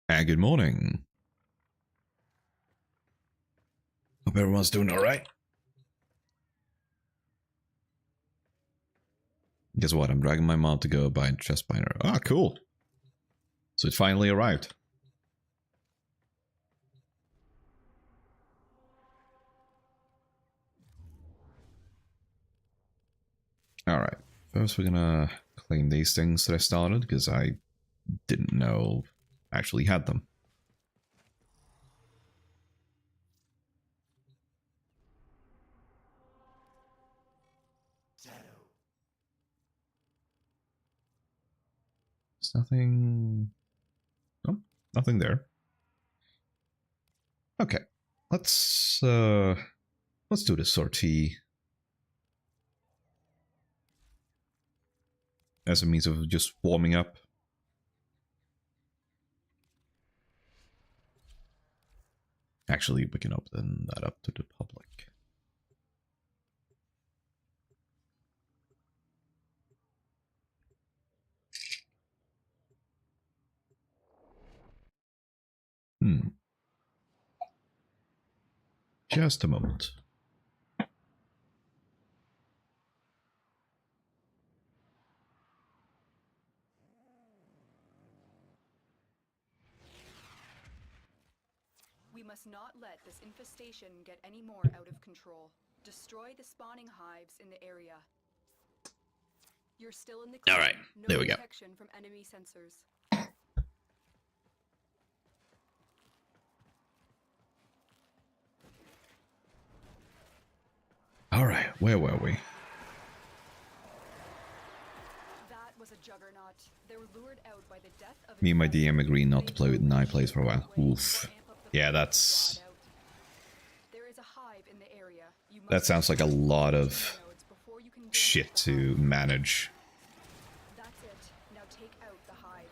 And good morning. Hope everyone's doing alright. Guess what? I'm dragging my mom to go buy a chest binder. Ah, cool. So it finally arrived. Alright. First we're gonna claim these things that I started, because I didn't know I actually had them. There's nothing... Oh, nothing there. Okay. Let's do the sortie. As a means of just warming up. Actually, we can open that up to the public. Just a moment. We must not let this infestation get any more out of control. Destroy the spawning hives in the area. You're still in the clear. All right, No there we go. detection from enemy sensors. Alright, where were we? That was a juggernaut. They were lured out by the death of Me and my DM agreed not to play with 9 plays for a while. Oof. Yeah, that's... There is a hive in the area. That sounds like a lot of shit to manage. That's it. Now take out the hive.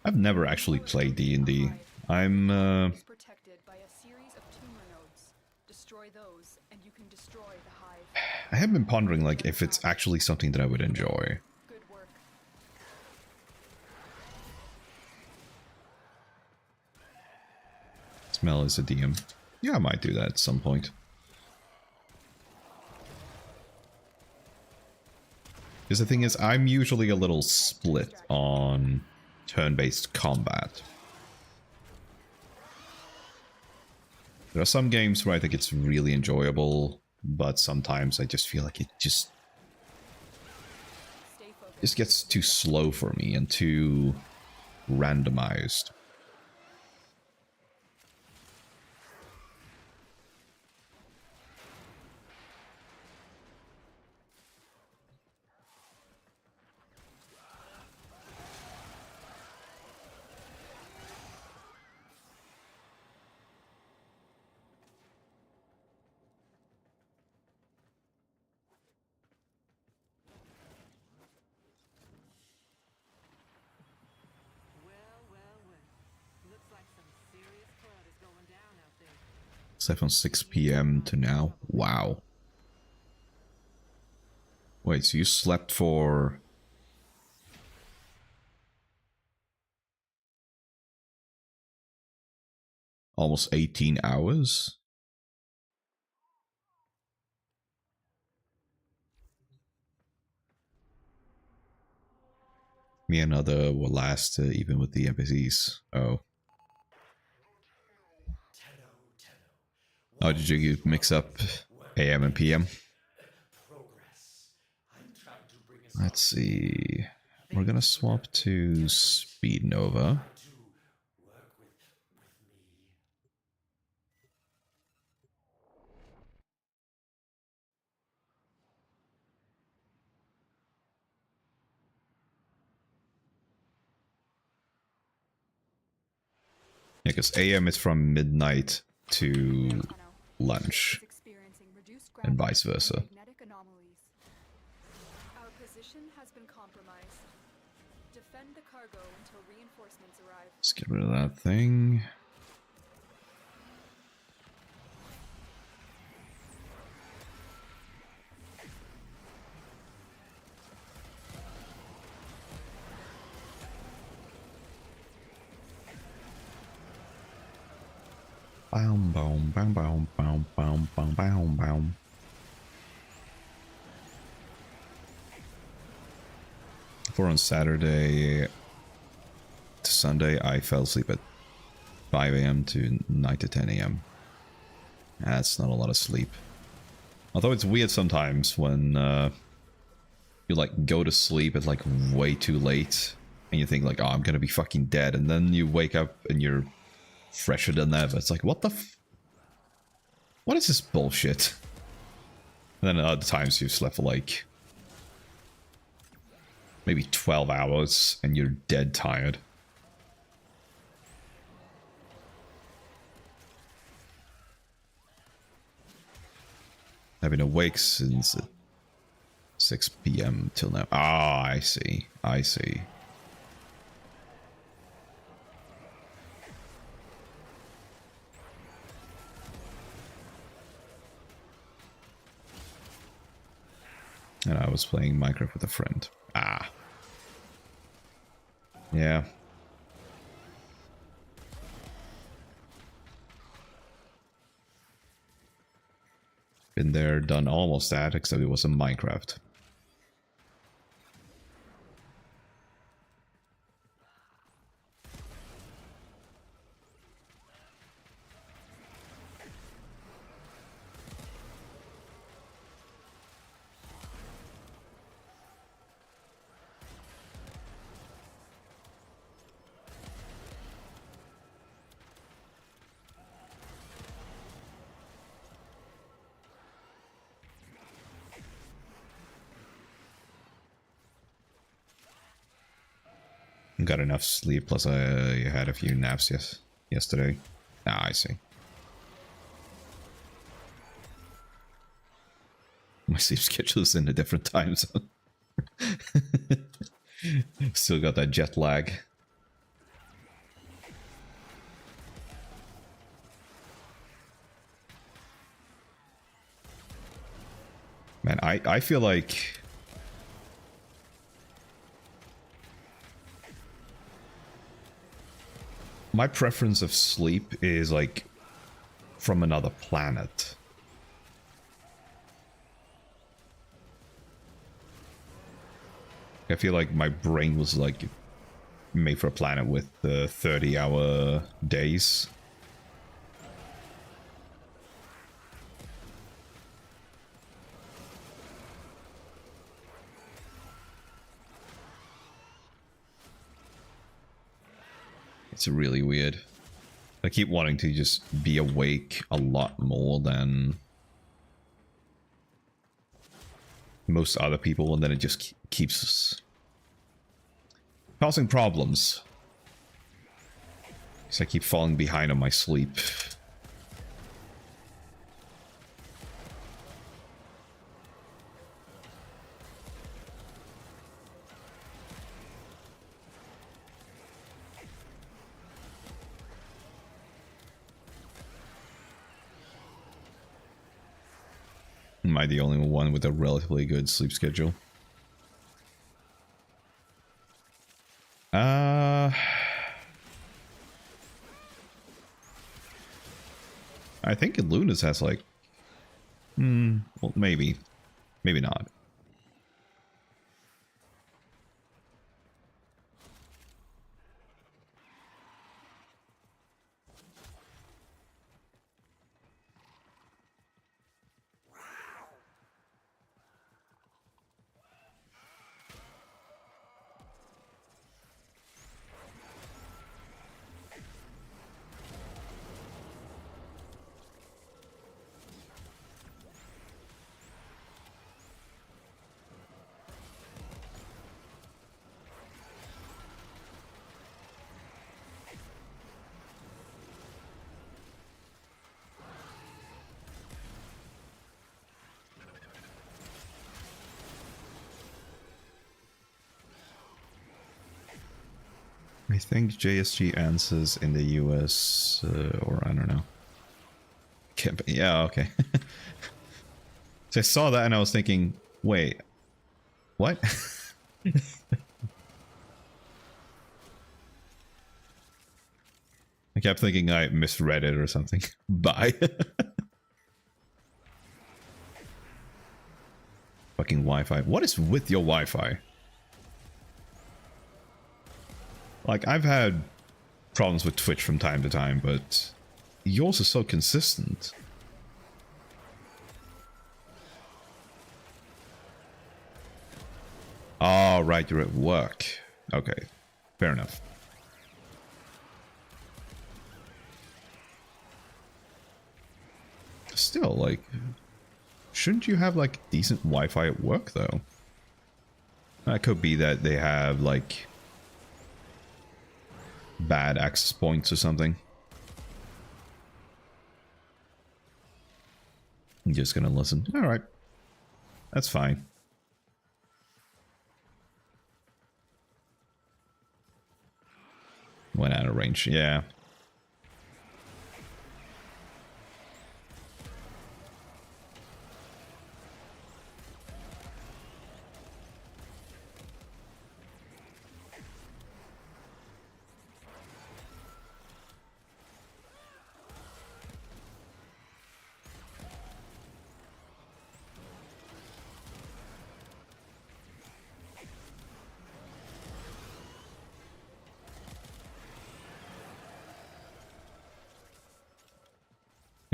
I've never actually played D&D. I'm Protected by a series of tumor nodes. Destroy those and you can destroy the hive. I have been pondering like if it's actually something that I would enjoy. Good work. Smell is a DM. Yeah, I might do that at some point. Because the thing is, I'm usually a little split on turn-based combat. There are some games where I think it's really enjoyable, but sometimes I just feel like it just gets too slow for me and too randomized. From 6 p.m. to now. Wow. Wait, so you slept for... almost 18 hours? Me and other will last even with the NPCs. Oh. Oh, did you mix up AM and PM? Let's see. We're gonna swap to Speed Nova. Yeah, because AM is from midnight to lunch, and vice versa. Our position has been compromised. Defend the cargo until reinforcements arrive. Let's get rid of that thing. Boom, boom, boom, boom, boom, boom, boom, boom, boom. For on Saturday to Sunday, I fell asleep at 5 a.m. to 9 to 10 a.m. That's not a lot of sleep. Although it's weird sometimes when you like go to sleep at like way too late and you think like, oh, I'm gonna be fucking dead, and then you wake up and you're fresher than ever. It's like, what the what is this bullshit? And then at other times you've slept for like maybe 12 hours and you're dead tired. I've been awake since 6 p.m. till now. Ah, I see. I see. And I was playing Minecraft with a friend. Ah. Yeah. Been there, done almost that, except it was in Minecraft. Got enough sleep, plus I had a few naps yesterday. Ah, I see. My sleep schedule is in a different time zone. Still got that jet lag. Man, I feel like my preference of sleep is like from another planet. I feel like my brain was like made for a planet with 30-hour days. It's really weird. I keep wanting to just be awake a lot more than most other people, and then it just keeps causing problems. So I keep falling behind on my sleep. Am I the only one with a relatively good sleep schedule? I think Luna's has like... well, maybe. Maybe not. I think JSG answers in the US, or I don't know. Yeah, okay. So I saw that and I was thinking, wait, what? I kept thinking I misread it or something. Bye. Fucking Wi-Fi. What is with your Wi-Fi? Like, I've had problems with Twitch from time to time, but yours is so consistent. Oh, right, you're at work. Okay, fair enough. Still, like, shouldn't you have, like, decent Wi-Fi at work, though? That could be that they have, like, bad access points or something. I'm just gonna listen. Alright. That's fine. Went out of range, yeah.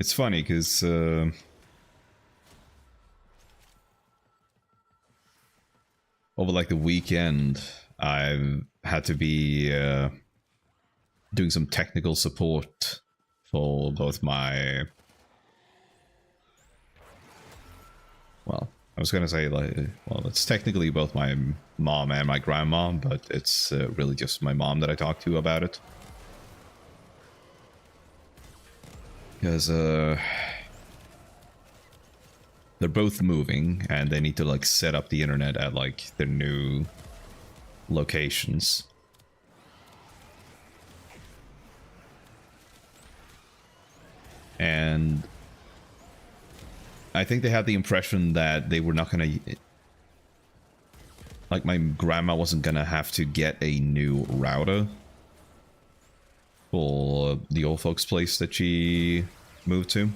It's funny because over like the weekend, I've had to be doing some technical support for both my, well, I was gonna say like, well, it's technically both my mom and my grandma, but it's really just my mom that I talk to about it. Because they're both moving and they need to like set up the internet at like their new locations. And I think they had the impression that they were not gonna, like, my grandma wasn't gonna have to get a new router for the old folks' place that she moved to.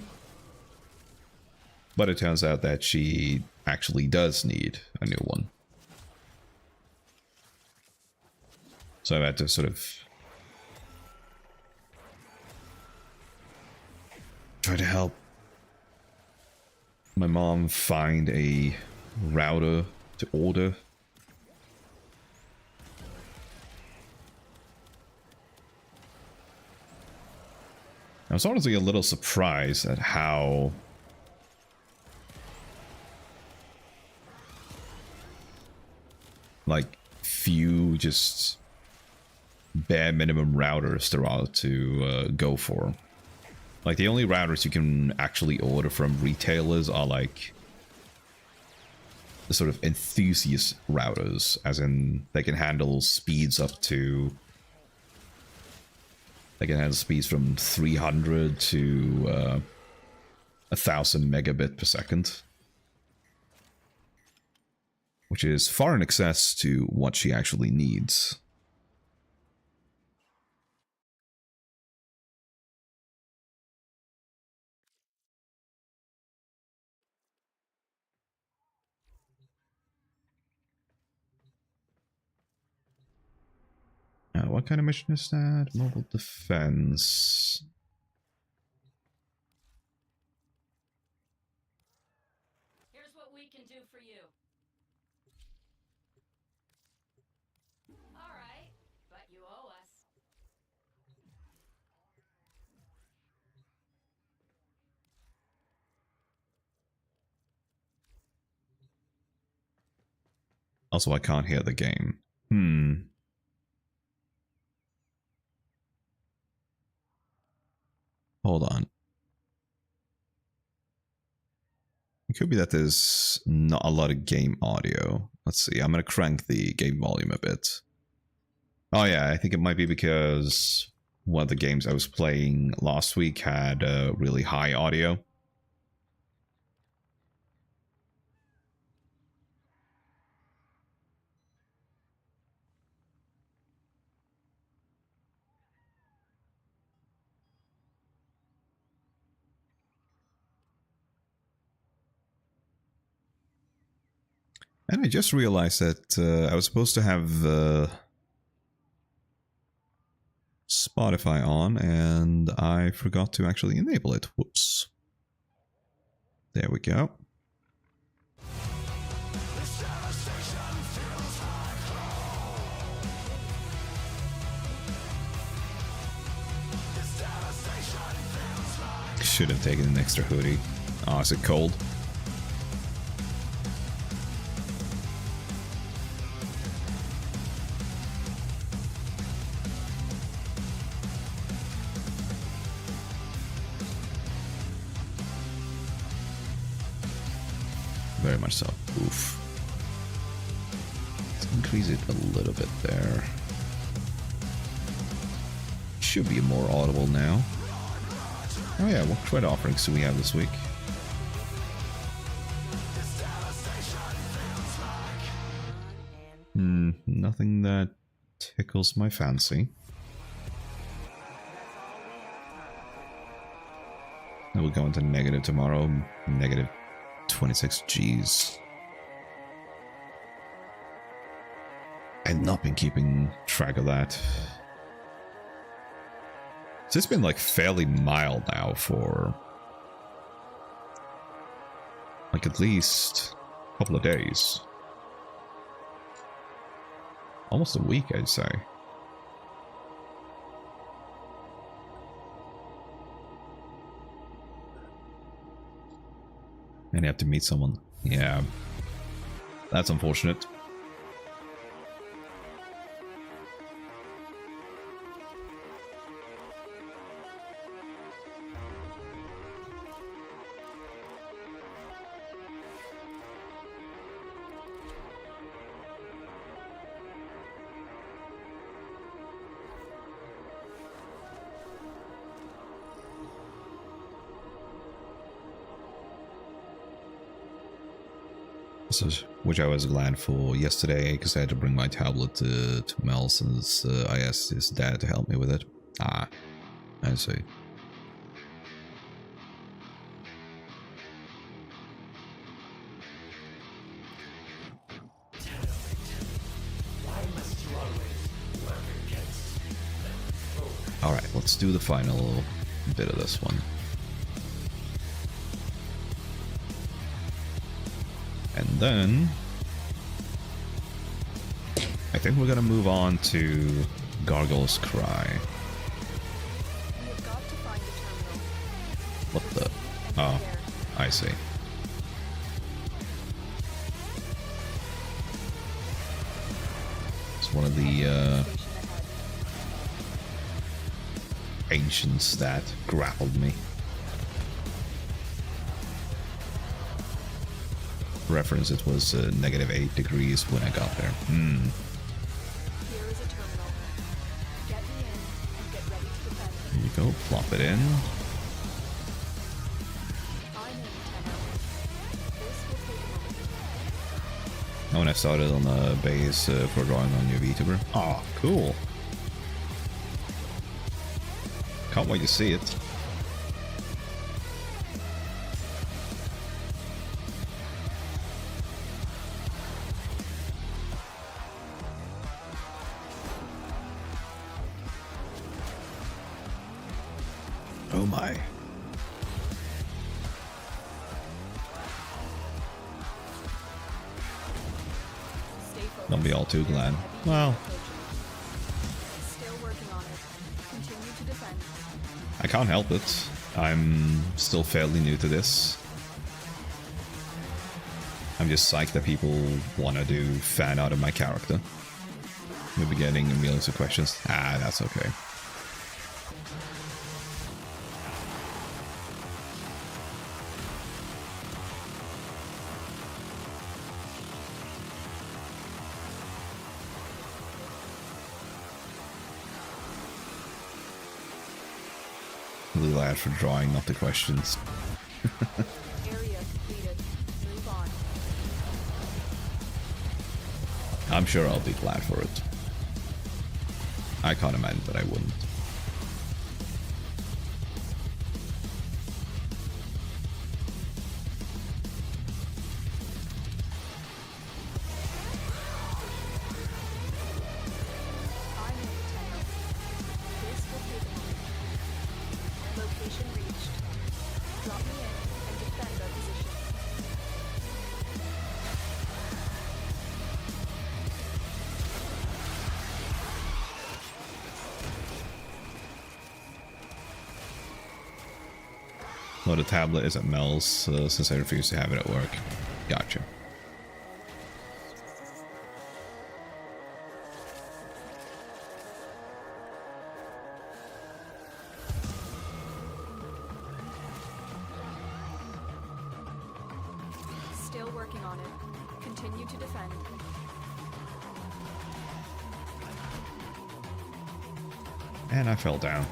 But it turns out that she actually does need a new one. So I had to sort of try to help my mom find a router to order. I was honestly a little surprised at how like few just bare minimum routers there are to go for. Like the only routers you can actually order from retailers are like the sort of enthusiast routers, as in they can handle speeds up to, they can handle speeds from 300 to 1000 megabit per second, which is far in excess to what she actually needs. What kind of mission is that? Mobile defense. Here's what we can do for you. All right, but you owe us. Also, I can't hear the game. Hold on. It could be that there's not a lot of game audio. Let's see. I'm going to crank the game volume a bit. Oh yeah, I think it might be because one of the games I was playing last week had really high audio. And I just realized that I was supposed to have Spotify on, and I forgot to actually enable it. Whoops. There we go. Should have taken an extra hoodie. Oh, is it cold? Very much so. Oof. Let's increase it a little bit there. Should be more audible now. Oh yeah, what credit offerings do we have this week? Nothing that tickles my fancy. We'll go into negative tomorrow. Negative 26 Gs. I've not been keeping track of that. So it's been like fairly mild now for like at least a couple of days. Almost a week, I'd say. And you have to meet someone. Yeah. That's unfortunate. Which I was glad for yesterday, because I had to bring my tablet to Mel since I asked his dad to help me with it. Ah, I see. Alright, let's do the final bit of this one. And then I think we're gonna move on to Gargoyle's Cry. You've got to find the terminal. What the? Oh, I see. It's one of the ancients that grappled me. Reference, it was negative 8 degrees when I got there. Here is a terminal. Get me in and get ready to defend. There you go, plop it in. I'm in 10 hours. This will take a moment. Oh, and I started on the base for drawing on your VTuber. Oh, cool. Can't wait to see it. Oh my. Stay focused. Don't be all too glad. Well, Still working on it. Continue to defend. I can't help it. I'm still fairly new to this. I'm just psyched that people want to do fan art of my character. We'll be getting millions of questions. Ah, that's okay. Really glad for drawing, not the questions. Area completed. Move on. I'm sure I'll be glad for it. I can't imagine that I wouldn't. No, the tablet is at Mel's, since I refuse to have it at work. Gotcha. Still working on it. Continue to defend. And I fell down.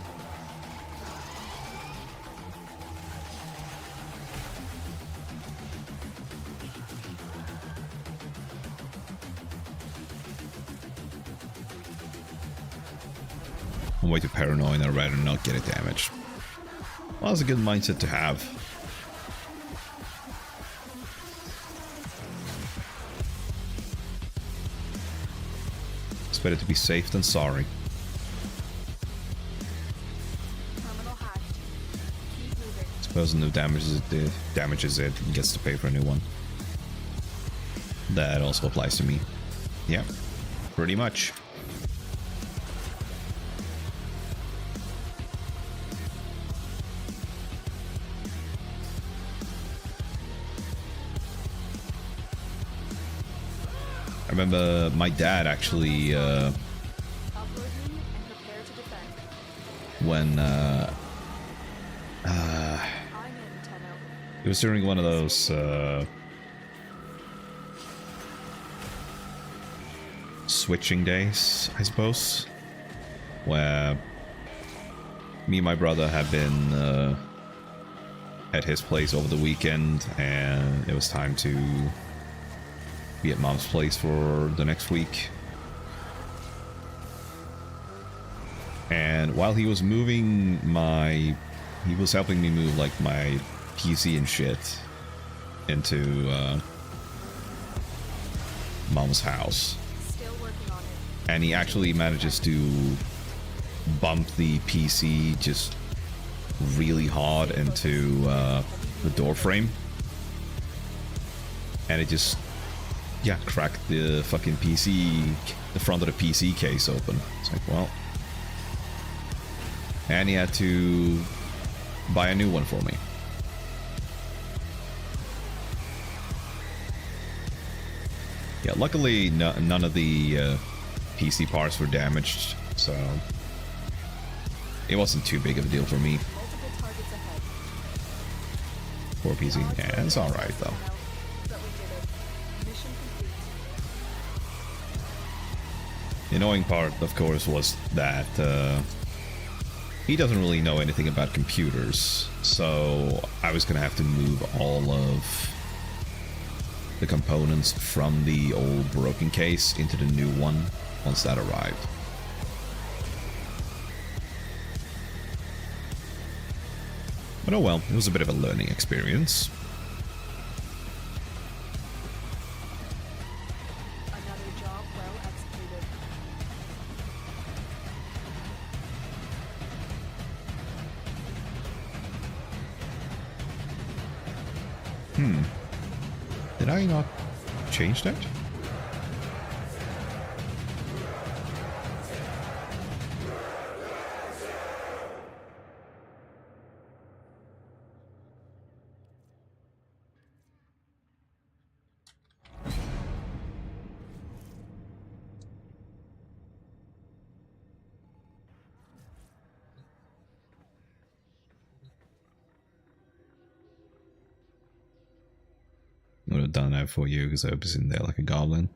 I'm way too paranoid, I'd rather not get it damaged. Well, that's a good mindset to have. It's better to be safe than sorry. Terminal hacked. Keep moving. Suppose no damages it, and gets to pay for a new one. That also applies to me. Yeah, pretty much. I remember my dad actually, Upload me and prepare to defend. when I'm in, Tenno. it was during one of those switching days, I suppose, where me and my brother had been at his place over the weekend, and it was time to be at mom's place for the next week. And while he was moving he was helping me move like my PC and shit into mom's house. Still working on it. And he actually manages to bump the PC just really hard into the door frame. And it just, yeah, cracked the fucking PC, the front of the PC case open. It's like, well. And he had to buy a new one for me. Yeah, luckily none of the PC parts were damaged, so it wasn't too big of a deal for me. Multiple targets ahead. Poor PC. Yeah, it's alright though. But we did it. Mission complete. The annoying part, of course, was that he doesn't really know anything about computers, so I was gonna have to move all of the components from the old broken case into the new one once that arrived. But oh well, it was a bit of a learning experience. Another job well executed. Did I not change that? I would have done that for you because I was in there like a goblin.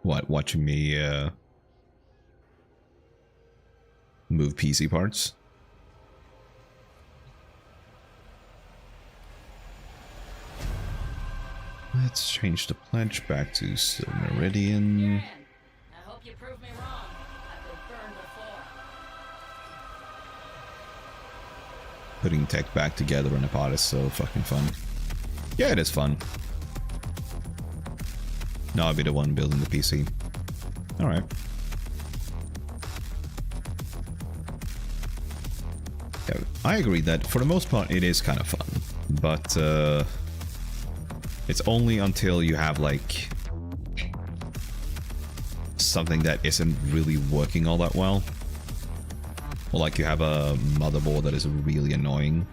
What, watching me move PC parts? Let's change the pledge back to Meridian. I hope you prove me wrong. I've been burned before. Putting tech back together in a pod is so fucking fun. Yeah, it is fun. Now I'll be the one building the PC. Alright. Yeah, I agree that for the most part it is kind of fun. But it's only until you have like something that isn't really working all that well. Or like you have a motherboard that is really annoying.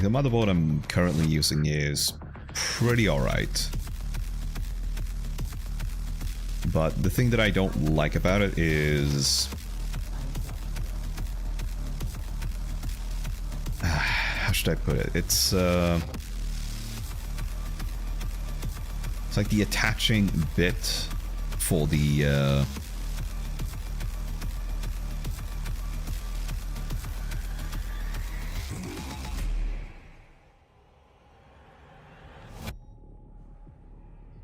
the motherboard I'm currently using is pretty alright. But the thing that I don't like about it is... how should I put it? It's like the attaching bit for the...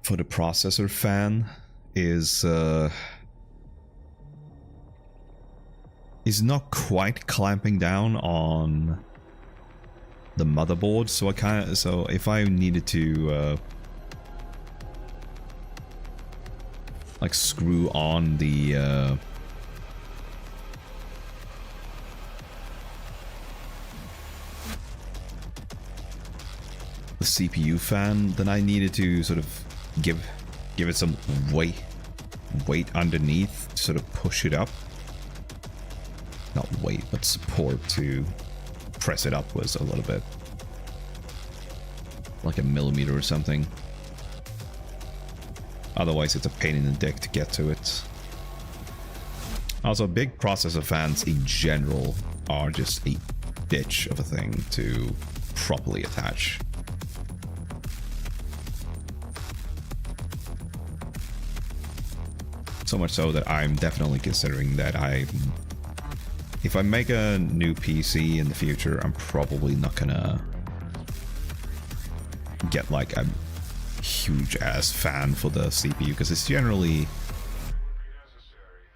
for the processor fan is not quite clamping down on the motherboard, so if I needed to like screw on the CPU fan, then I needed to sort of give it some weight underneath to sort of push it up. Not weight, but support to press it upwards a little bit. Like a millimeter or something. Otherwise it's a pain in the dick to get to it. Also, big processor fans in general are just a bitch of a thing to properly attach. So much so that I'm definitely considering that if I make a new PC in the future, I'm probably not gonna get like a huge ass fan for the CPU, because it's generally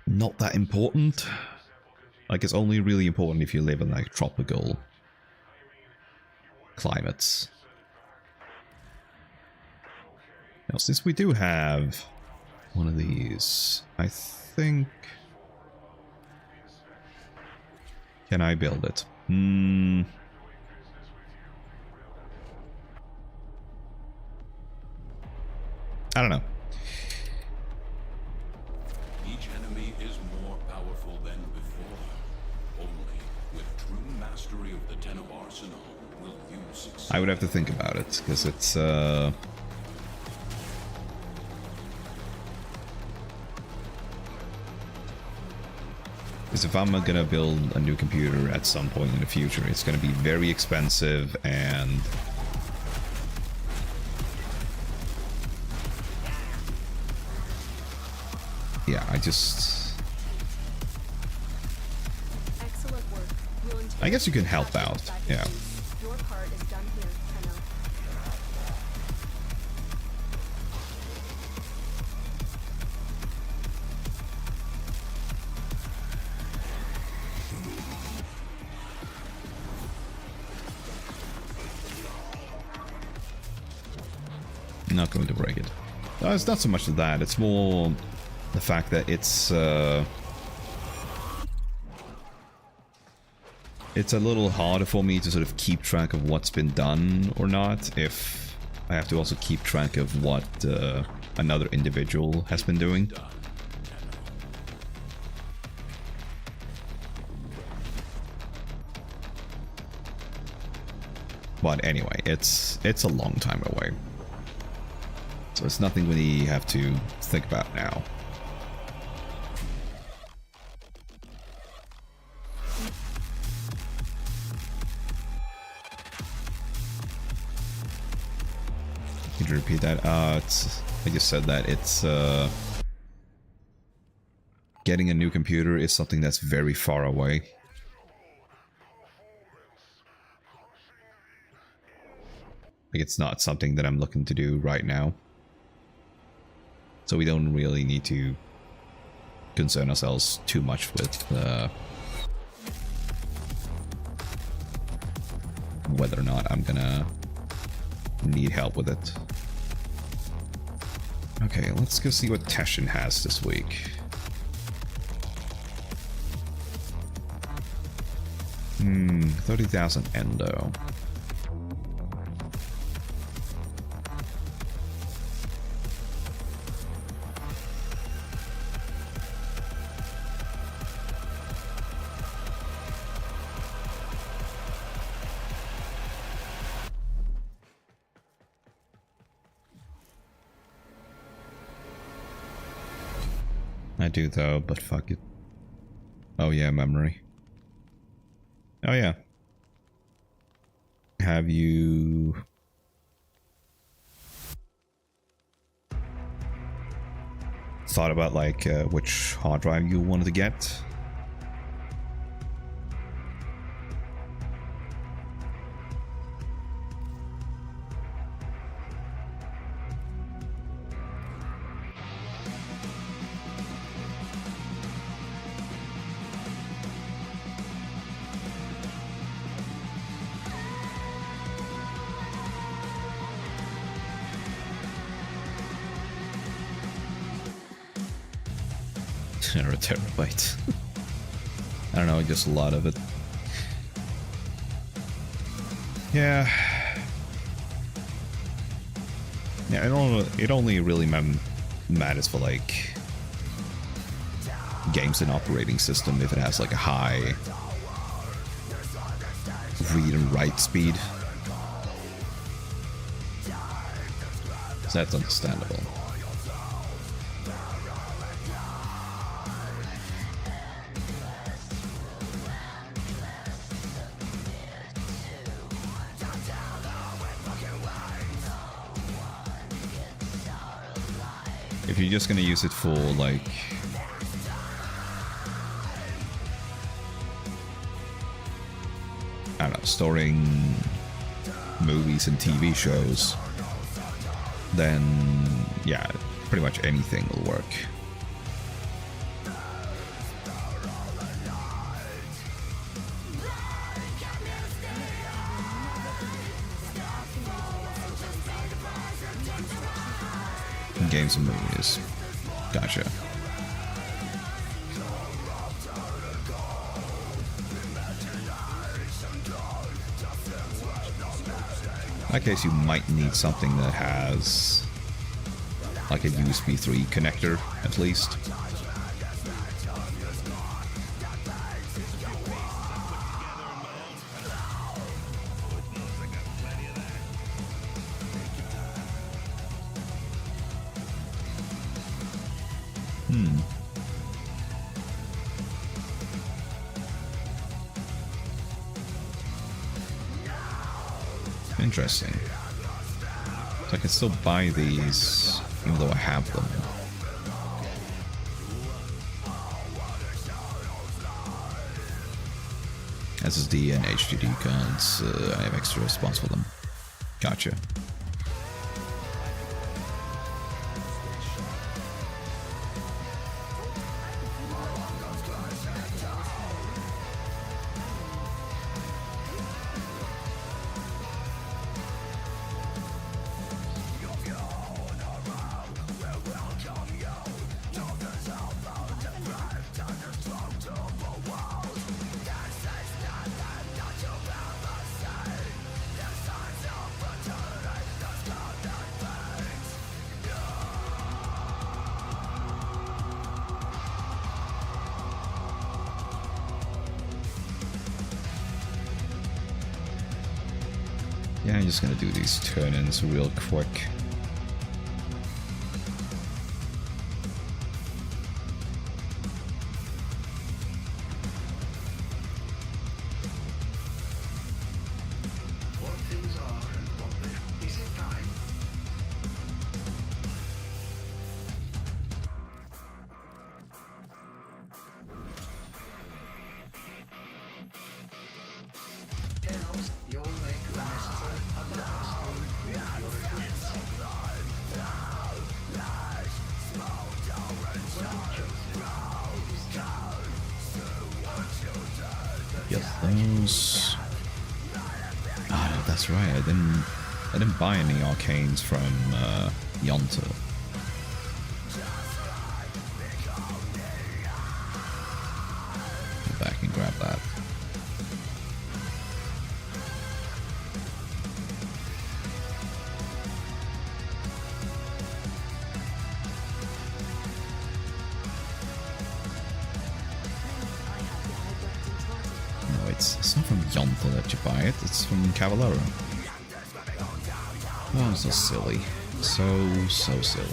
not that important. Like, it's only really important if you live in like tropical climates. Now, since we do have one of these, I think... Can I build it? I don't know. Each enemy is more powerful than before. Only with true mastery of the Ten of Arsenal will you succeed. I would have to think about it, because it's because if I'm gonna build a new computer at some point in the future, it's gonna be very expensive, and yeah, I Excellent work. I guess you can help out, yeah. Your part is done here, Tenno. Not going to break it. No, it's not so much that, it's more the fact that it's a little harder for me to sort of keep track of what's been done or not, if I have to also keep track of what another individual has been doing. But anyway, it's a long time away. So it's nothing we have to think about now. Could you repeat that? I just said that it's getting a new computer is something that's very far away. Like, it's not something that I'm looking to do right now. So we don't really need to concern ourselves too much with whether or not I'm gonna need help with it. Okay, let's go see what Teshin has this week. 30,000 endo. I do though, but fuck it. Oh yeah, memory. Oh yeah. Have you... thought about like which hard drive you wanted to get? Or a terabyte. I don't know, just a lot of it. Yeah. Yeah, it only really matters for like games and operating system if it has like a high read and write speed. So that's understandable. If you're just gonna use it for like I don't know, storing movies and TV shows, then yeah, pretty much anything will work. Games and movies. Gotcha. In that case, you might need something that has like a USB 3 connector, at least. Interesting. So I can still buy these even though I have them. SSD and HDD cards, I have extra spots for them. Gotcha. Yeah, I'm just gonna do these turn-ins real quick. Get those. Oh, that's right. I didn't buy any Arcanes from Yonta. Go back and grab that. It's not from Yonta that you buy it, it's from Cavallaro. Oh, so silly. So silly.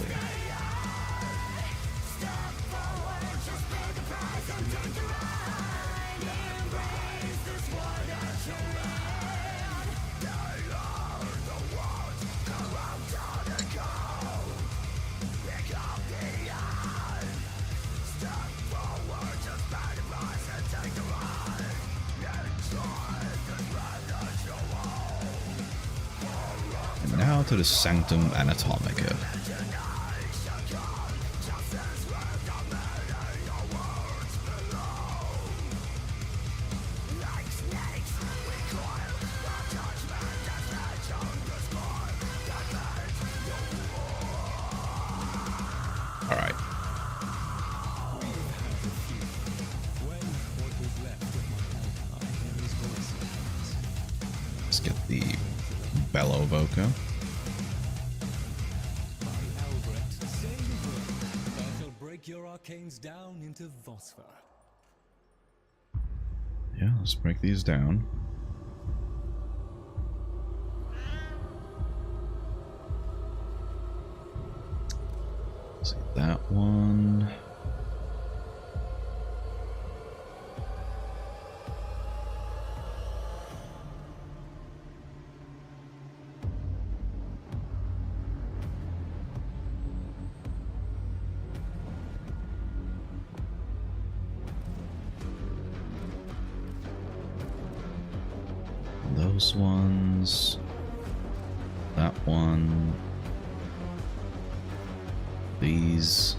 to the Sanctum Anatomica. Alright. Let's get the Bellow Voca. Break your Arcanes down into phosphor. Yeah, let's break these down. See that one. Those ones. That one. These.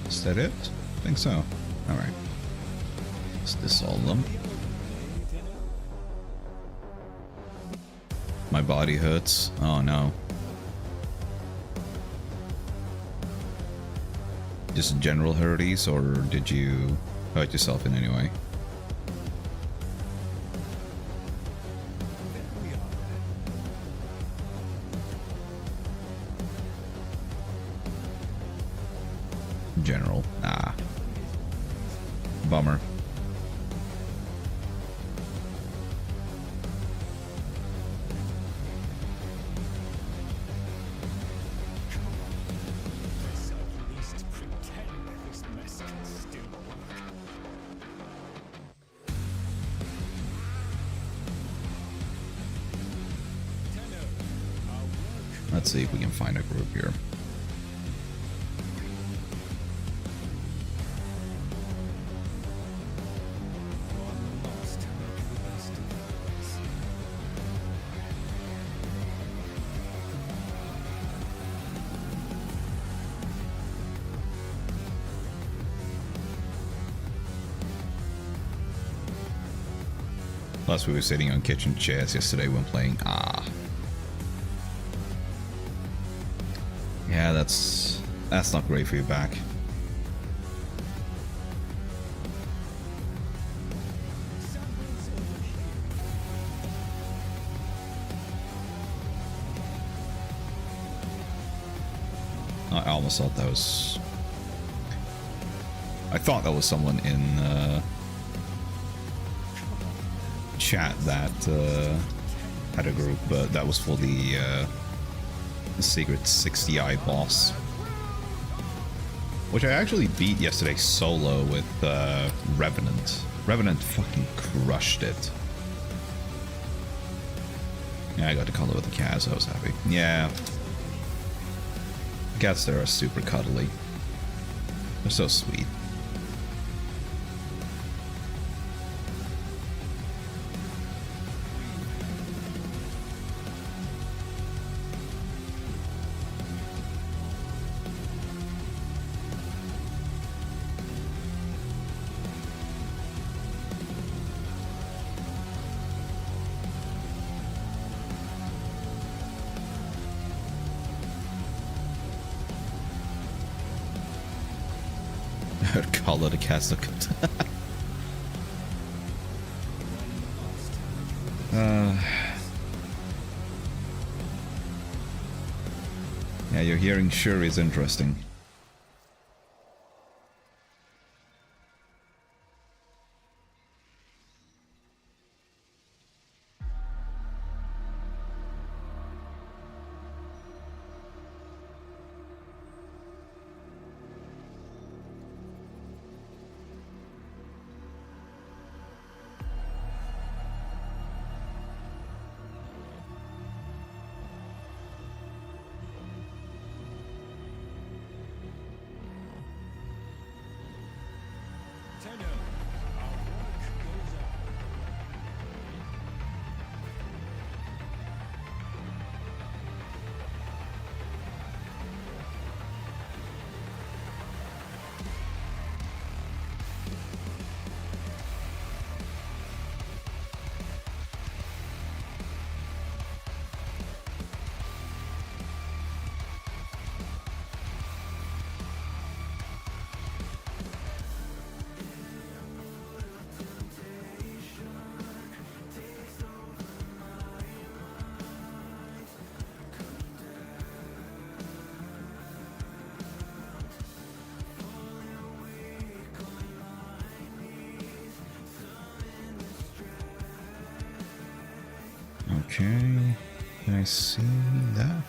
Is that it? I think so. Alright. Let's dissolve them. My body hurts. Oh no. Just general hurties, or did you hurt yourself in any way? General. Ah. Bummer. Let's see if we can find a group here. Plus, we were sitting on kitchen chairs yesterday when playing. Ah. Yeah, that's not great for your back. I almost thought that was... I thought that was someone in chat that had a group, but that was for the secret 60i boss, which I actually beat yesterday solo with Revenant. Revenant fucking crushed it. Yeah, I got to color with the cats, I was happy. Yeah. Cats there are super cuddly. They're so sweet. Color the castle. Yeah, your hearing sure is interesting. Okay, I see that.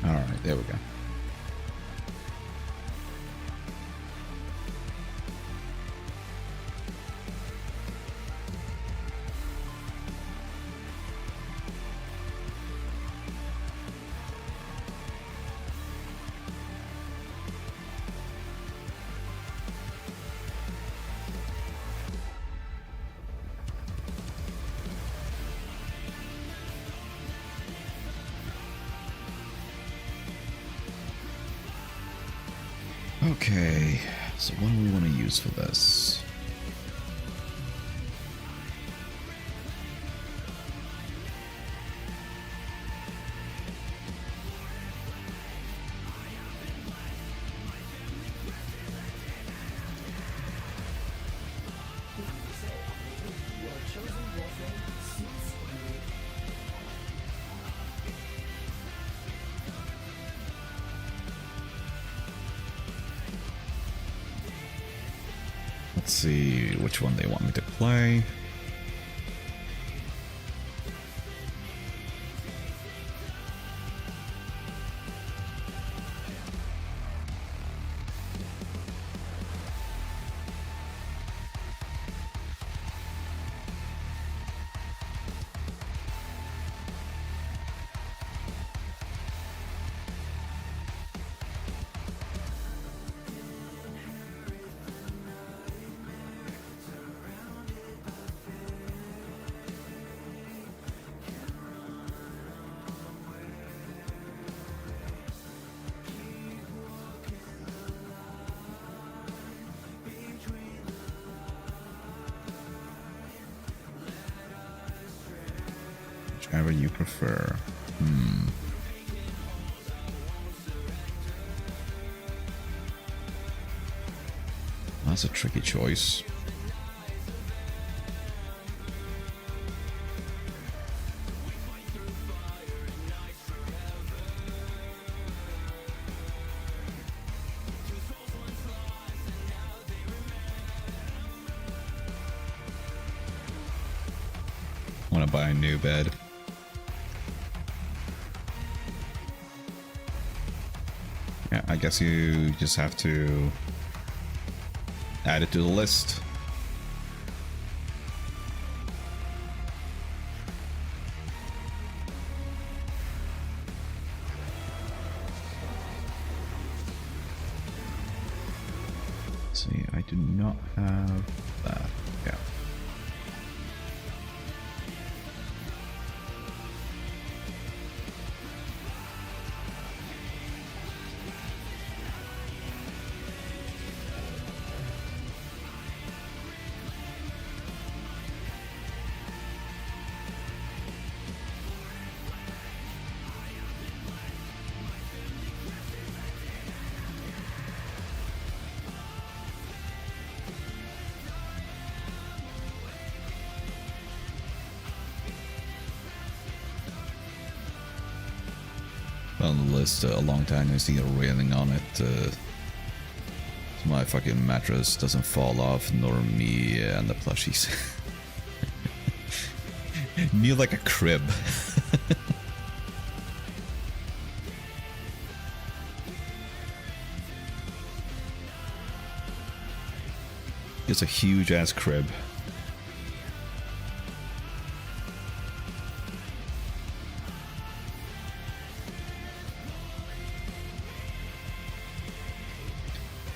All right, there we go. Okay, so what do we want to use for this? Let's see which one they want me to play. Whichever you prefer. That's a tricky choice. Want to buy a new bed. Yeah, I guess you just have to add it to the list. See, I do not have that. Yeah. On the list a long time. I see a railing on it. So my fucking mattress doesn't fall off, nor me and the plushies. Need like a crib. It's a huge ass crib.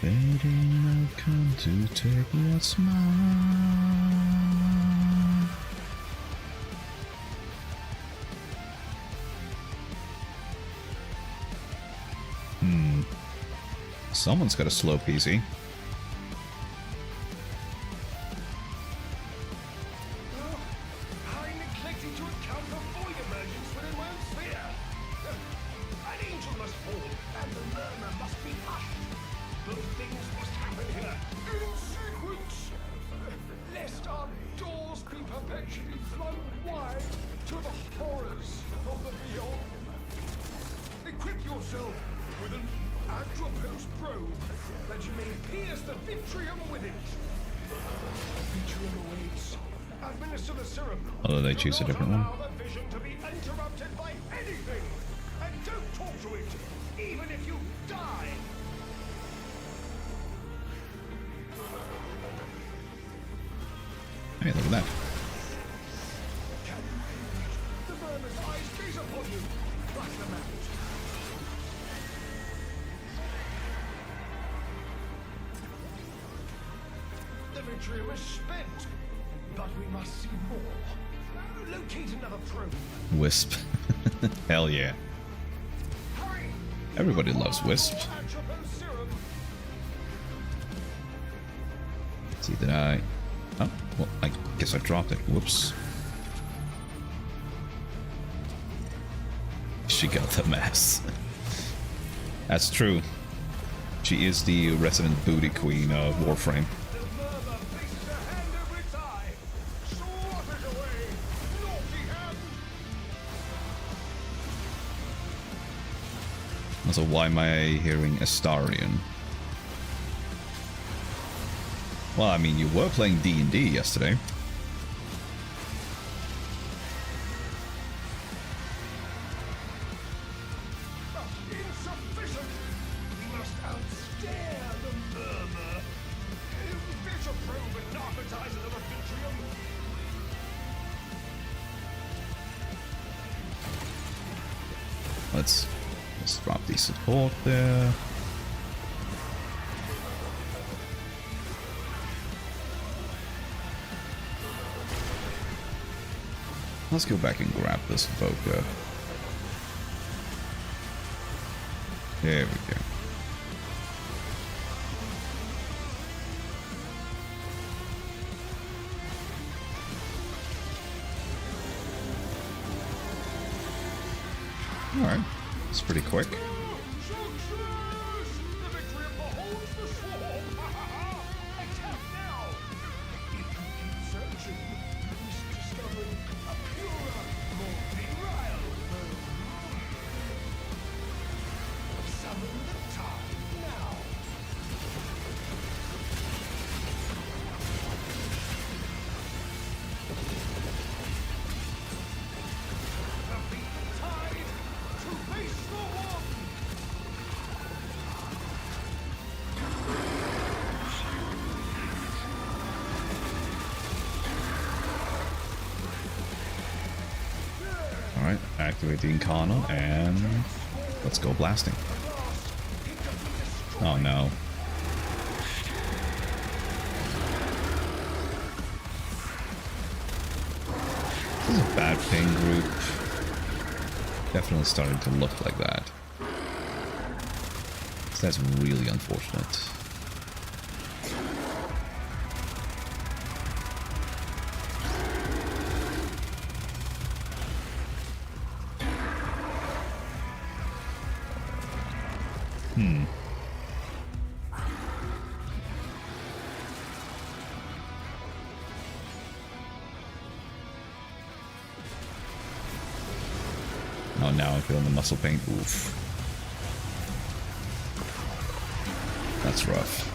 Fading, I've come to take what's mine. Someone's got a slow PC. I neglected to account for void emergence within my own sphere. An angel must fall, and the murmur must be hushed. Both things must happen here in sequence, lest our doors be perpetually Administer the serum. Although they choose a different one. Allow the vision to be interrupted by anything. And don't talk to it, even if you die. Hey, look at that. The vermin's eyes gaze upon you. Flush them out. The vitriol is spent, but we must see more. Locate another probe. Wisp. Hell yeah. Hurry! Everybody loves Wisp. Atropine serum. See, did I... Oh, well, I guess I dropped it. Whoops. She got the mess. That's true. She is the resident booty queen of Warframe. The murmur places a hand over its eye. Swat it away, naughty hand! Also, why am I hearing Astarion? Well, I mean, you were playing D&D yesterday. Insufficient! We must outstare the murmur. Fetch a probe and narcotize another vitriol. Let's drop the support there. Let's go back and grab this Evoker. There we go. Alright, it's pretty quick. Success! The vitriol beholds the swarm. Attack now! If you keep searching, you risk discovering a purer, more virile version. Summon the tide now. The tide to face the one. Alright, activate the Incarnal and let's go blasting. Oh no. This is a bad ping group. Definitely starting to look like that. So that's really unfortunate. Oh, now I'm feeling the muscle pain. Oof. That's rough.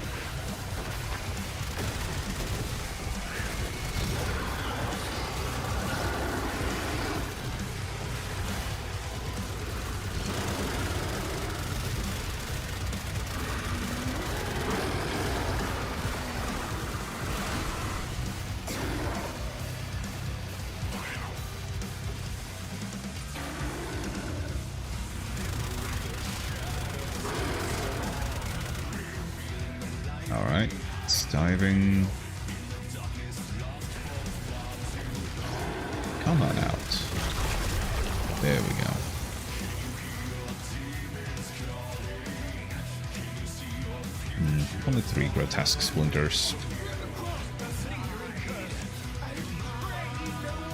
Alright, it's diving. Come on out. There we go. Only 3 grotesque splinters.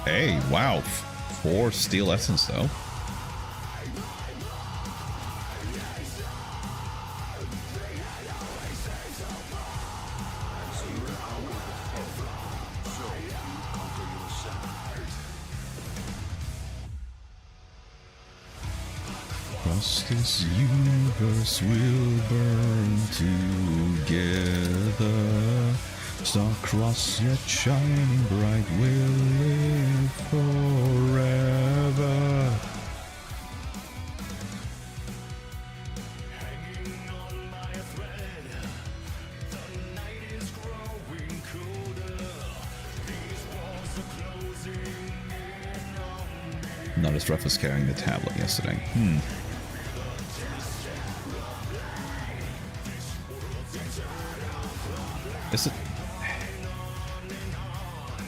Hey, wow. 4 steel essence though. Across this universe we'll burn together. Star-crossed yet shining bright, will live forever. Hanging on by a thread, the night is growing colder. These walls are closing in on me. Not as rough as carrying the tablet yesterday. Is it?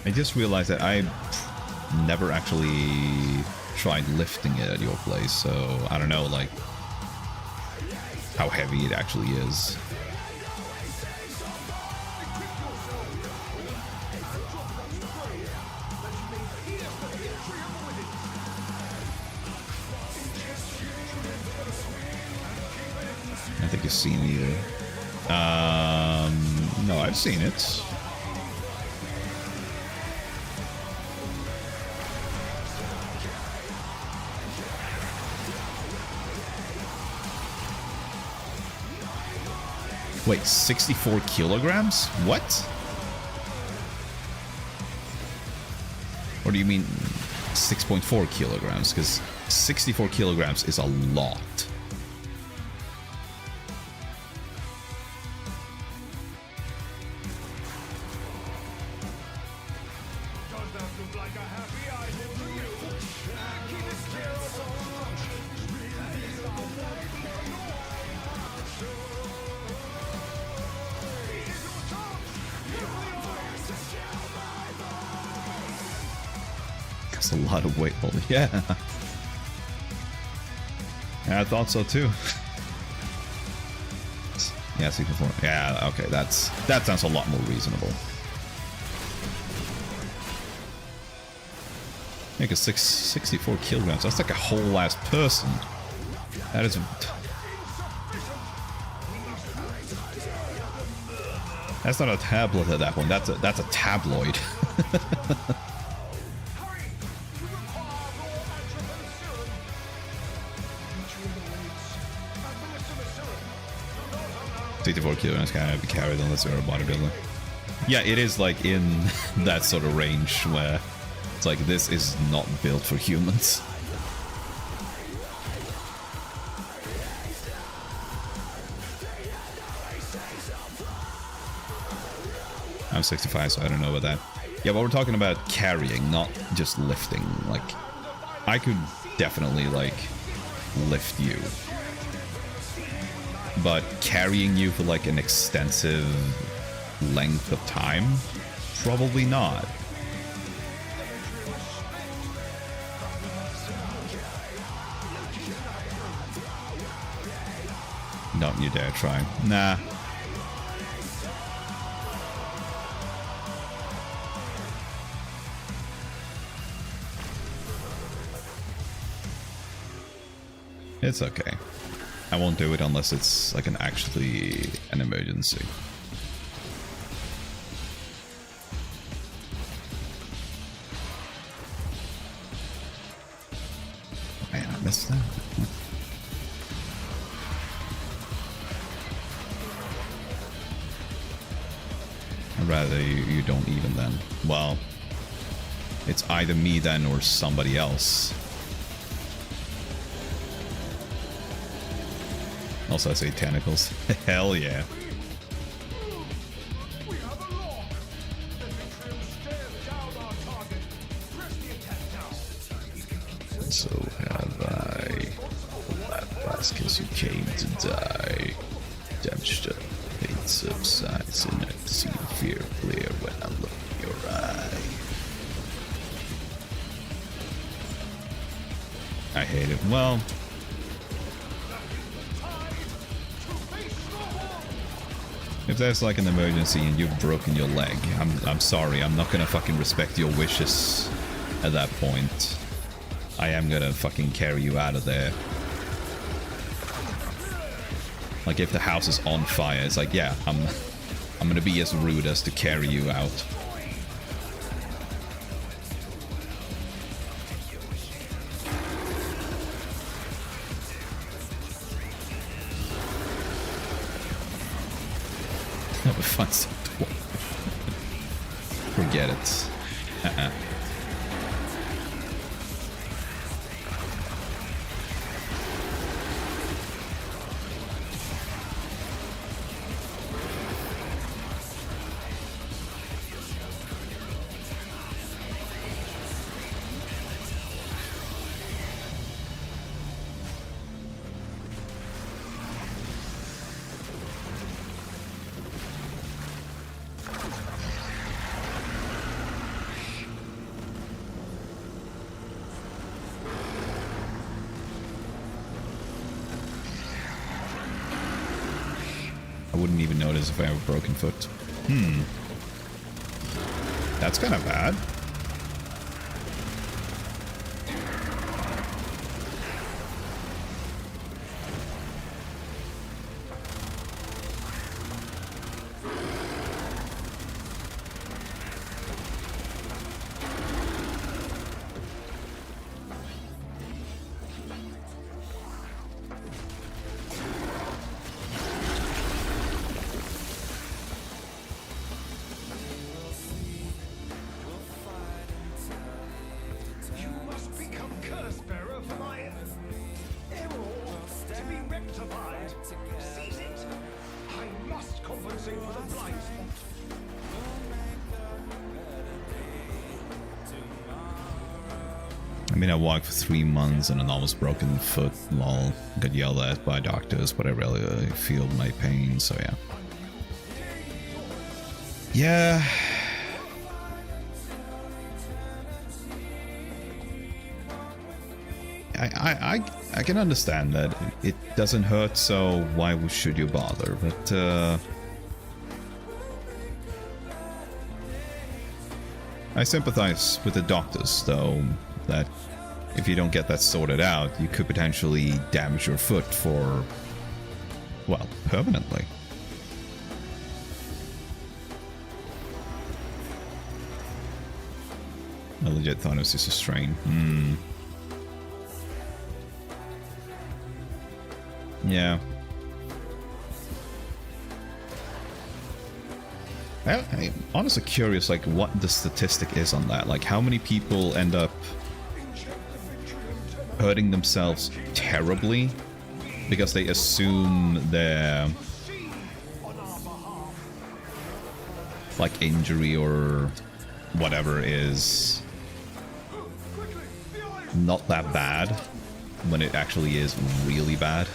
I just realized that I never actually tried lifting it at your place, so I don't know, like, how heavy it actually is. I don't think you've seen it either. No, I've seen it. Wait, 64 kilograms? What? Or do you mean 6.4 kilograms? Because 64 kilograms is a lot. Does that look like a happy idol to you? Keep it still, so That's a lot of weight. Holy, yeah. Yeah, I thought so too. Yeah, 64. Yeah, okay, that sounds a lot more reasonable. Yeah, because 64 kilograms, that's like a whole ass person. That is... That's not a tablet at that point, that's a tabloid. hurry! We require raw atropine serum. Administer the serum. 64 kilograms can't be carried unless you're a bodybuilder. Yeah, it is like in that sort of range where it's like, this is not built for humans. I'm 65, so I don't know about that. Yeah, but we're talking about carrying, not just lifting. Like, I could definitely, like, lift you. But carrying you for, like, an extensive length of time? Probably not. Don't you dare try. Nah. It's okay. I won't do it unless it's like actually an emergency. Man, I missed that. I'd rather you don't even then. Well, it's either me then or somebody else. Also, I say tentacles. Hell yeah. We have a lock. The Atrium stares down our target. Press the attack now. So have I. The last kiss you came to die. Damaged the fate subsides and I see fear clear when I look in your eye. I hate it. Well, if there's like an emergency and you've broken your leg, I'm sorry, I'm not gonna fucking respect your wishes at that point. I am gonna fucking carry you out of there. Like if the house is on fire, it's like, yeah, I'm gonna be as rude as to carry you out. That would find some Forget it. I wouldn't even notice if I have a broken foot. That's kind of bad. You must become curse bearer for my error to be rectified. Seize it. I must compensate for the blind spot. I mean, I walked for 3 months and an almost broken foot, lol. Got yelled at by doctors, but I really feel my pain, so yeah. Yeah. I can understand that it doesn't hurt, so why should you bother? But I sympathize with the doctors, though, that if you don't get that sorted out, you could potentially damage your foot for, well, permanently. I legit thought it was just a strain. Yeah. I'm honestly curious, like, what the statistic is on that. Like, how many people end up hurting themselves terribly because they assume their, like, injury or whatever is not that bad when it actually is really bad.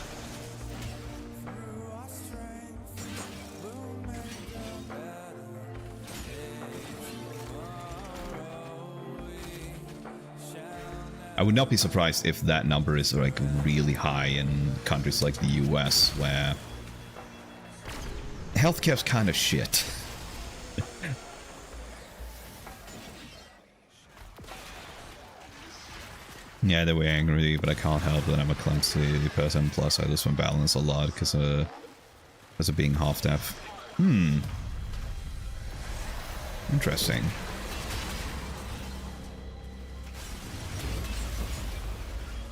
I would not be surprised if that number is like really high in countries like the US, where healthcare's kind of shit. Yeah, they were angry, but I can't help that I'm a clumsy person. Plus, I lose my balance a lot because of being half deaf. Interesting.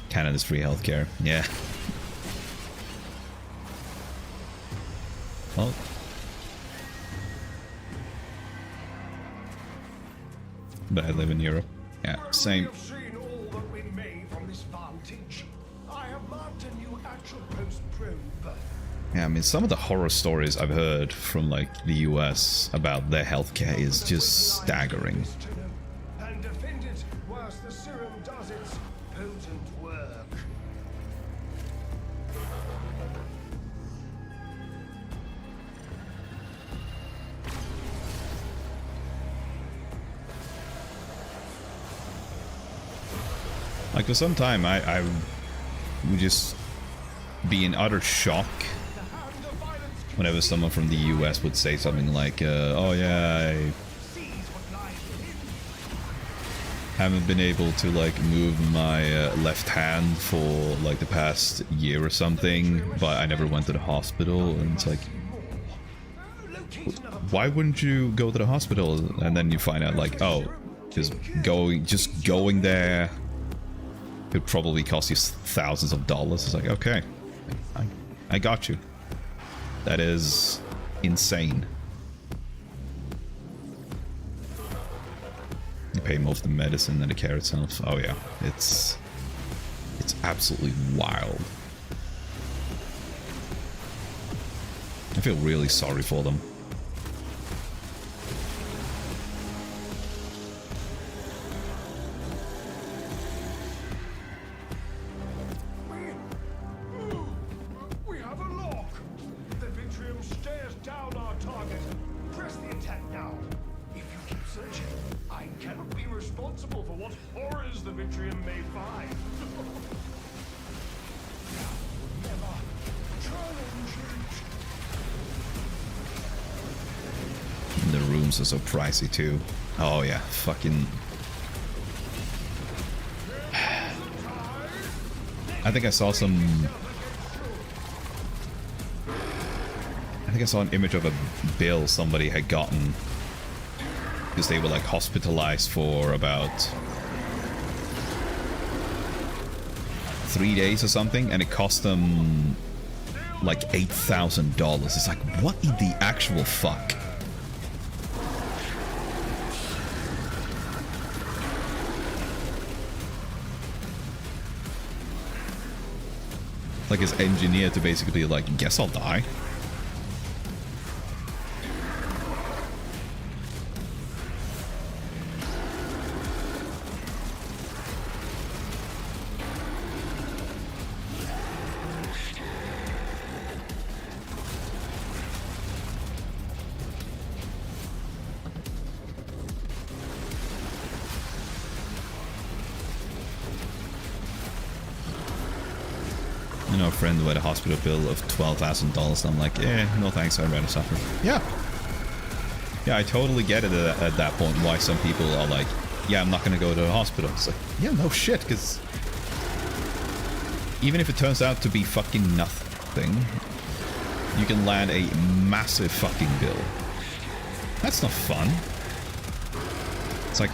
Canada's free healthcare. Yeah. Well. But I live in Europe. Yeah, same. We have seen all that we may from this vantage. I have marked a new actual post-probe. Yeah, I mean, some of the horror stories I've heard from, like, the US about their healthcare is just staggering. And defend it whilst the serum does its potent work. Like, for some time, I would just be in utter shock whenever someone from the US would say something like, oh yeah, I haven't been able to, like, move my left hand for, like, the past year or something, but I never went to the hospital. And it's like, why wouldn't you go to the hospital? And then you find out, like, oh, just going there could probably cost you thousands of dollars. It's like, okay, I got you. That is insane. You pay more for the medicine than the care itself. Oh yeah, it's absolutely wild. I feel really sorry for them. We have a lock! The Vitrium stares down our target. Press the attack now. If you keep searching, I cannot be responsible for what horrors the Vitrium may find. Never challenge it. And the rooms are so pricey too. Oh yeah, fucking... I think I saw some... I think I saw an image of a bill somebody had gotten because they were like hospitalized for about 3 days or something, and it cost them like $8,000. It's like, what in the actual fuck? Like, it's engineered to basically be like, guess I'll die. You know, a friend who had a hospital bill of $12,000, and I'm like, no thanks, I'd rather suffer. Yeah, I totally get it at that point, why some people are like, yeah, I'm not gonna go to the hospital. It's like, yeah, no shit, because even if it turns out to be fucking nothing, you can land a massive fucking bill. That's not fun. It's like,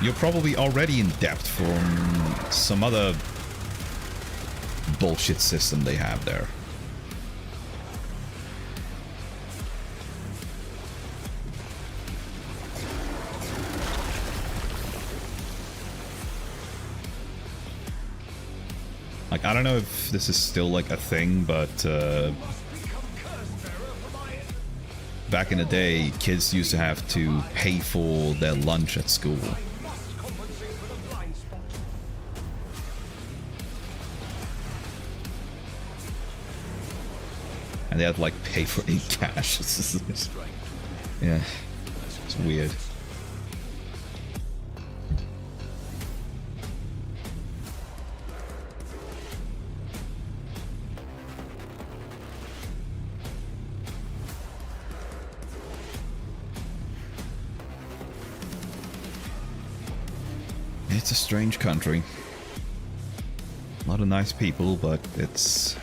you're probably already in debt from some other bullshit system they have there. Like, I don't know if this is still like a thing, but back in the day, kids used to have to pay for their lunch at school. And they had to like pay for it in cash. Yeah, it's weird. It's a strange country. A lot of nice people, but it's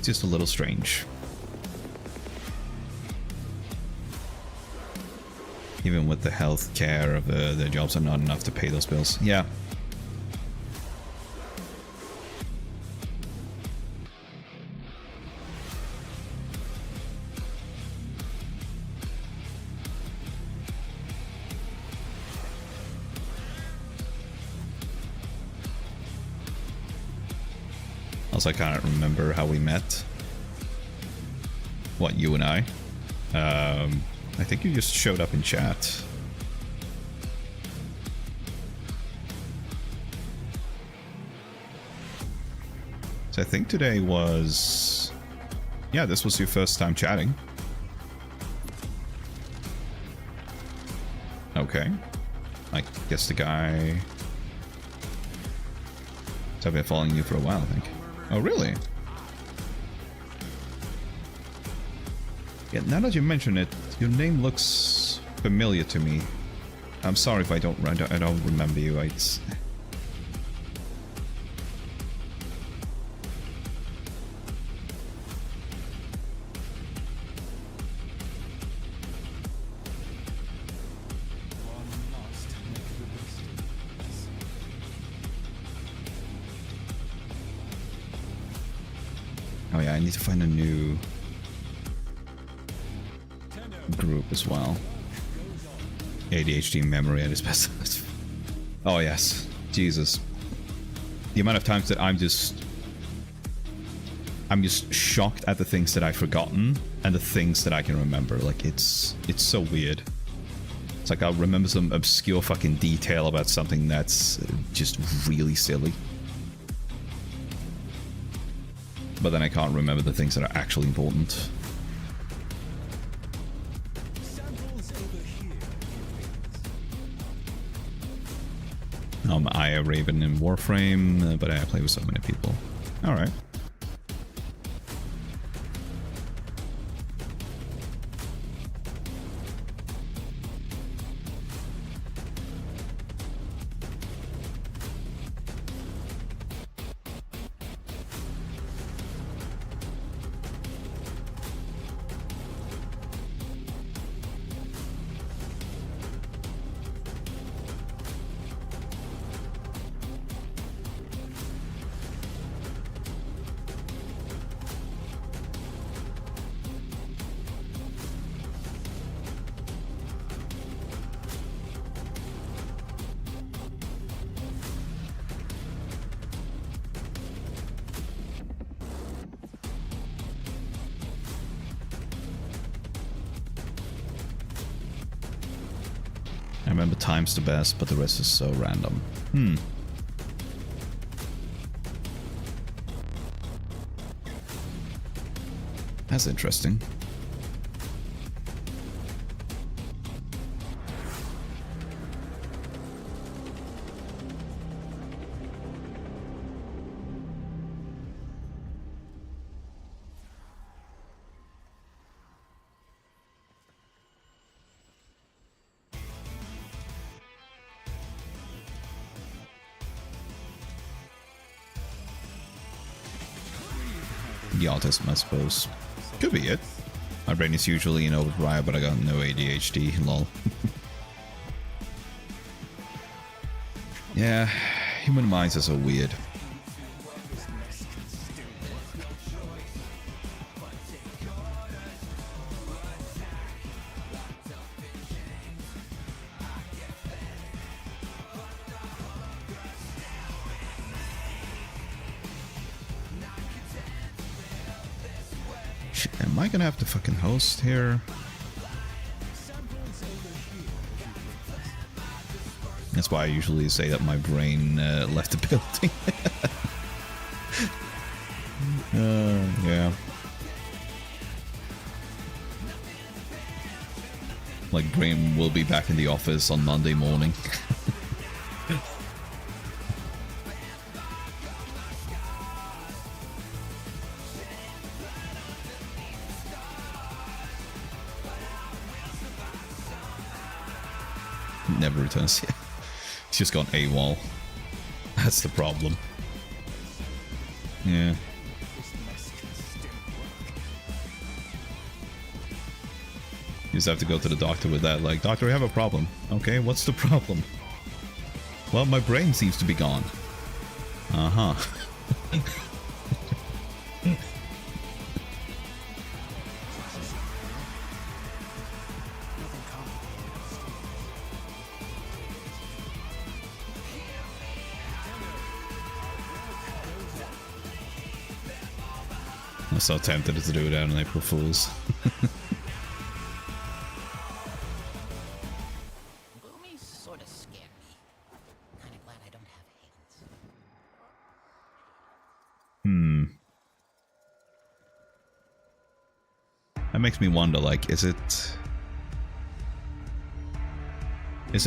just a little strange. Even with the health care of their jobs are not enough to pay those bills. Yeah. I can't remember how we met. What, you and I? I think you just showed up in chat. So I think today was... Yeah, this was your first time chatting. Okay. I guess the guy... So I've been following you for a while, I think. Oh, really? Yeah, now that you mention it, your name looks familiar to me. I'm sorry if I don't remember you. It's... Oh yeah, I need to find a new group as well. ADHD memory at its best. Oh yes, Jesus. The amount of times that I'm just shocked at the things that I've forgotten and the things that I can remember. Like, it's so weird. It's like I'll remember some obscure fucking detail about something that's just really silly. But then I can't remember the things that are actually important. I a Raven in Warframe, but I play with so many people. Alright. I remember times the best, but the rest is so random. That's interesting. The autism, I suppose. Could be it. My brain is usually in overdrive, but I got no ADHD, lol. Yeah, human minds are so weird. Am I gonna have to fucking host here? That's why I usually say that my brain left the building. Yeah. Like, brain will be back in the office on Monday morning. Never returns. Yeah. He's just gone AWOL. That's the problem. Yeah. You just have to go to the doctor with that. Like, doctor, I have a problem. Okay, what's the problem? Well, my brain seems to be gone. Uh-huh. I'm so tempted to do that on April Fools. Boomies sort of scare me. Kind of glad I don't have hands. That makes me wonder, like, is it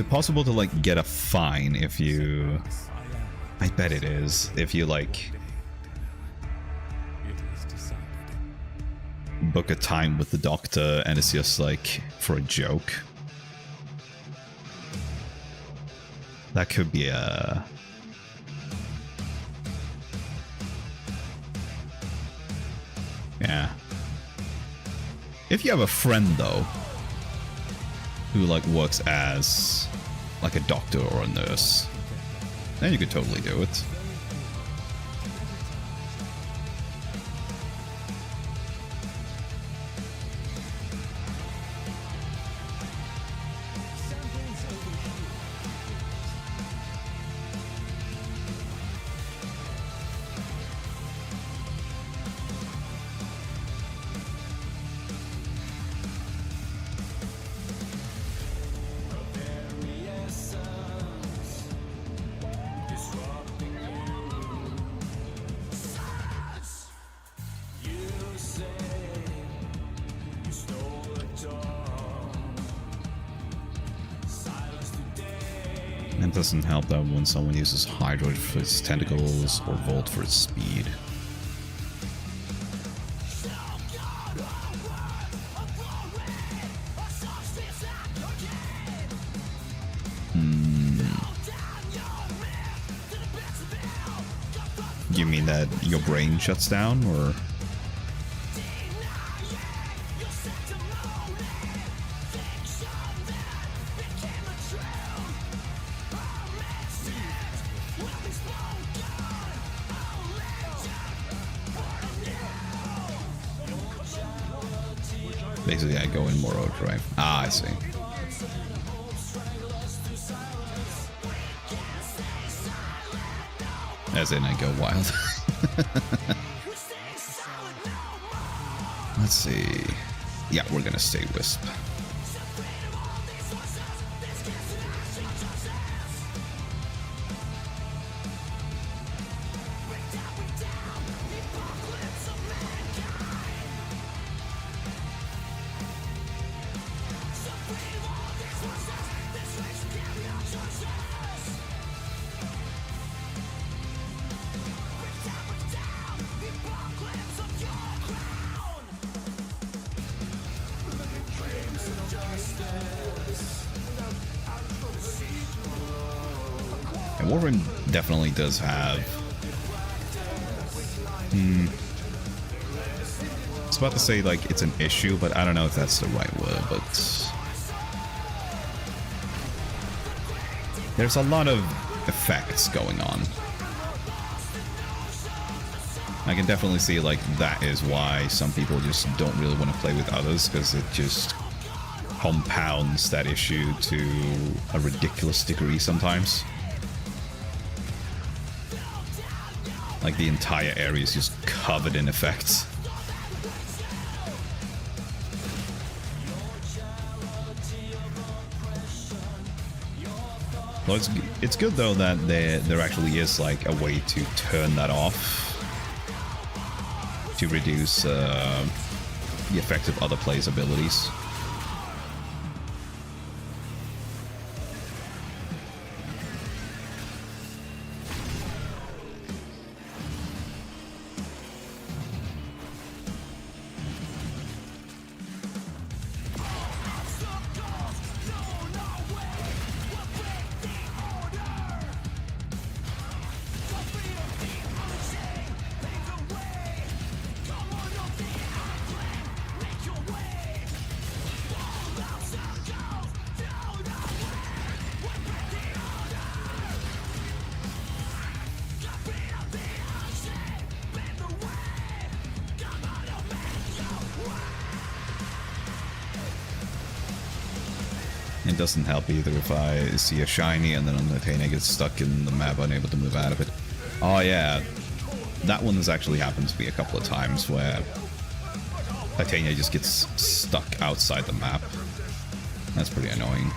possible to, like, get a fine if you... I bet it is. If you, like, book a time with the doctor and it's just, like, for a joke. That could be a... Yeah. If you have a friend, though, who, like, works as, like, a doctor or a nurse, then you could totally do it. doesn't help that when someone uses Hydroid for its tentacles or Volt for its speed. You mean that your brain shuts down, or? Basically, I go in more overdrive. Ah, I see. As in, I go wild. Let's see. Yeah, we're gonna stay Wisp. And Warframe definitely does have... I was about to say, like, it's an issue, but I don't know if that's the right word, but... there's a lot of effects going on. I can definitely see, like, that is why some people just don't really want to play with others, because it just compounds that issue to a ridiculous degree sometimes. Like, the entire area is just covered in effects. Well, it's good though that there actually is like a way to turn that off to reduce the effect of other players' abilities. It doesn't help either if I see a shiny and then on the Titania gets stuck in the map, unable to move out of it. Oh yeah, that one has actually happened to me a couple of times where Titania just gets stuck outside the map. That's pretty annoying.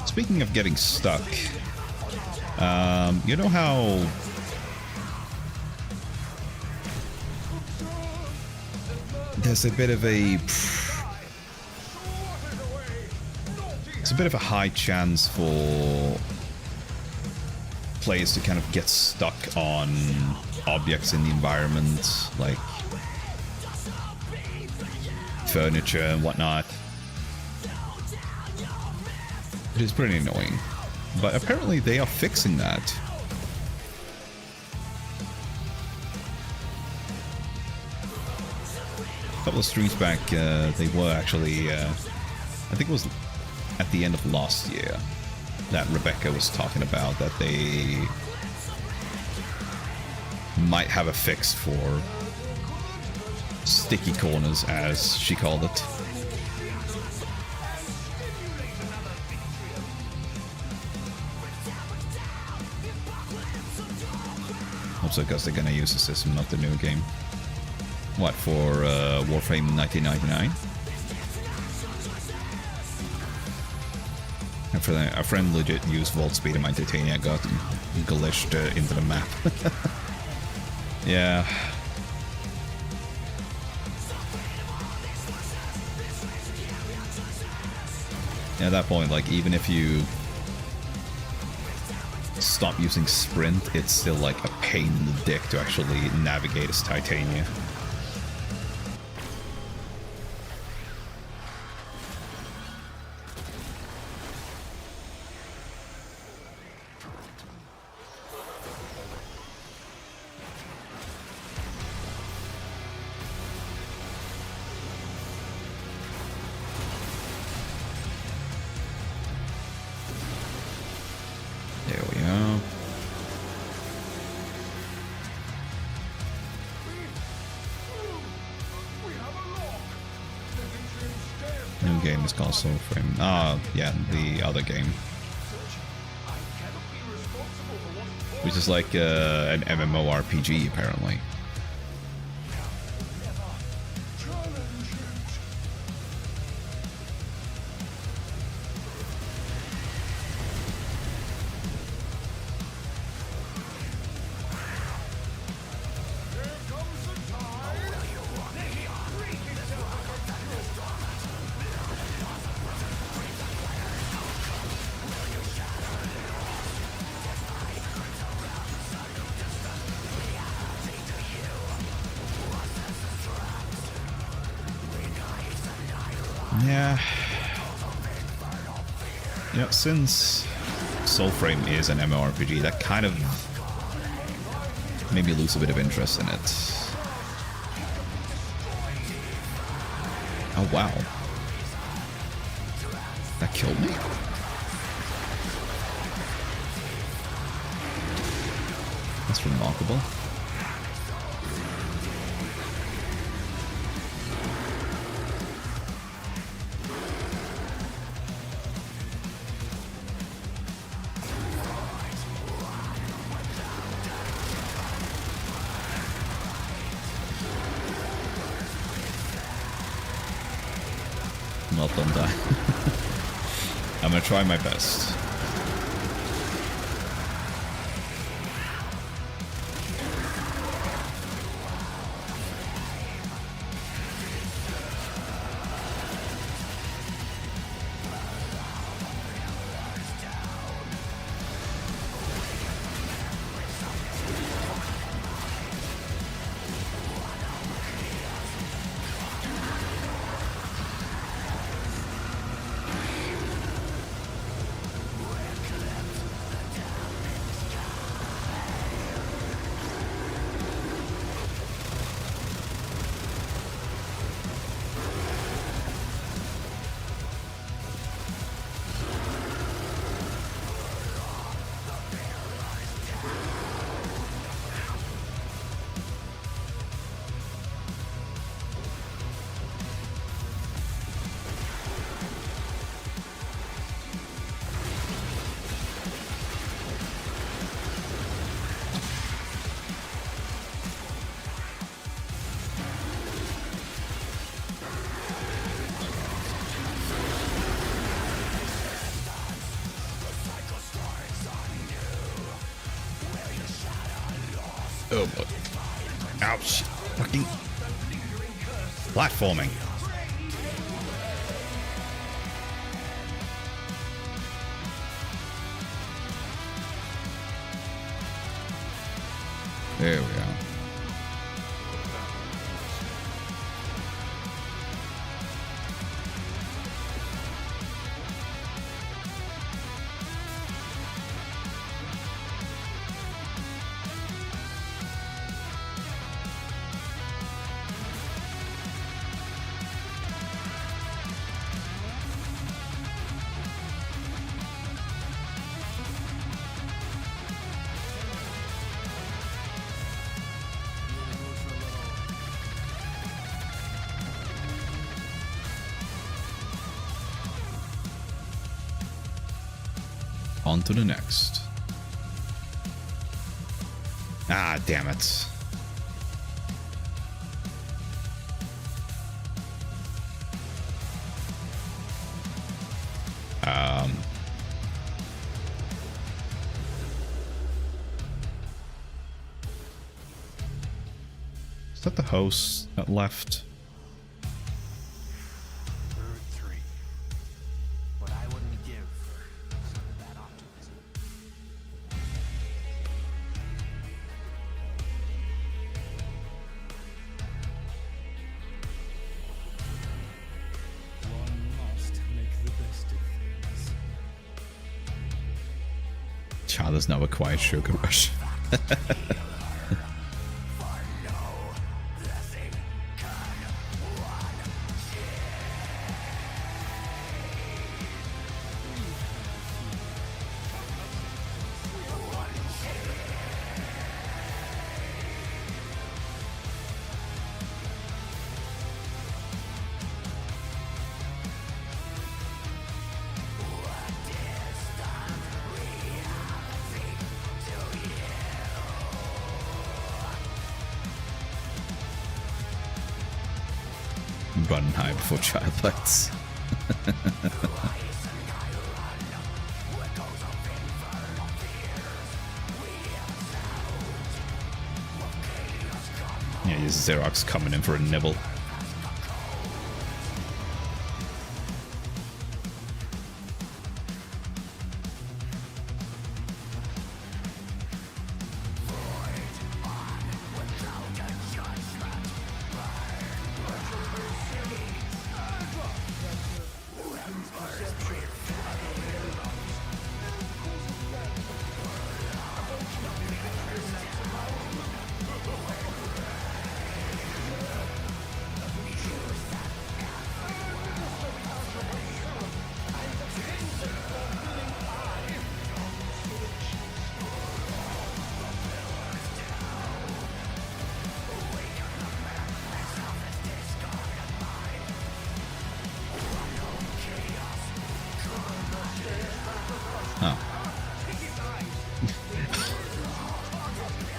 Speaking of getting stuck, you know how there's a bit of a high chance for players to kind of get stuck on objects in the environment, like furniture and whatnot. It is pretty annoying, but apparently they are fixing that. A couple of streams back, they were actually, I think it was at the end of last year, that Rebecca was talking about that they might have a fix for sticky corners, as she called it. Also, because they're gonna use the system, not the new game. What, for Warframe 1999? A friend legit used Volt Speed in my Titania, got glitched into the map. Yeah. at that point, like, even if you stop using sprint, it's still like a pain in the dick to actually navigate as Titania. There we are. New game is called Warframe. Ah, yeah, the other game. Which is like an MMORPG, apparently. Yeah. You know, since Soulframe is an MMORPG, that kind of made me lose a bit of interest in it. Oh wow. That killed me? That's remarkable. Well, don't die. I'm gonna try my best. Oh boy. Ouch. Fucking platforming. There we go. On to the next. Ah, damn it. Is that the host that left? Bird 3. But I Child is now a quiet sugar rush. Run high before child lights. Yeah, this is Xerox coming in for a nibble.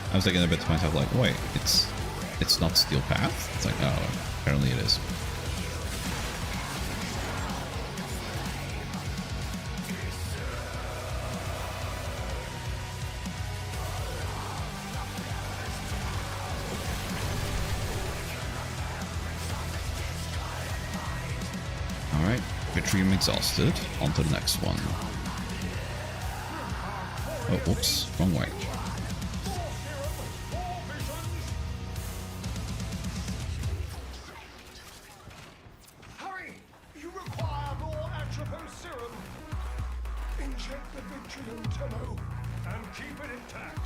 I was thinking a bit to myself, like, wait, it's not Steel Path? It's like, oh, apparently it is. Alright, Vitrium exhausted. On to the next one. Oh, whoops, wrong way.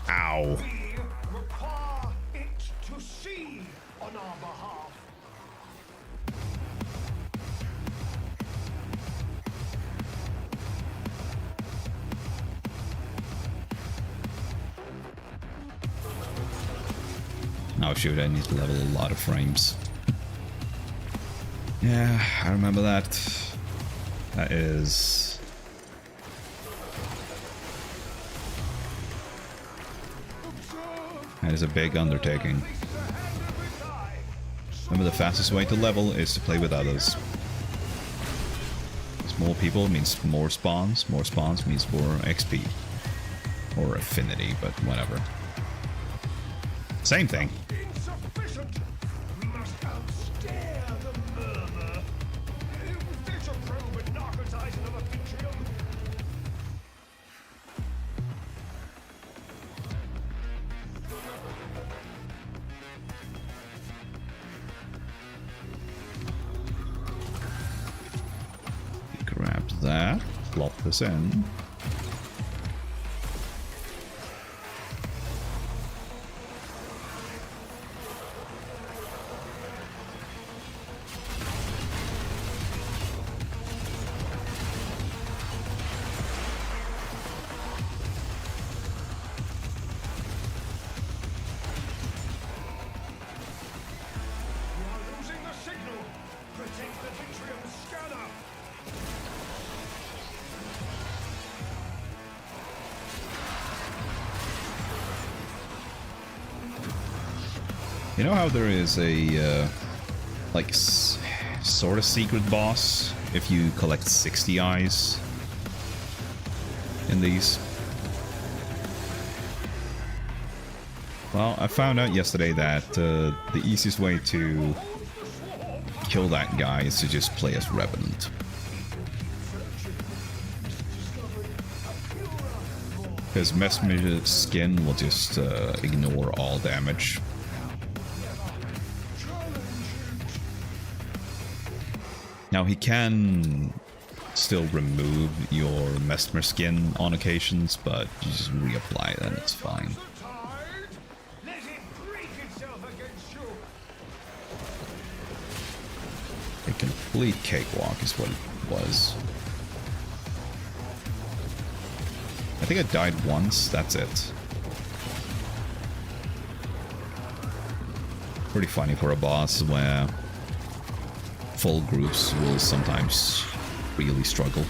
Ow. We require it to see on our behalf. Oh shoot, I need to level a lot of frames. Yeah, I remember that. That is... That is a big undertaking. Remember, the fastest way to level is to play with others. More people means more spawns means more XP. Or affinity, but whatever. Same thing. Insufficient. We must outstare the murmur. Disapprove and narcotize another Vitrium. Grab that. Plop this in. You know how there is a, like, sort of secret boss if you collect 60 eyes in these? Well, I found out yesterday that the easiest way to kill that guy is to just play as Revenant. Because Mesmer's skin will just ignore all damage. Now he can still remove your Mesmer skin on occasions, but you just reapply it and it's fine. Let it break itself against you. A complete cakewalk is what it was. I think I died once, that's it. Pretty funny for a boss where full groups will sometimes really struggle.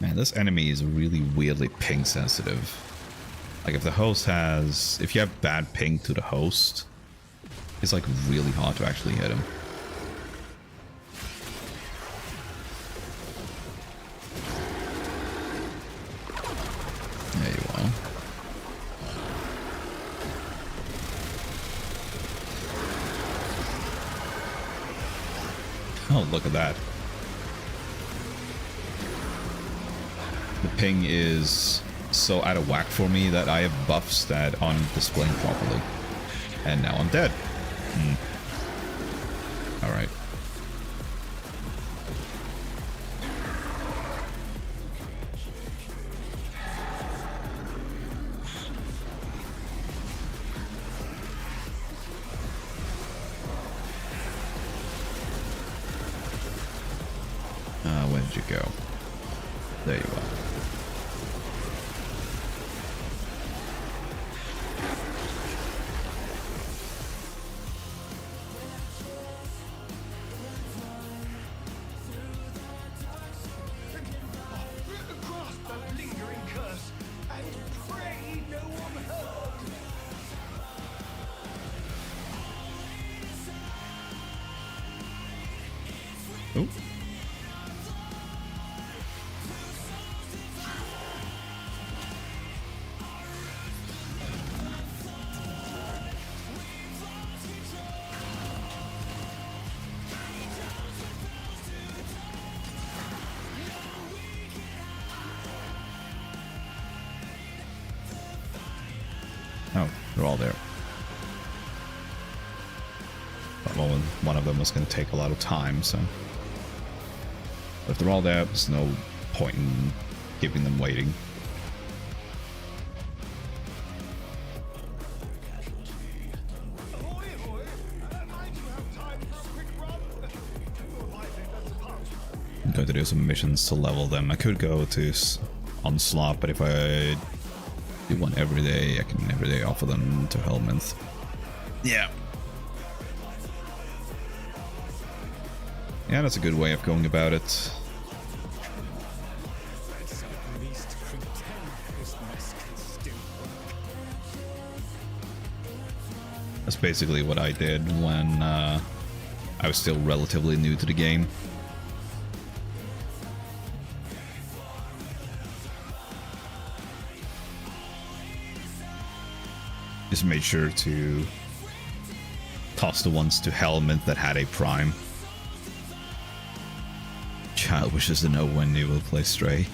Man, this enemy is really weirdly ping sensitive. Like if the host has... if you have bad ping to the host, it's like really hard to actually hit him. There you are. Oh, look at that. The ping is so out of whack for me that I have buffs that aren't displaying properly. And now I'm dead. Alright. Where did you go? There you are. Grasp that lingering curse and pray no one hurt. Oh. Oh, they're all there. But one of them was going to take a lot of time, so... But if they're all there, there's no point in keeping them waiting. Ahoy, ahoy! I do have time for a quick run. I think that's a punt. I'm going to do some missions to level them. I could go to Onslaught, but if I do one every day, I can every day offer them to Helminth. Yeah. Yeah, that's a good way of going about it. That's basically what I did when I was still relatively new to the game. Just made sure to toss the ones to Helminth that had a prime. Child wishes to know when you will play Stray.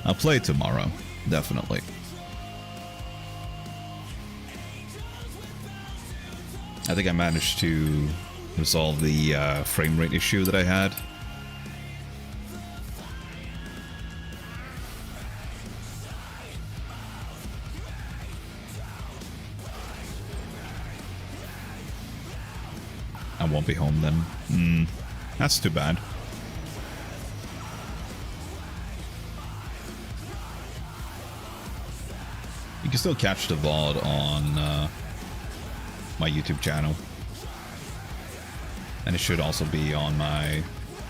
I'll play it tomorrow, definitely. I think I managed to resolve the frame rate issue that I had. I won't be home then. That's too bad. You can still catch the VOD on my YouTube channel. And it should also be on my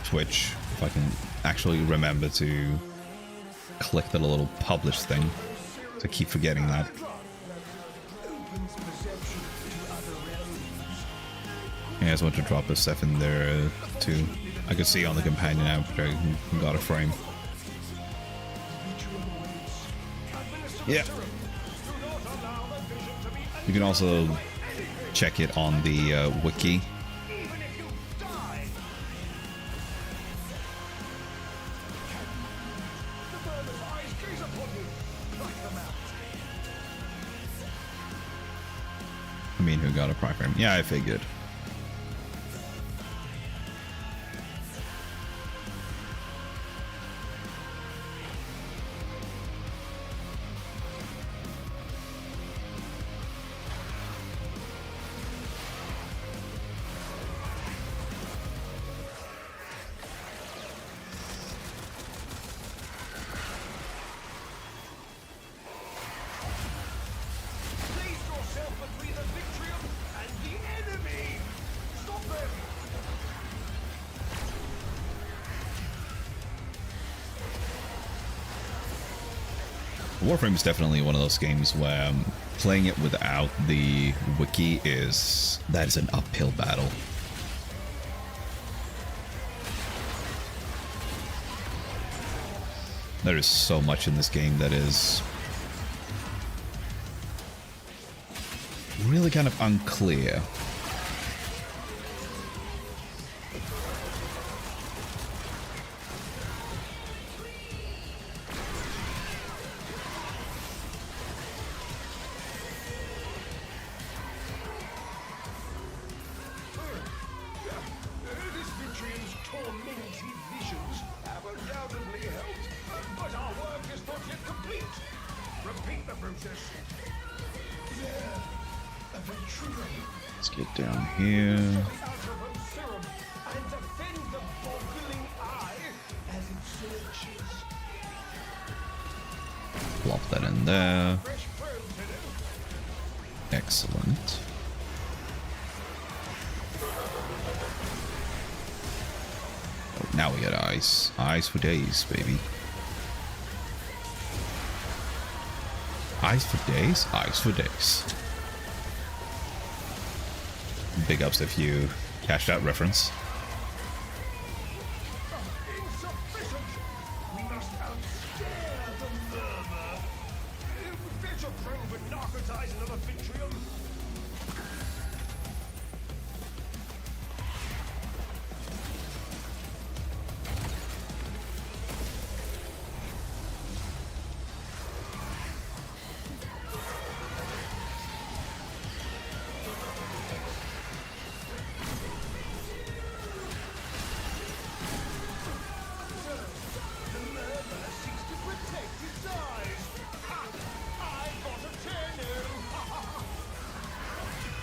Twitch, if I can actually remember to click the little publish thing. So I keep forgetting that. Opens perception to other realms. Yeah, I just want to drop the stuff in there too. I can see on the companion app who got a frame. Yeah. You can also check it on the wiki. I mean, who got a prime frame? Yeah, I figured. Warframe is definitely one of those games where playing it without the wiki that is an uphill battle. There is so much in this game that is really kind of unclear. Let's get down here. Plop that in there. Excellent. Oh, now we get eyes. Eyes for days, baby. Eyes for days? Eyes for days. Big ups if you catch that reference.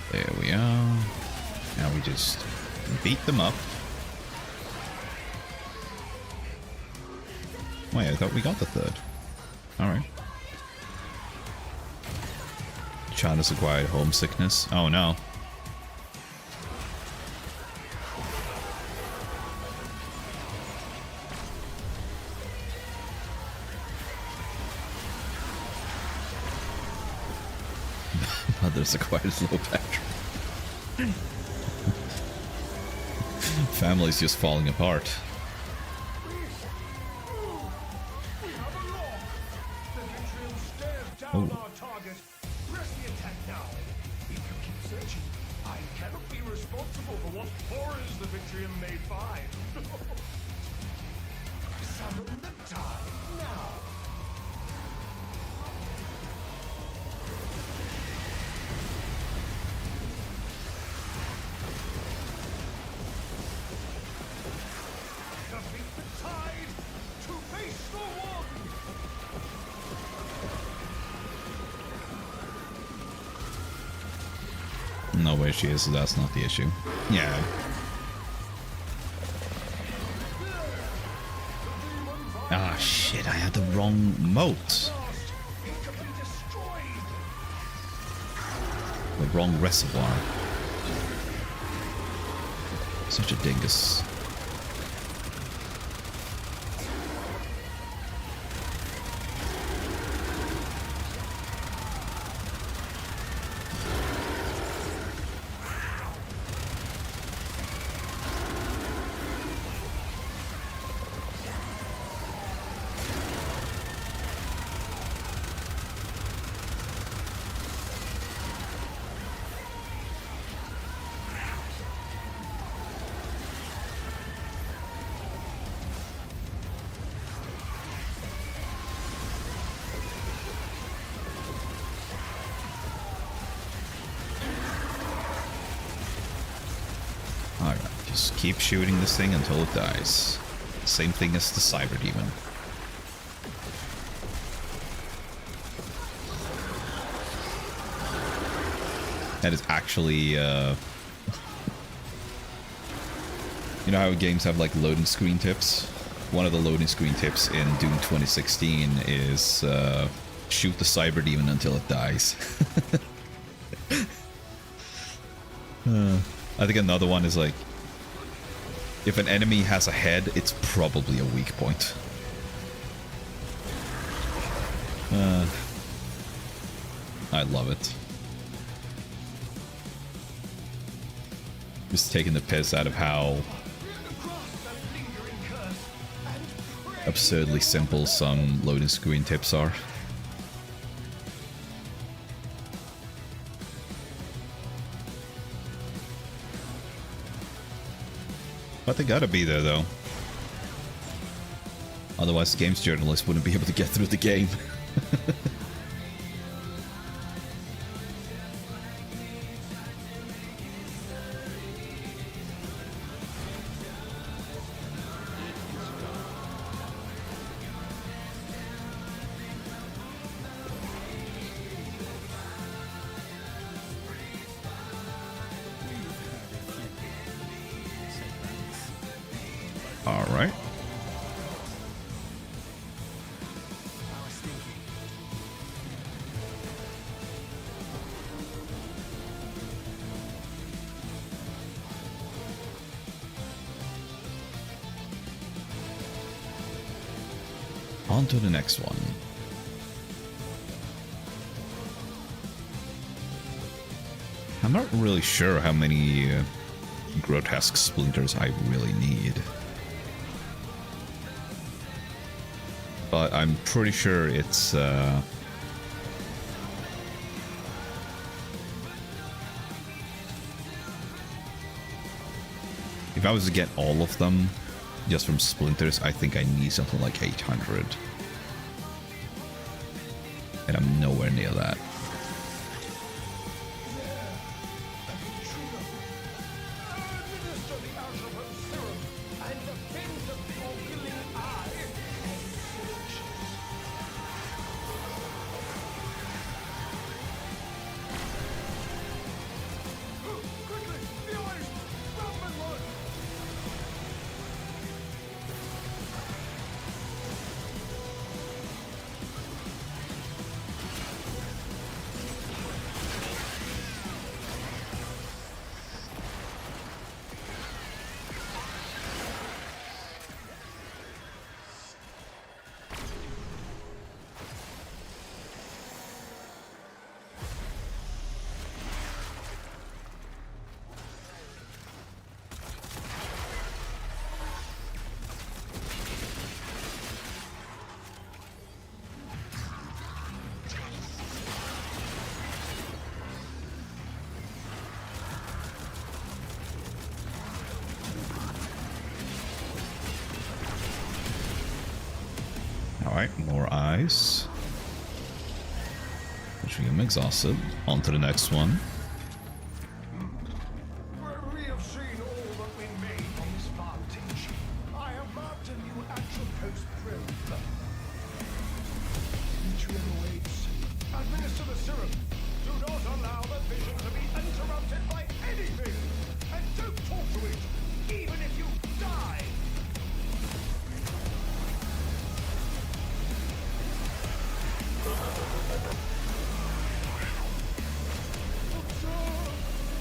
There we are. Now we just beat them up. Wait, I thought we got the third. Alright. China's acquired homesickness. Oh no. Mother's acquired low battery. Family's just falling apart. Oh. No way she is, so that's not the issue. Yeah. Ah, shit, I had the wrong moat. The wrong reservoir. Such a dingus. Just keep shooting this thing until it dies. Same thing as the Cyber Demon. That is actually, you know how games have like loading screen tips? One of the loading screen tips in Doom 2016 is shoot the Cyber Demon until it dies. I think another one is like, if an enemy has a head, it's probably a weak point. I love it. Just taking the piss out of how absurdly simple some loading screen tips are. But they gotta be there, though. Otherwise, games journalists wouldn't be able to get through the game. Alright. On to the next one. I'm not really sure how many grotesque splinters I really need. But I'm pretty sure it's if I was to get all of them just from splinters, I think I need something like 800. And I'm nowhere near that. Alright, more eyes. Which I'm exhausted. On to the next one. We have seen all that we made on this vantage. I have marked a new action post perimeter. Entry awaits. Administer the serum. Do not allow the vision to be interrupted by anything. And don't talk to it, even if you die.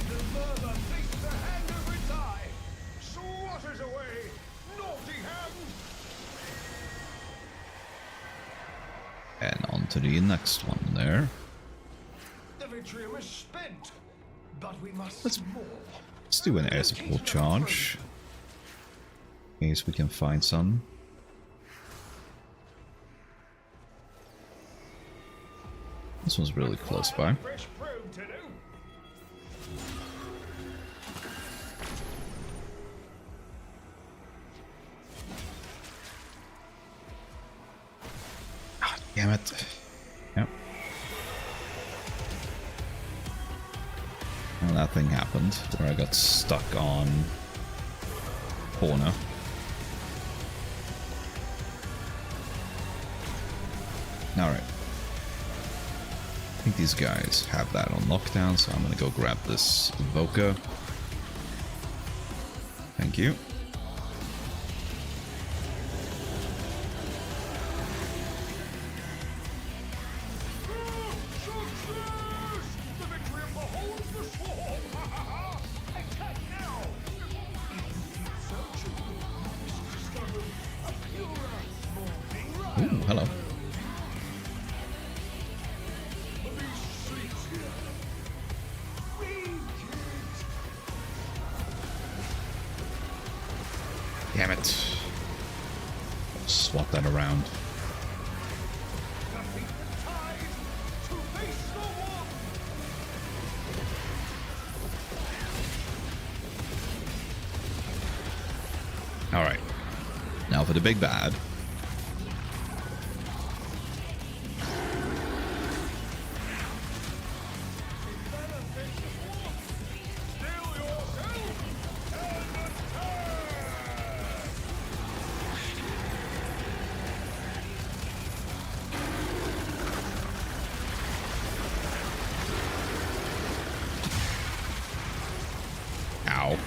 The murder takes the hand of its eye. Swatters away, naughty hand. And on to the next one there. The vitrium is spent, but we must Let's- more. Let's do an air support charge. In case we can find some. This one's really close by. Fresh probe to do. Ah, damn it. Yep. And that thing happened where I got stuck on corner. Alright. I think these guys have that on lockdown, so I'm gonna go grab this Evoker. Thank you. Ooh, hello. Damn it. Swap that around. Alright. Now for the big bad. Ow.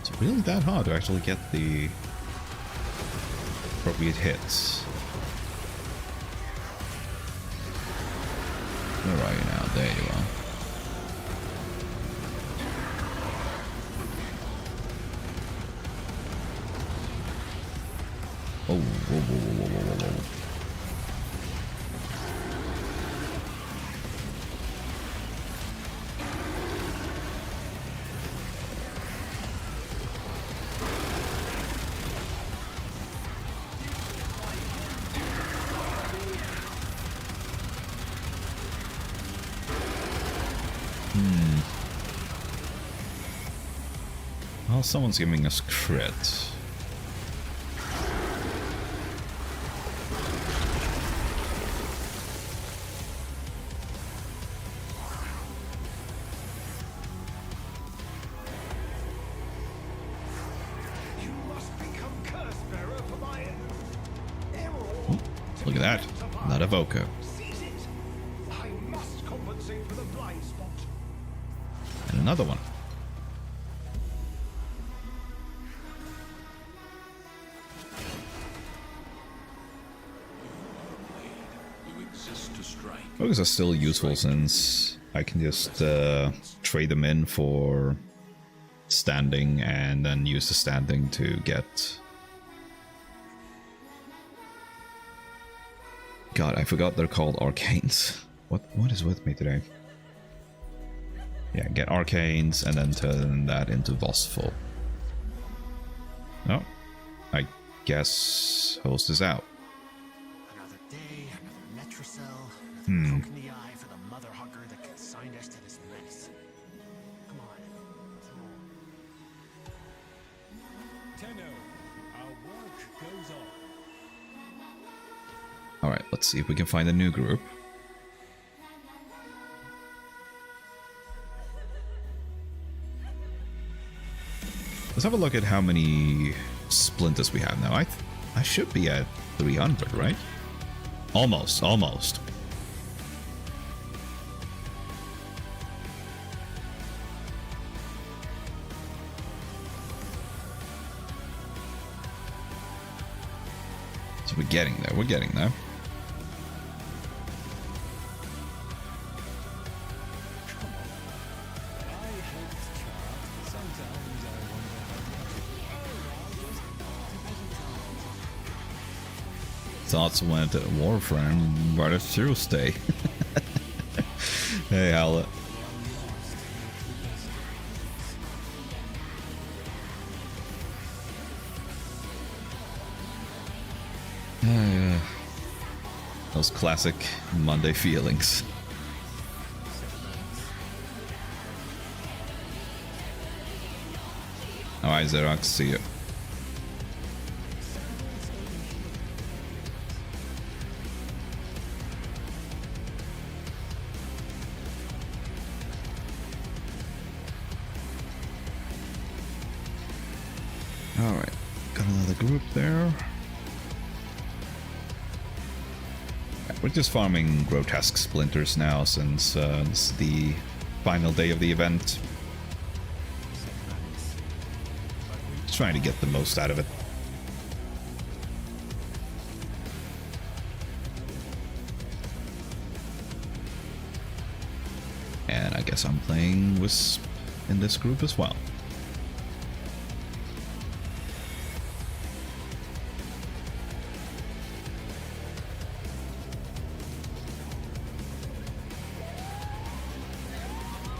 It's really that hard to actually get the appropriate hits. Where are you now? There you are. Oh, whoa, whoa, whoa, whoa, whoa, whoa. Well, someone's giving us crit. You must become curse bearer for my Look at that. Not Evoker. Seize it. I must compensate for the blind spot. And another one. You exist to strike. Focus are still useful since I can just trade them in for standing and then use the standing to get... God, I forgot they're called Arcanes. What is with me today? Yeah, get Arcanes and then turn that into Vossful. Oh, I guess host is out. Another day, another Metrocell, another poke in the eye for the mother hugger that consigned us to this mess. Come on, let's roll. Tenno, our work goes on. Alright, let's see if we can find a new group. Let's have a look at how many splinters we have now. I should be at 300, right? Almost. So we're getting there. Thoughts went at Warframe, but it's Tuesday. Hey, Howlett. Those classic Monday feelings. Alright, Xerox, see you. Alright, got another group there. We're just farming grotesque splinters now since this is the final day of the event. Just trying to get the most out of it. And I guess I'm playing Wisp in this group as well.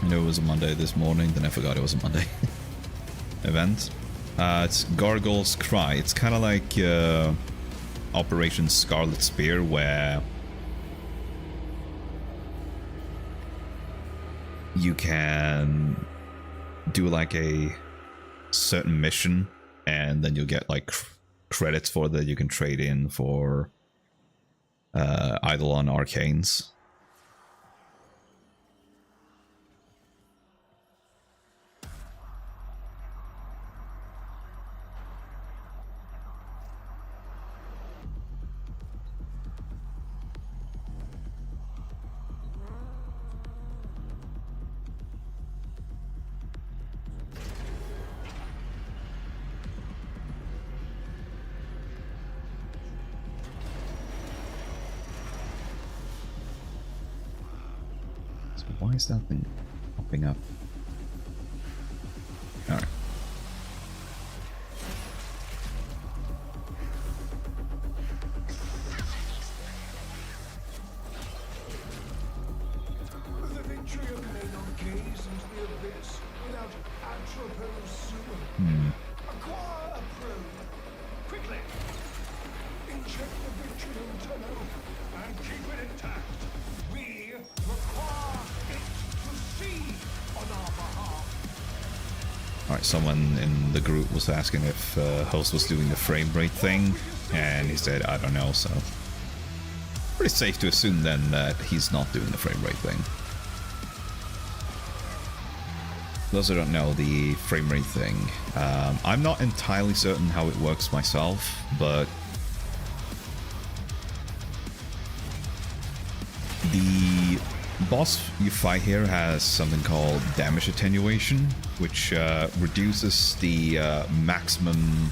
I knew it was a Monday this morning, then I forgot it was a Monday event. It's Gargoyle's Cry. It's kind of like Operation Scarlet Spear, where you can do like a certain mission, and then you'll get like credits for that you can trade in for Eidolon Arcanes. Why is that thing popping up? Alright. The victory of men Arcanes into the abyss without Atropos sewer. Acquire a probe. Quickly! Inject the victory antenna and keep it intact. We require it to see on our behalf. Alright, someone in the group was asking if Host was doing the frame rate thing, and he said, I don't know, so... Pretty safe to assume then that he's not doing the frame rate thing. Those who don't know, the frame rate thing, I'm not entirely certain how it works myself, but the boss you fight here has something called damage attenuation, which reduces the maximum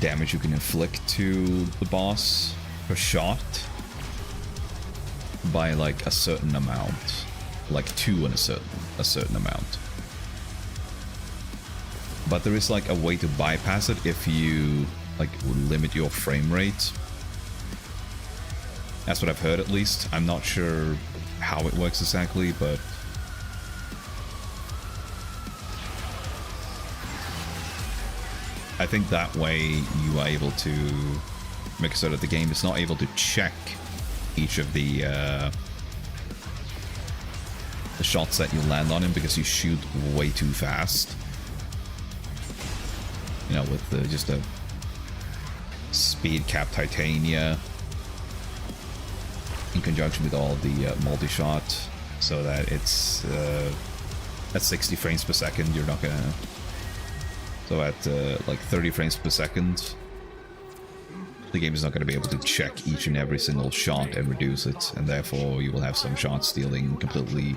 damage you can inflict to the boss per shot by like a certain amount, like 2 and a certain amount. But there is like a way to bypass it if you like limit your frame rate. That's what I've heard, at least. I'm not sure how it works exactly, but I think that way you are able to make it so that the game is not able to check each of the shots that you land on him, because you shoot way too fast. You know, with just a speed cap Titania in conjunction with all the multi-shot, so that it's at 60 frames per second, you're not gonna... So at like 30 frames per second, the game is not going to be able to check each and every single shot and reduce it, and therefore you will have some shots dealing completely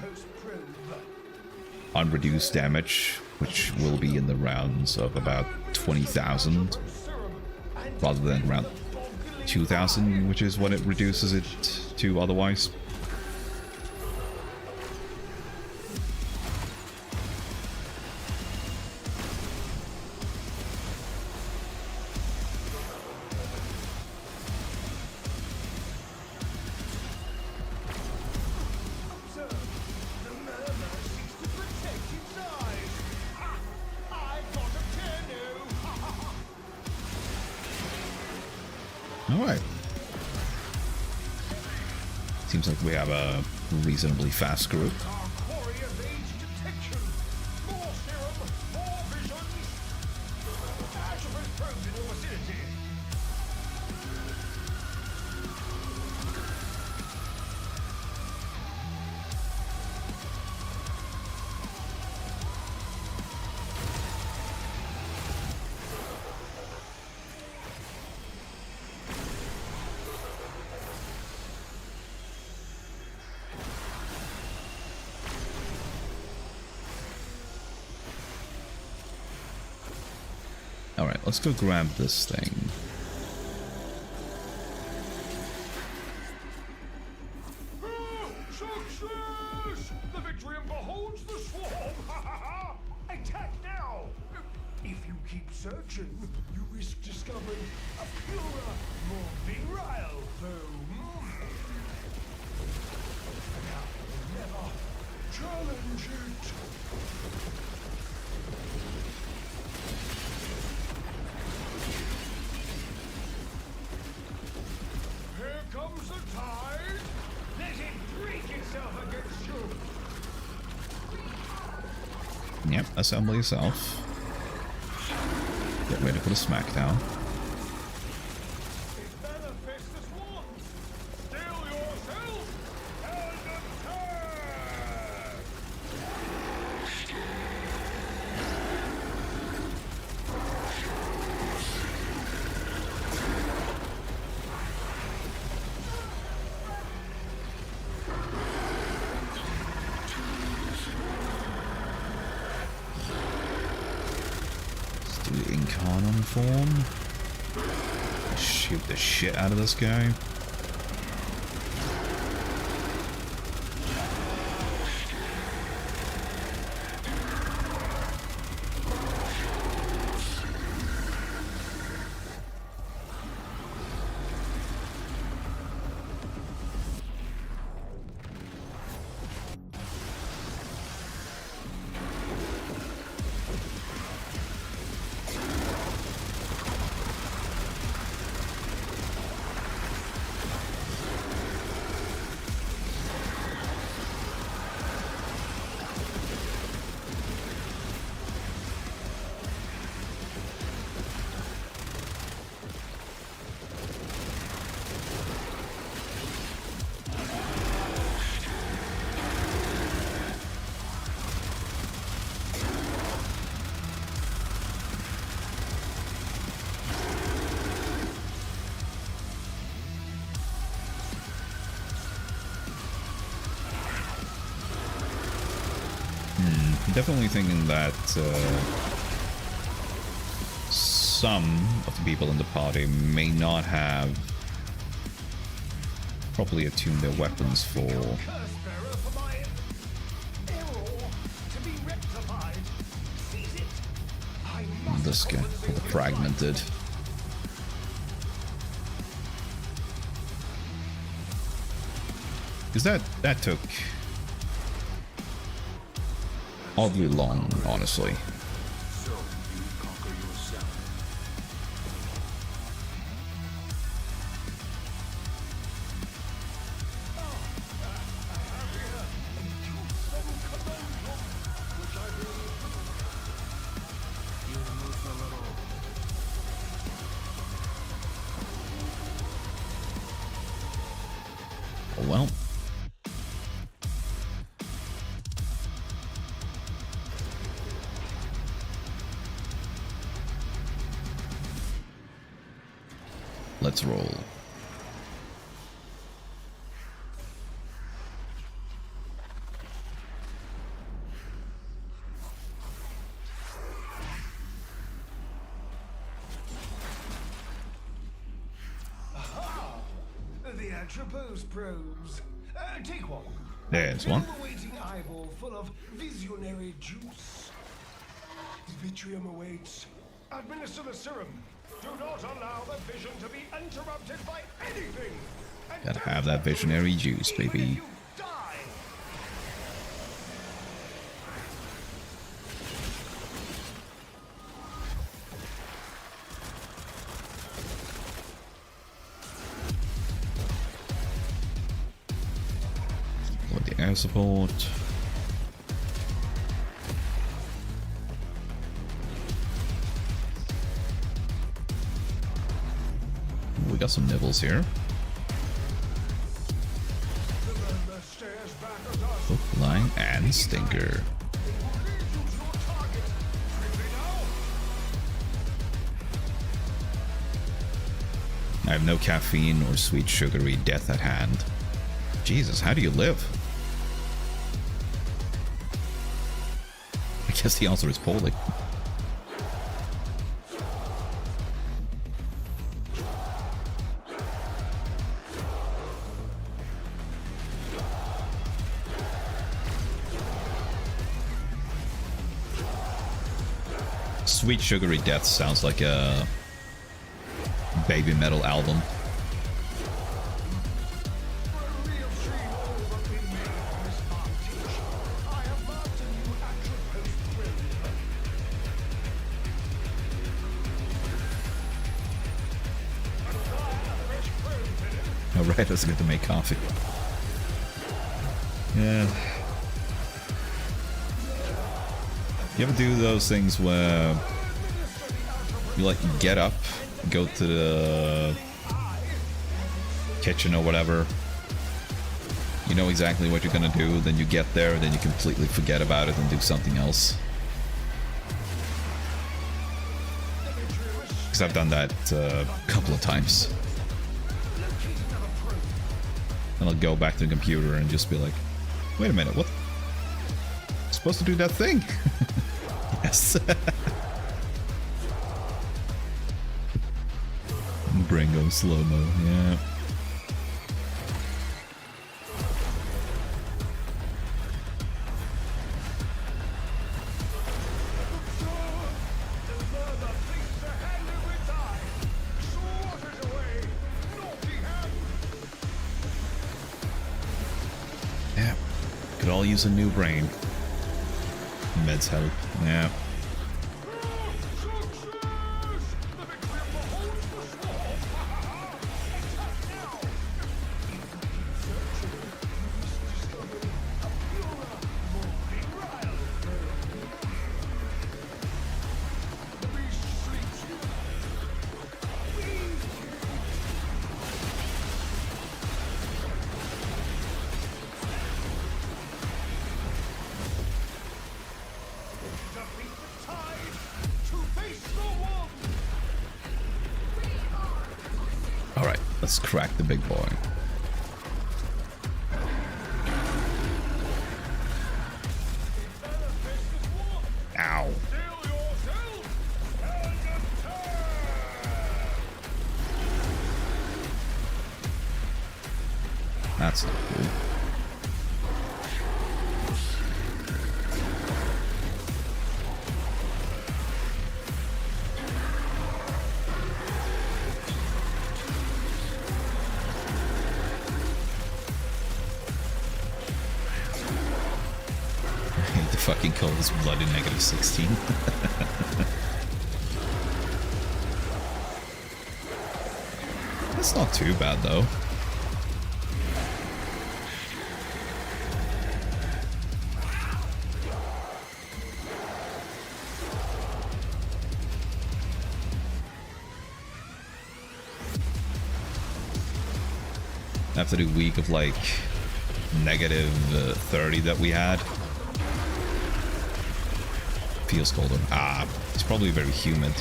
unreduced damage, which will be in the rounds of about 20,000, rather than around 2,000, which is what it reduces it to otherwise. Alright. Seems like we have a reasonably fast group. Our quarry evades detection. More serum, more visions. Atropine probes in your vicinity. Alright, let's go grab this thing. Success! The Victorium beholds the swarm! Attack now! If you keep searching, you risk discovering a purer, more virile foe. Now, never challenge it! Here comes the tide! Let it break itself against you! Yep, assemble yourself. Get ready for the smackdown. It manifests as one! Still yourself and attack! Let's do the Incarnon form. Shoot the shit out of this guy. Definitely thinking that some of the people in the party may not have properly attuned their weapons for Curse-bearer for my error to be rectified. Seize it! I must this guy, for the fragmented. Because that took oddly long, honestly. So you conquer yourself. You remove the little... Well. Let's roll. The Atropos probes. Take one. There's one. Awaiting eyeball full of visionary juice. The Vitrium awaits. Administer the serum. Do not allow the vision to be interrupted by anything. And Gotta have that visionary juice, even if baby. you die. with the air support. We got some nibbles here. Hook, line, and stinker. I have no caffeine or sweet sugary death at hand. Jesus, how do you live? I guess the answer is poorly. Sweet Sugary Death sounds like a baby metal album. Oh right, I was going to make coffee. Yeah. You ever do those things where you like get up, go to the kitchen or whatever, you know exactly what you're gonna do, then you get there, then you completely forget about it and do something else? Because I've done that a couple of times. And I'll go back to the computer and just be like, wait a minute, what? I'm supposed to do that thing? Yes. Bringo slow-mo, yeah. Yeah. Could all use a new brain. Meds help, yeah. Alright, let's crack the big boy. Ow. That's not cool. Fucking call this bloody negative 16. That's not too bad though. After the week of like negative 30 that we had. Feels colder. Ah, it's probably very humid.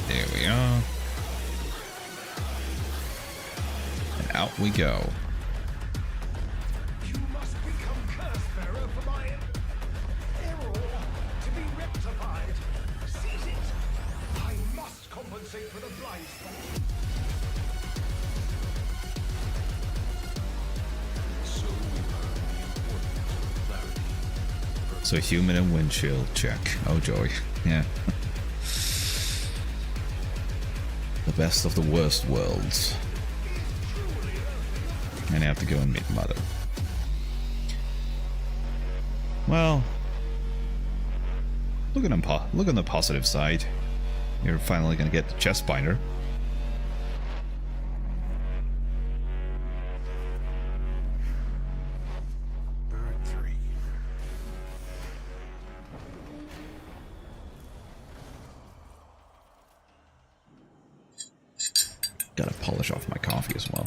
There we are. And out we go. You must become curse bearer for my error to be rectified. So human and windshield, check. Oh joy. Yeah. The best of the worst worlds. And I have to go and meet Mother. Well, look on the positive side. You're finally gonna get the chest binder. Bird 3. Gotta polish off my coffee as well.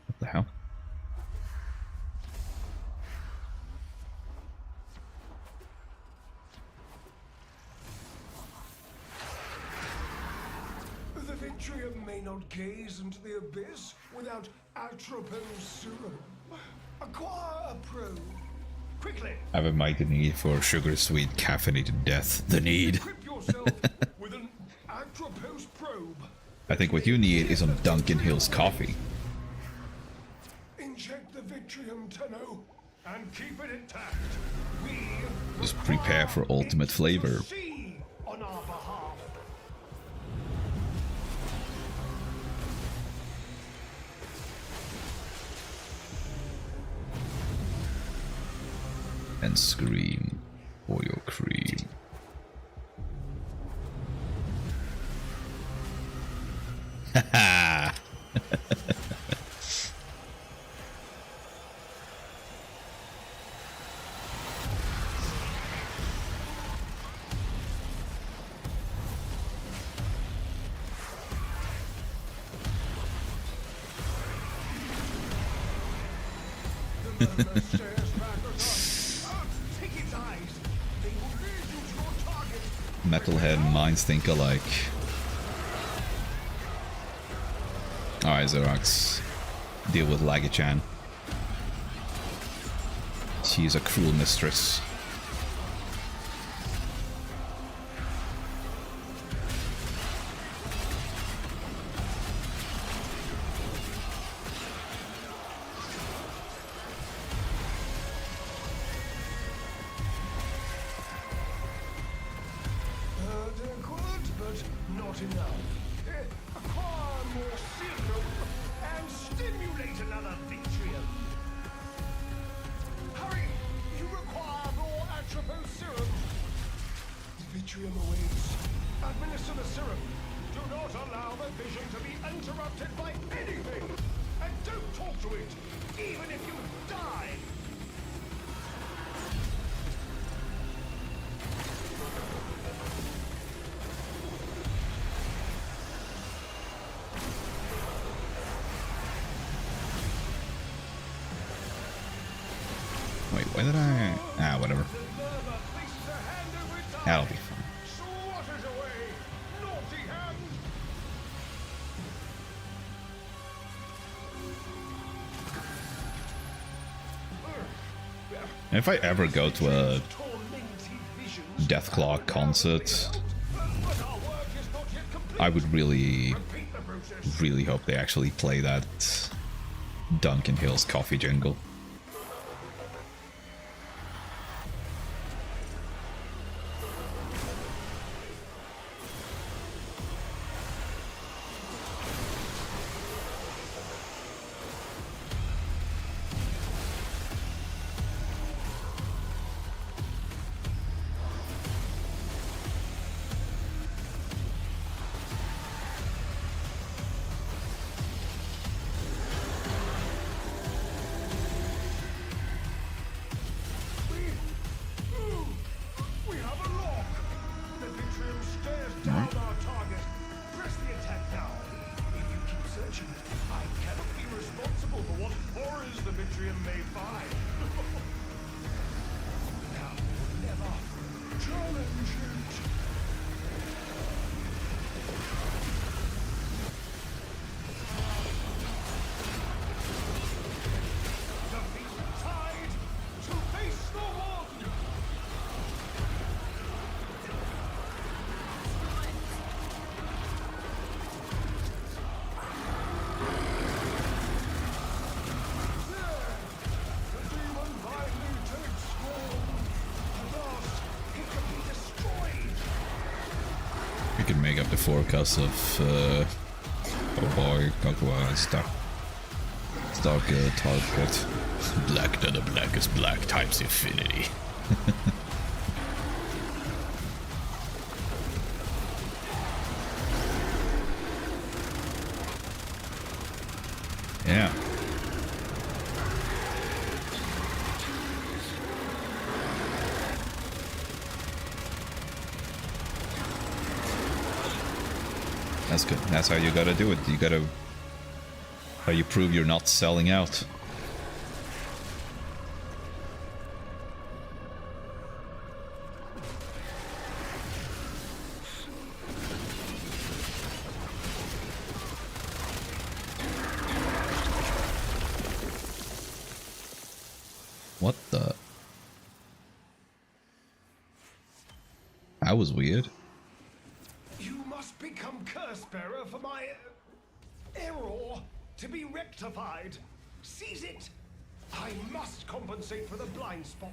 What the hell? The Vitrium may not gaze into the abyss without atropos serum. Acquire a probe. Quickly! I have a mighty need for sugar-sweet caffeinated death. The need. Equip yourself with an atropos probe. I think what you need is some Duncan Hill's coffee. Inject the Vitrium, Tenno, and keep it intact. We Just prepare for ultimate flavor. see on our behalf. And scream for your cream. Haha! The murmur stares back at us. Take its eyes. They will lead you to your target. Metalhead minds think alike. Alright, Xerox. Deal with Laggy-chan. She's a cruel mistress. Adequate, but not enough. Acquire more serum and stimulate another Vitrium. Hurry! You require more atropos serum. The Vitrium awaits. Administer the serum. Do not allow the vision to be interrupted by anything. And don't talk to it, even if you die. Wait, why did I... Ah, whatever. The murmur places a hand over its That'll eye. be fun. Swat it away, naughty hand! If I ever go to a Tormented visions. Deathclaw concert, But our work is not yet complete. I would really, Repeat the process. really hope they actually play that Duncan Hill's coffee jingle. can make up the forecast of oh boy, stock target. Black to the blackest black times infinity. Yeah. That's good. That's how you gotta do it. You gotta... how you prove you're not selling out. What the... that was weird. You must become curse-bearer for my error to be rectified. Seize it. I must compensate for the blind spot.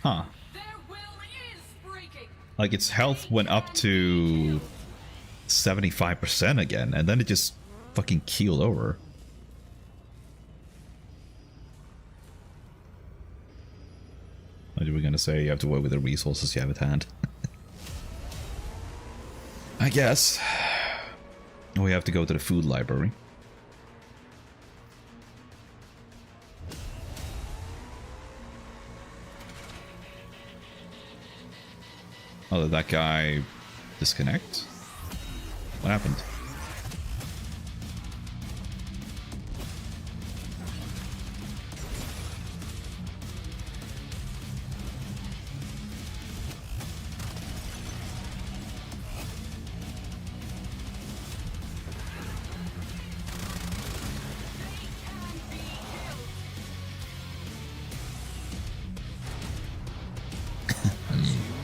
Huh. Their will is breaking. Like, its health went up to 75% again, and then it just fucking keeled over. What are we gonna say? You have to work with the resources you have at hand. I guess. We have to go to the food library. Oh, did that guy disconnect? What happened?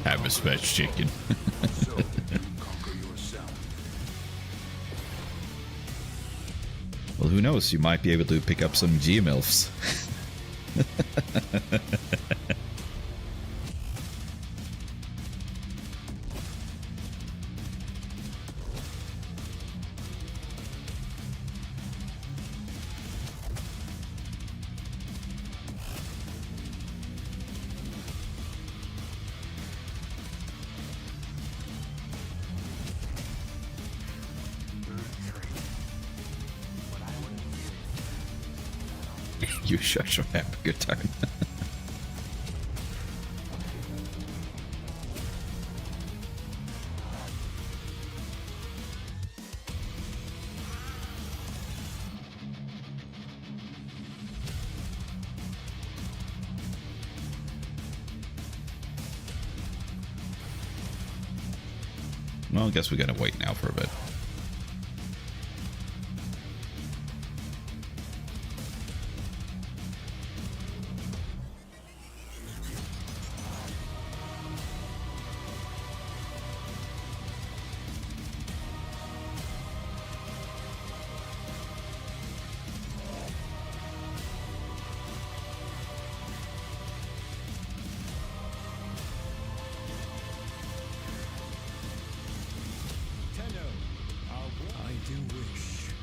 Have a smashed chicken. So, you conquer yourself. Well, who knows? You might be able to pick up some GMILFs. You shut your have a good time. Well, I guess we gotta wait now for a bit.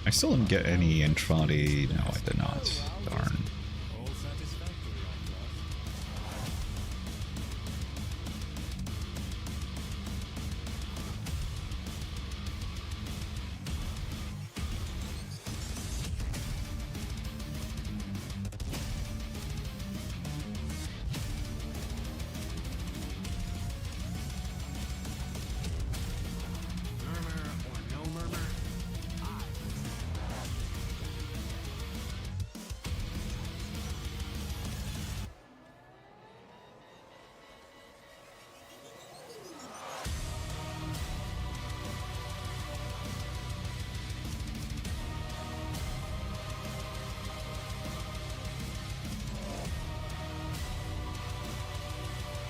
I still didn't get any Entrati. No, I did not. Darn.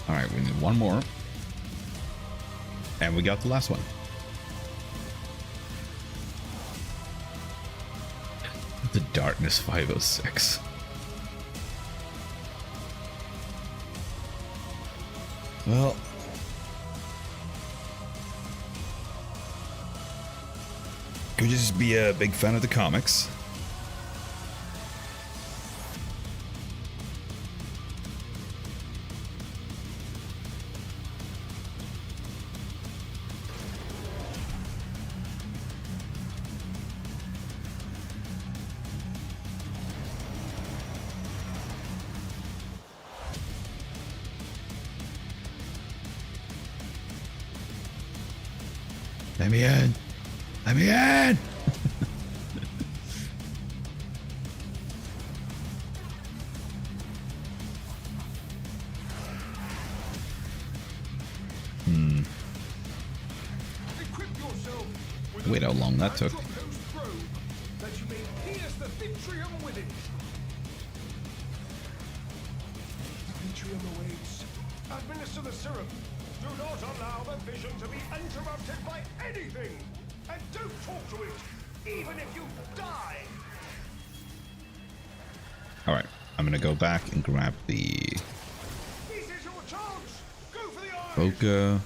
Alright, we need one more. And we got the last one. The Darkness 506. Well. Could just be a big fan of the comics. Let me in! Let me in! Equip yourself with Wait, how long that took. Antropos probe, that you may pierce the Vitrium with it. Vitrium awaits. Administer the serum. Do not allow the vision to be interrupted by anything. And don't talk to it, even if you die. Alright, I'm gonna go back and grab the This is your chance. Go for the eye. Boca.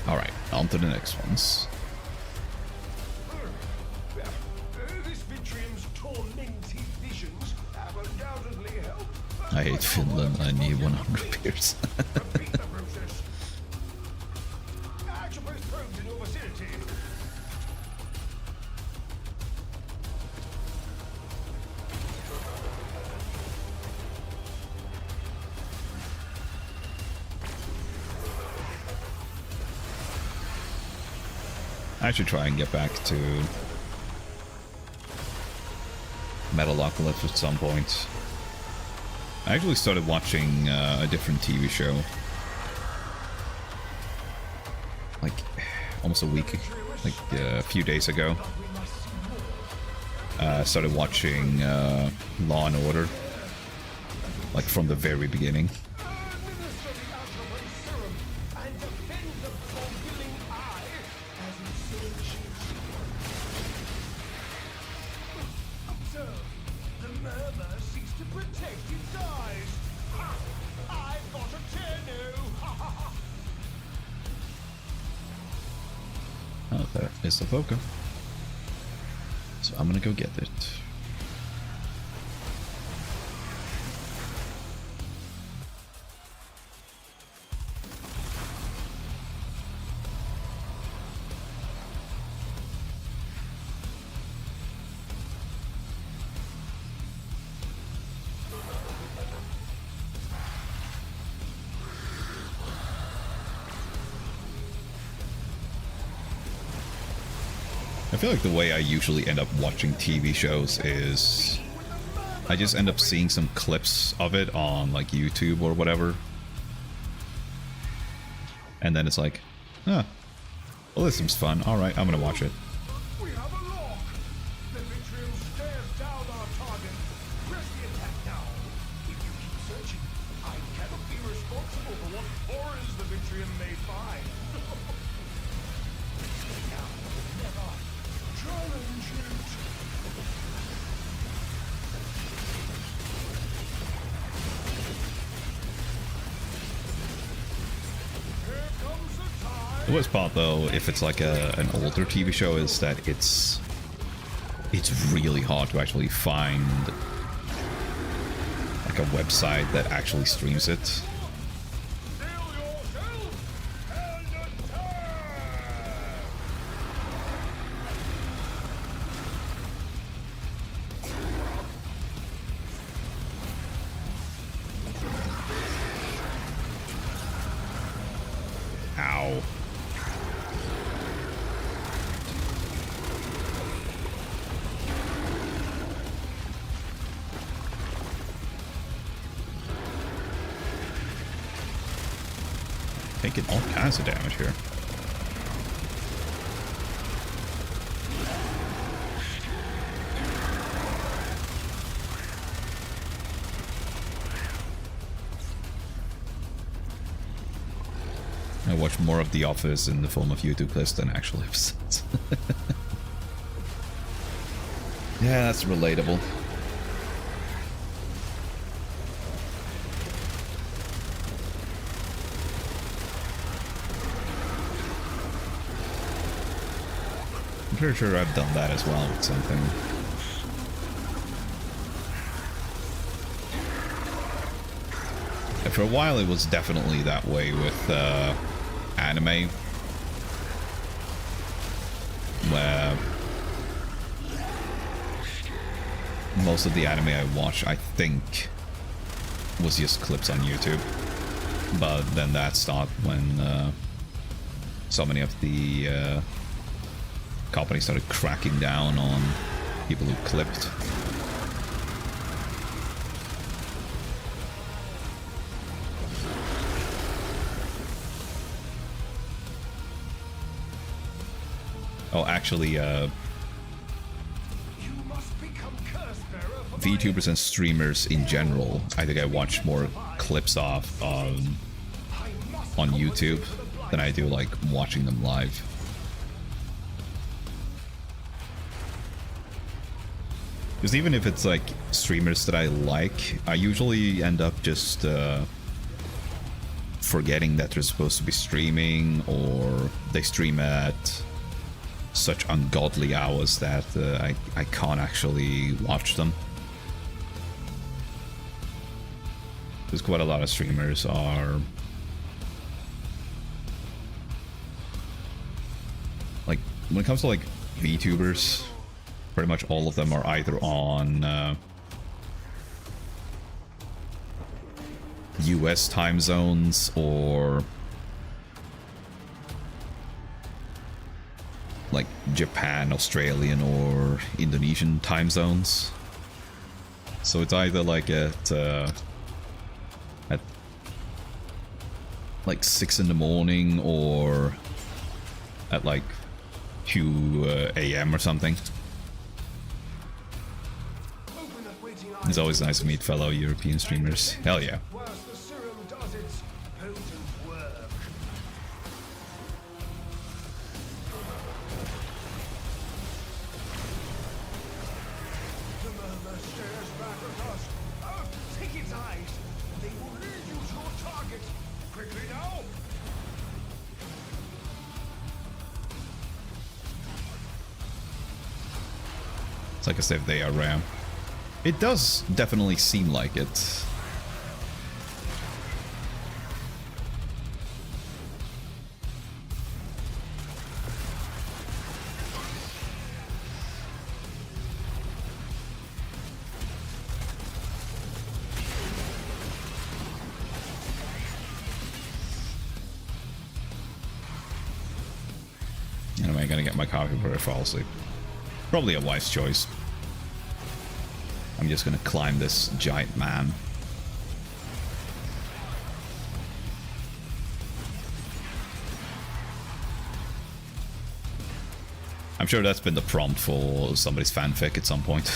Alright, on to the next ones. This Vitrium's tormented visions have undoubtedly helped. I hate Finland, I need 100 beers. Repeat the process. Antropos probes in your vicinity. I should try and get back to Metalocalypse at some point. I actually started watching a different TV show. Like, almost a week, like a few days ago. Started watching Law and Order. Like, from the very beginning. Administer the Antropos serum and defend the forgiving eye as it searches. Observe. The murmur seeks to protect its eyes. Ha! I've got a tear Ha ha ha! Oh, there is the Boca. So I'm gonna go get it. I feel like the way I usually end up watching TV shows is I just end up seeing some clips of it on like YouTube or whatever. And then it's like, well, this seems fun. Alright, I'm gonna watch it. We have a lock. The Vitrium stares down our target. Press the attack now. If you keep searching, I cannot be responsible for what horrors the Vitrium may find. Now, never challenge it. Here comes the time. The worst part though, if it's like an older TV show, is that it's really hard to actually find like a website that actually streams it. Steel yourself and attack! Wow. Taking all kinds of damage here. I watch more of The Office in the form of YouTube clips than actual episodes. Yeah, that's relatable. I'm pretty sure I've done that as well with something. And for a while it was definitely that way with anime, where most of the anime I watch, I think, was just clips on YouTube. But then that stopped when so many of the companies started cracking down on people who clipped. Oh, actually, VTubers and streamers in general, I think I watch more clips of on YouTube than I do like watching them live. Because even if it's like streamers that I like, I usually end up just forgetting that they're supposed to be streaming, or they stream at such ungodly hours that I can't actually watch them. There's quite a lot of streamers are like, when it comes to like VTubers, pretty much all of them are either on US time zones or like Japan, Australian, or Indonesian time zones. So it's either like at like 6 in the morning or at like 2 a.m. or something. It's always nice to meet fellow European streamers. Hell yeah. It's like as if they are RAM. It does definitely seem like it. Anyway, I'm gonna get my coffee before I fall asleep. Probably a wise choice. I'm just gonna climb this giant man. I'm sure that's been the prompt for somebody's fanfic at some point.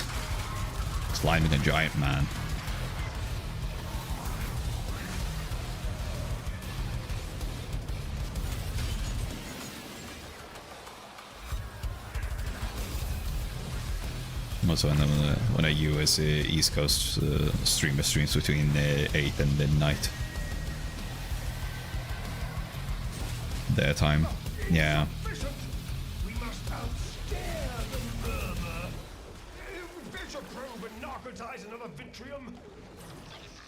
Climbing a giant man. Also, when I use East Coast streamer streams between 8 and midnight. Their time. Yeah. We must outstare the murmur. Vision probe and narcotize another Vitrium.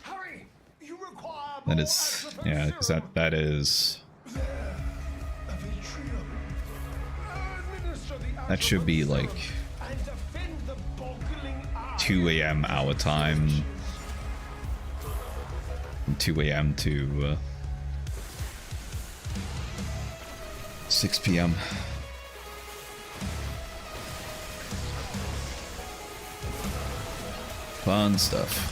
Hurry! You require That is, yeah, because that is. a Vitrium. That should be like 2 a.m. our time. From 2 a.m. to 6 p.m. Fun stuff.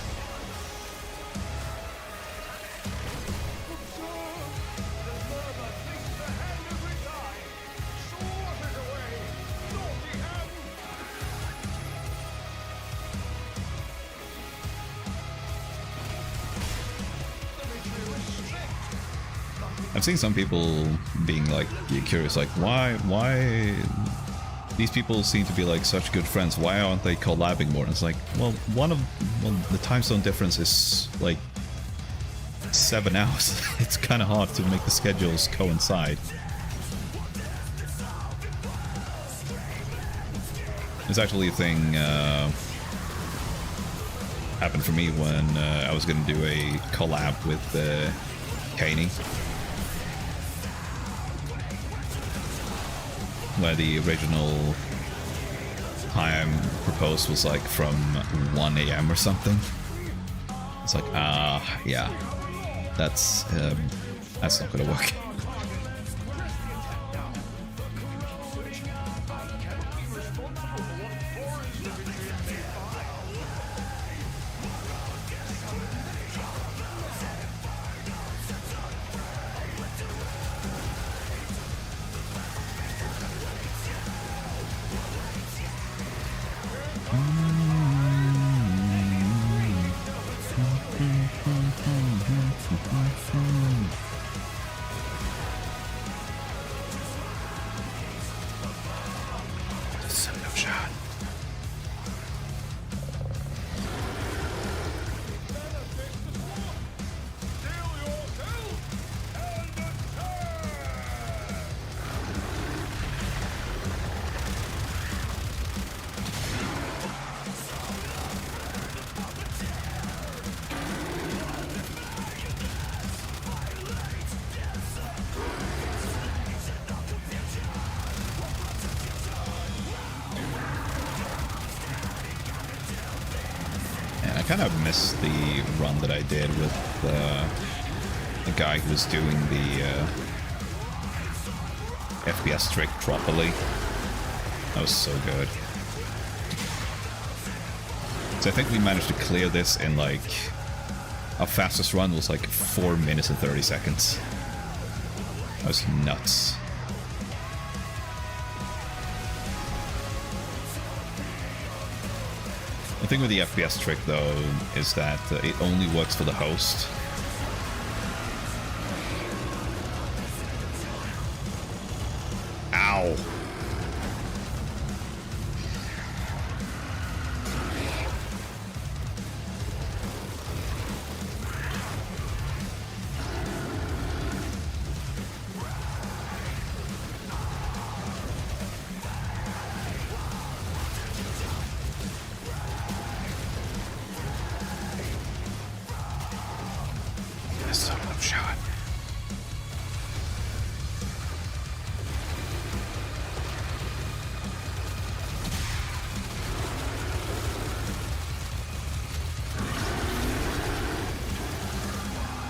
I've seen some people being like curious, like why these people seem to be like such good friends. Why aren't they collabing more? And it's like, well, the time zone difference is like 7 hours. It's kind of hard to make the schedules coincide. There's actually a thing happened for me when I was going to do a collab with Arcanes, where the original time proposed was like from 1 a.m. or something. It's like, yeah, that's not gonna work. I kind of missed the run that I did with the guy who was doing the FPS trick properly. That was so good. So I think we managed to clear this in like... Our fastest run was like 4 minutes and 30 seconds. That was nuts. The thing with the FPS trick, though, is that it only works for the host. Ow!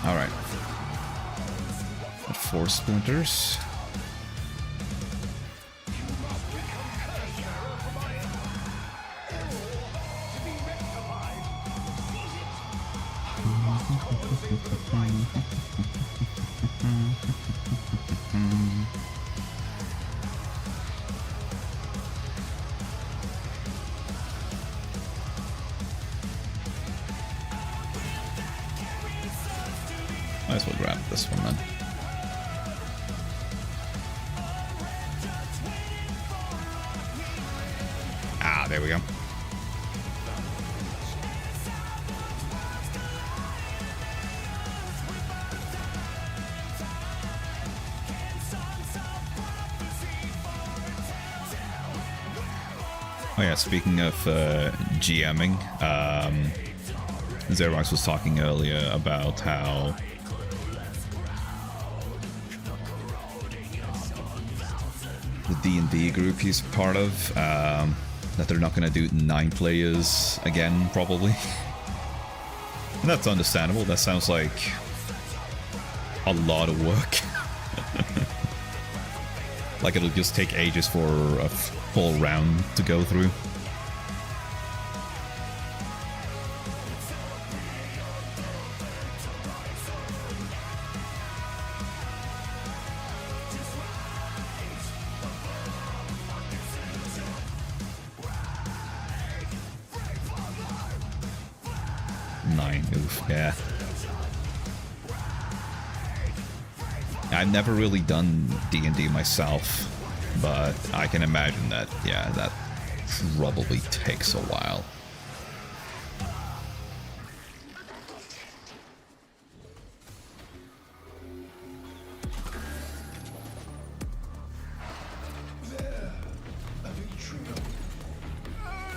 Alright. Got 4 splinters. Might as well grab this one then. Ah, there we go. Oh yeah, speaking of GMing, Xerox was talking earlier about how the D&D group he's part of, that they're not going to do 9 players again, probably. And that's understandable. That sounds like a lot of work. Like it'll just take ages for a full round to go through. Oof, yeah. I've never really done D&D myself, but I can imagine that, yeah, that probably takes a while. There, Avitrium.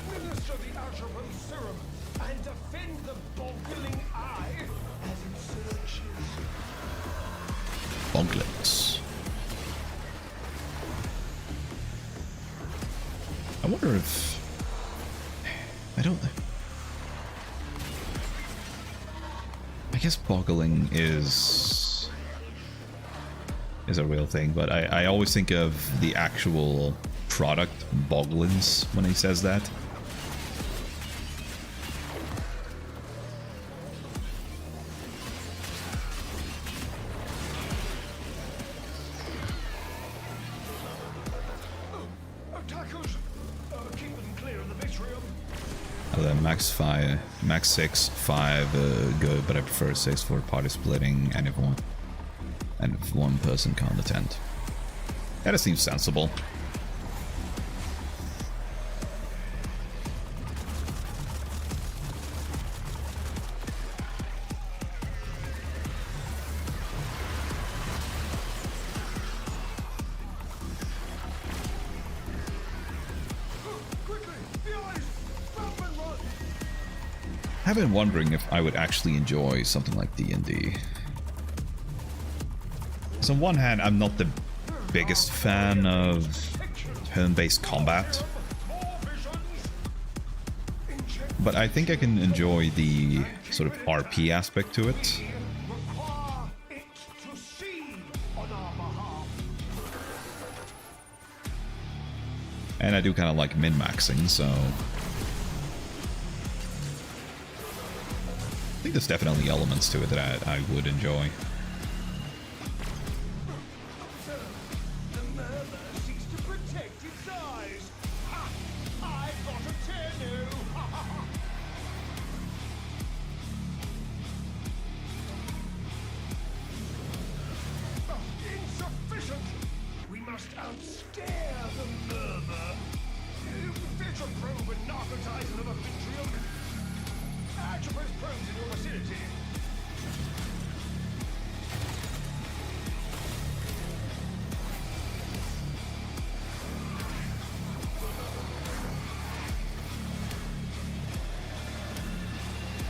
Administer the Algebra Serum and defend the boggling eye as it searches. Bonklets. I wonder if... I don't... I guess boggling is a real thing, but I always think of the actual product, Boglins, when he says that. Attackers! Keep them clear of the Vitrium. Max 6, 5 good, but I prefer 6 for party splitting and if one person can't attend. That seems sensible. Quickly! The eyes! Stop and run! I've been wondering if I would actually enjoy something like D&D. So on one hand, I'm not the biggest fan of turn-based combat, but I think I can enjoy the sort of RP aspect to it. Require it to see on our behalf. And I do kind of like min-maxing, so... I think there's definitely elements to it that I would enjoy. The murmur seeks to protect its eyes. Ha! I've got a Tennu! Ha ha ha! Insufficient! We must outstare the murmur. Vision probe and narcotize another Vitrium. Atropos probes in your vicinity.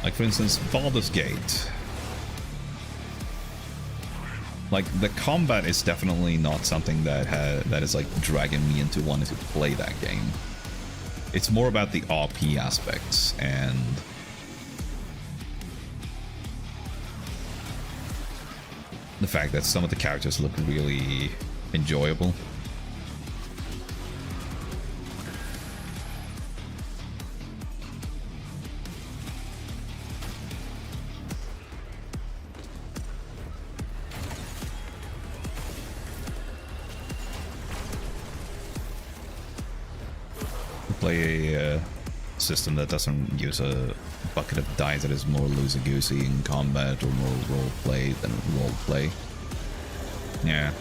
Like, for instance, Baldur's Gate. Like, the combat is definitely not something that is, like, dragging me into wanting to play that game. It's more about the RP aspects, and... the fact that some of the characters look really enjoyable. Play a system that doesn't use a bucket of dice, that is more loosey-goosey in combat or more role-play than role-play. Yeah.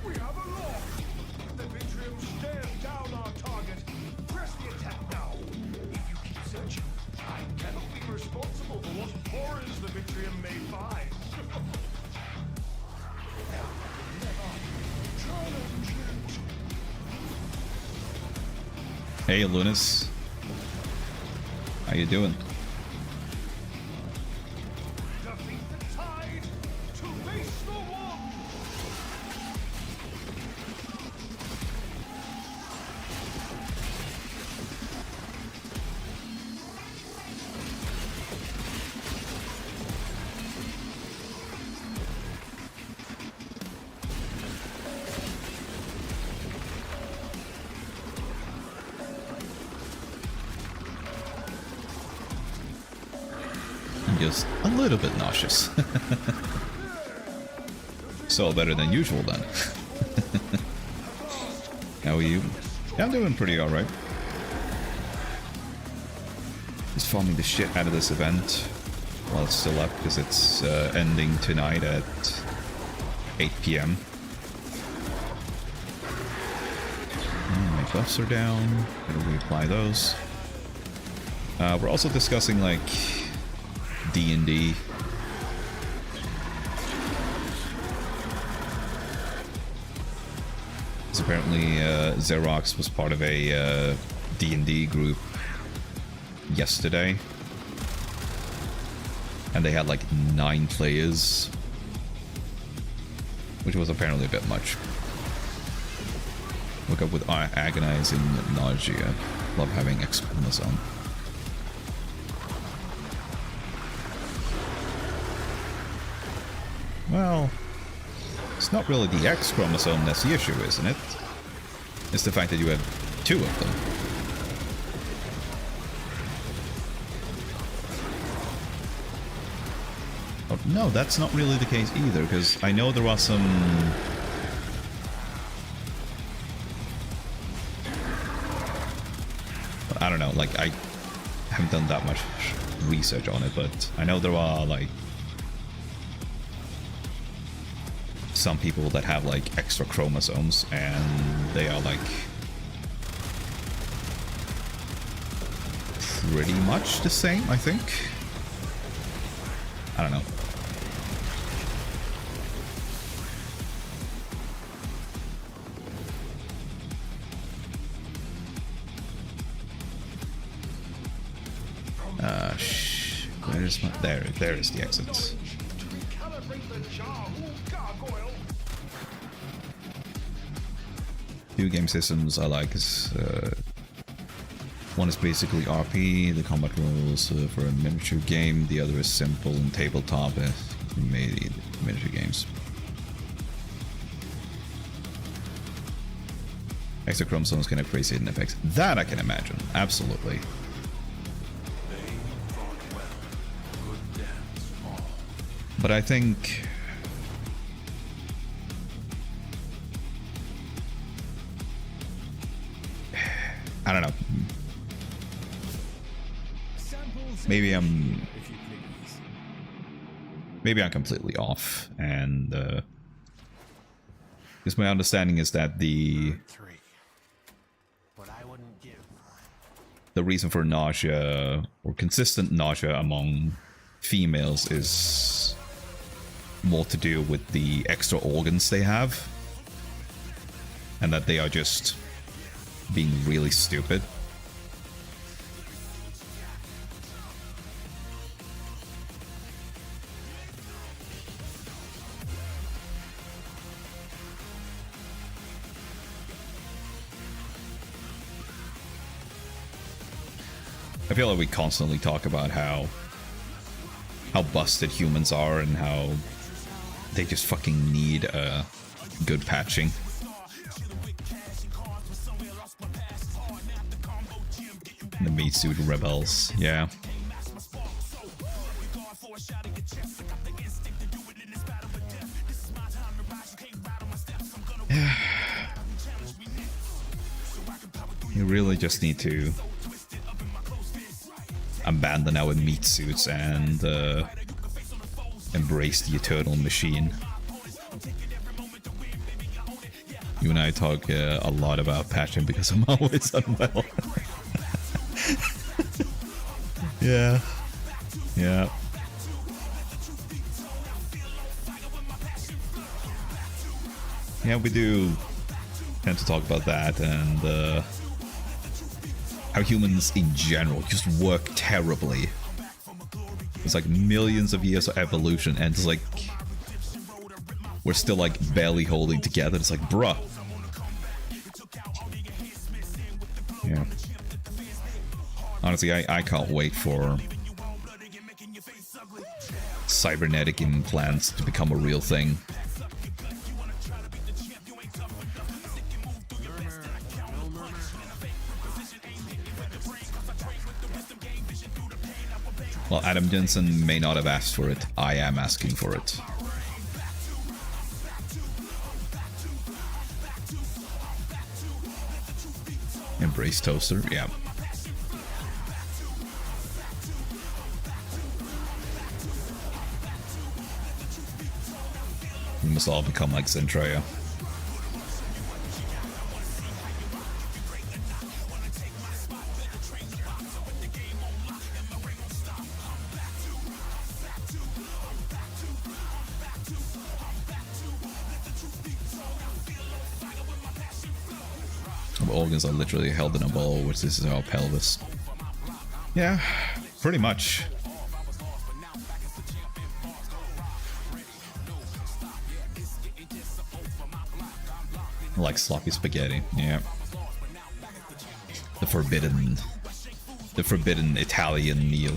We have a lock! The Vitrium stares down our target. Press the attack now. If you keep searching, I cannot be responsible for what horrors the Vitrium may find. Challenge it. Hey, Lunas. How you doing? Defeat the tide to face the one. just a little bit nauseous. So better than usual then. How are you? Yeah, I'm doing pretty alright. Just farming the shit out of this event while it's still up, because it's ending tonight at 8 PM. My buffs are down. Gotta reapply those. We're also discussing like D&D. Because apparently Xerox was part of a D&D group yesterday. And they had like 9 players. Which was apparently a bit much. Woke up with agonizing nausea. Love having X chromosome. Well, it's not really the X chromosome that's the issue, isn't it? It's the fact that you have 2 of them. Oh, no, that's not really the case either, because I know there was some... I don't know, like, I haven't done that much research on it, but I know there are, like, some people that have, like, extra chromosomes, and they are, like, pretty much the same, I think. I don't know. Where's my... There is the exit. Two game systems I like is one is basically RP, the combat rules for a miniature game. The other is simple and tabletop, made miniature games. Extra chromosomes can have crazy hidden effects. That I can imagine, absolutely. But I think... I don't know. Maybe I'm completely off, and because my understanding is that the reason for nausea, or consistent nausea among females, is more to do with the extra organs they have, and that they are just being really stupid. I feel like we constantly talk about how busted humans are and how they just fucking need good patching. The meat suit rebels, yeah. You really just need to abandon our meat suits and embrace the eternal machine. You and I talk a lot about patching because I'm always unwell. Yeah. Yeah. Yeah, we do tend to talk about that, and how humans in general just work terribly. It's like millions of years of evolution, and it's like we're still like barely holding together. It's like, bruh. Yeah. Honestly, I can't wait for cybernetic implants to become a real thing. Well, Adam Jensen may not have asked for it. I am asking for it. Embrace Toaster, yeah. We must all become like Zendaya. Our organs are literally held in a ball, which is our pelvis. Yeah, pretty much. Like sloppy spaghetti, yeah. The forbidden Italian meal.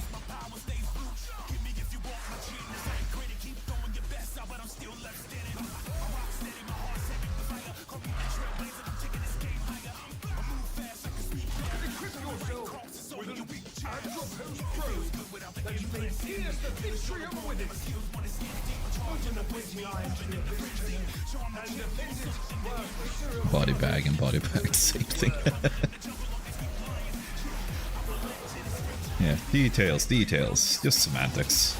Body bag and body bag, same thing. Yeah, details, just semantics.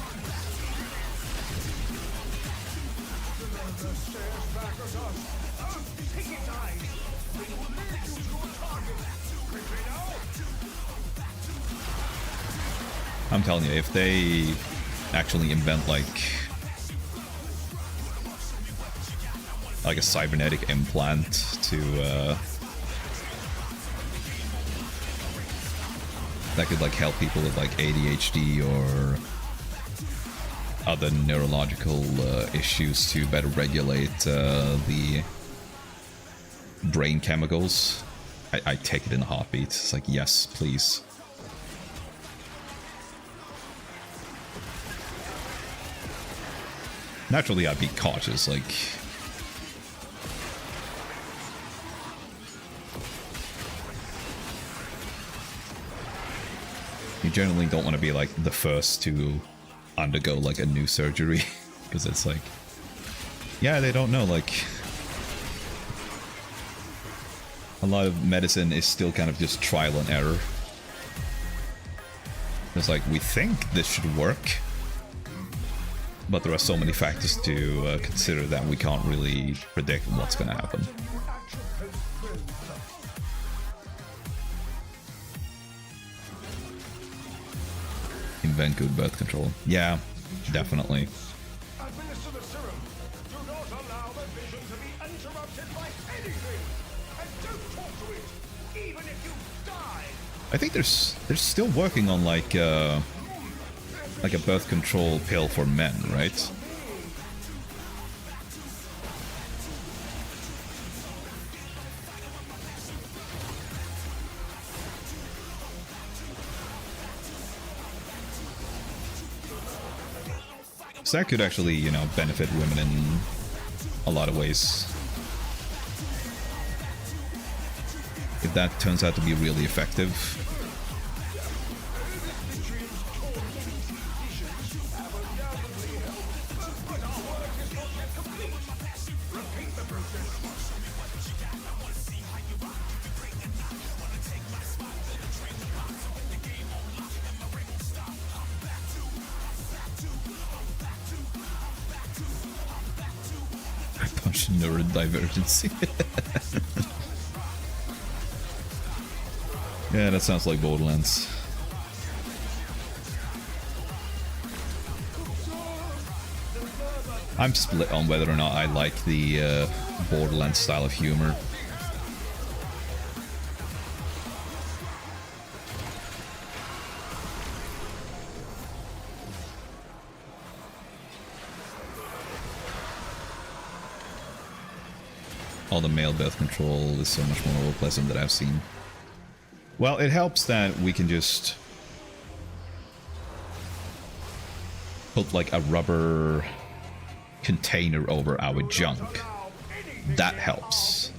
I'm telling you, if they actually invent like a cybernetic implant to that could like help people with like ADHD or other neurological issues to better regulate the brain chemicals, I take it in a heartbeat. It's like, yes, please. Naturally, I'd be cautious, like... You generally don't want to be, like, the first to undergo, like, a new surgery. Because it's like... Yeah, they don't know, like... A lot of medicine is still kind of just trial and error. It's like, we think this should work. But there are so many factors to consider that we can't really predict what's going to happen. Invent good birth control. Yeah, definitely. Administer the serum. Do not allow the vision to be interrupted by anything. And don't talk to it, even if you die. I think they're still working on like a birth control pill for men, right? So that could actually, you know, benefit women in a lot of ways. If that turns out to be really effective. Neurodivergency. Yeah, that sounds like Borderlands. I'm split on whether or not I like the Borderlands style of humor. All the male birth control is so much more pleasant that I've seen. Well, it helps that we can just put like a rubber container over our junk. That helps.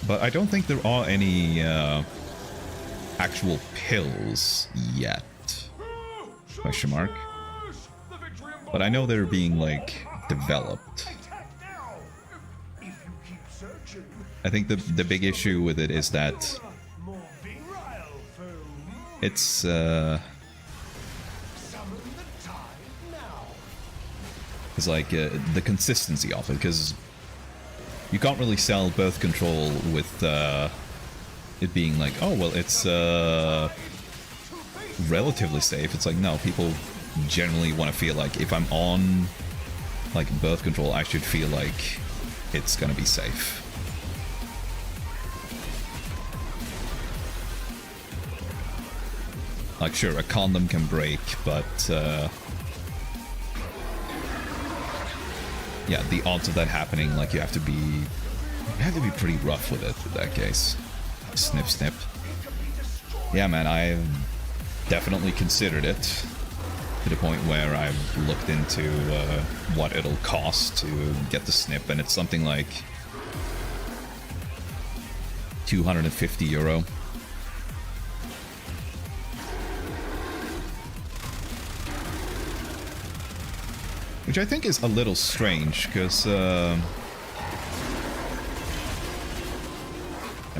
But I don't think there are any actual pills yet. Question mark. But I know they're being like developed. I think the big issue with it is that it's like the consistency of it, because you can't really sell birth control with it being like, oh well, it's relatively safe. It's like, no, people generally want to feel like if I'm on like birth control, I should feel like it's gonna be safe. Like, sure, a condom can break, but yeah, the odds of that happening, like, you have to be pretty rough with it in that case. Snip, snip. Yeah, man, I've definitely considered it to the point where I've looked into what it'll cost to get the snip, and it's something like 250 euro. Which I think is a little strange, because, I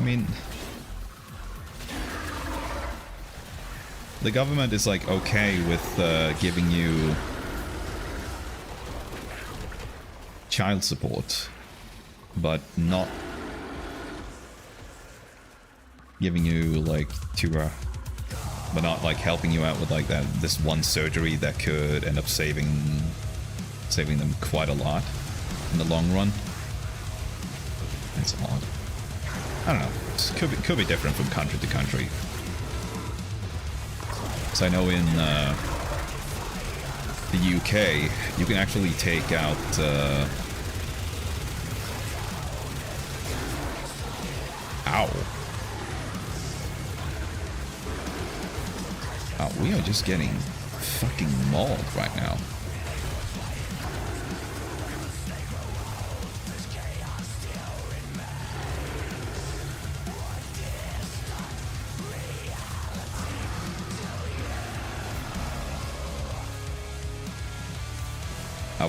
mean, the government is, like, okay with giving you child support, but not giving you, like, but not, like, helping you out with, like, this one surgery that could end up saving them quite a lot in the long run. It's odd. I don't know. It could be different from country to country. So I know in the UK, you can actually take out ow. Oh, we are just getting fucking mauled right now.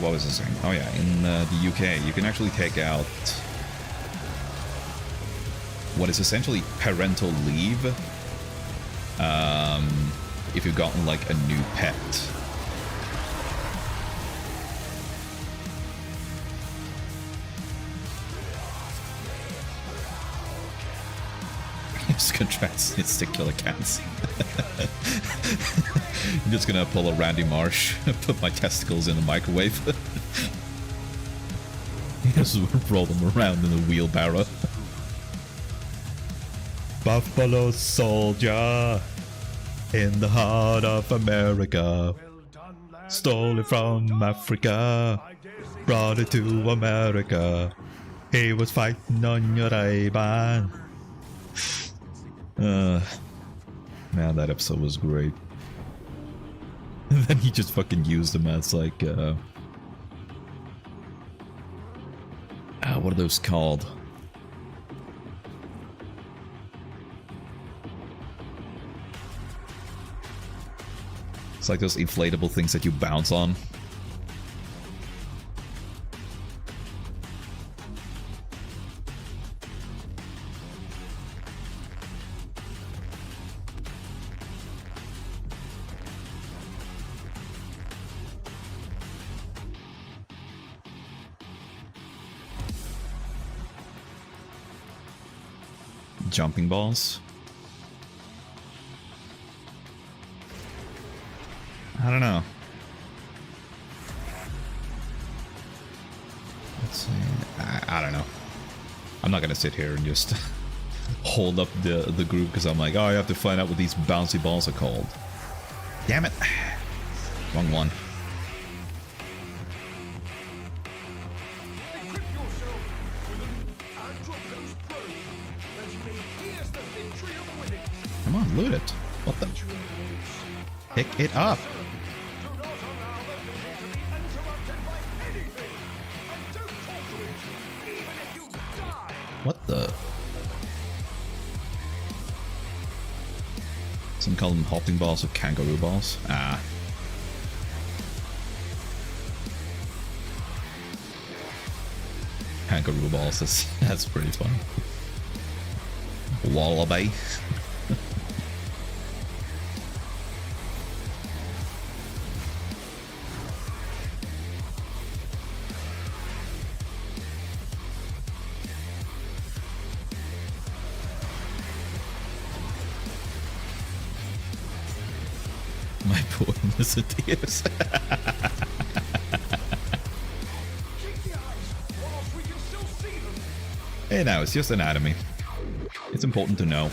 What was I saying? Oh yeah, in the UK, you can actually take out what is essentially parental leave if you've gotten like a new pet. Just contracts testicular cancer. I'm just gonna pull a Randy Marsh, put my testicles in the microwave. Just roll them around in a wheelbarrow. Buffalo soldier in the heart of America. Stole it from Africa, brought it to America. He was fighting on your Ray-Ban. Man, that episode was great. And then he just fucking used them as like, what are those called? It's like those inflatable things that you bounce on. Jumping balls. I don't know. Let's see. I don't know. I'm not gonna sit here and just hold up the group because I'm like, oh, I have to find out what these bouncy balls are called. Damn it. Wrong one. Come on, loot it. What the? Pick it up. What the? call them hopping balls or kangaroo balls? Ah. Kangaroo balls, that's pretty fun. Wallaby. My poor innocent ears. Keep the eyes, whilst we can still see them. Hey now, it's just anatomy. It's important to know.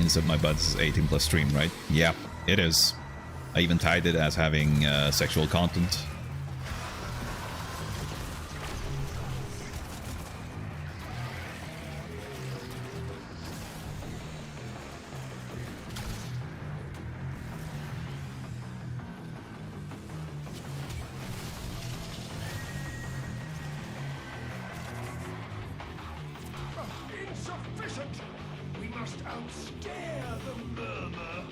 Inside my butt is 18 plus stream, right? Yeah, it is. I even tagged it as having sexual content. Insufficient! We must outscare the murmur.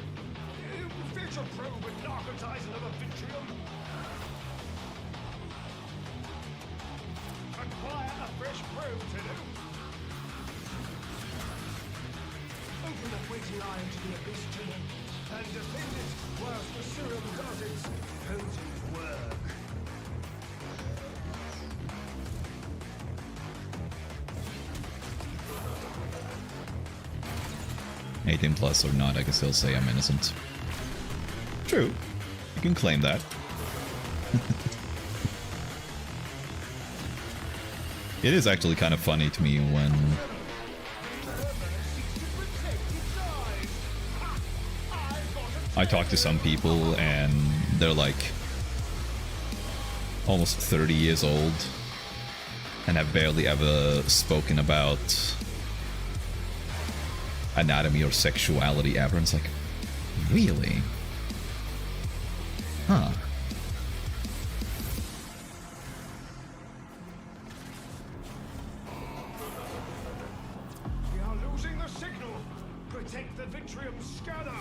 Fetch a probe with narcotize another vitrium. Acquire a fresh probe to do. Open the waiting eye into the abyss to him and defend it whilst the serum does its potent work. 18 plus or not, I can still say I'm innocent. True. You can claim that. It is actually kind of funny to me when I talk to some people and they're like almost 30 years old and have barely ever spoken about anatomy or sexuality ever. And it's like, really? Huh. We are losing the signal. Protect the Vitrium scanner.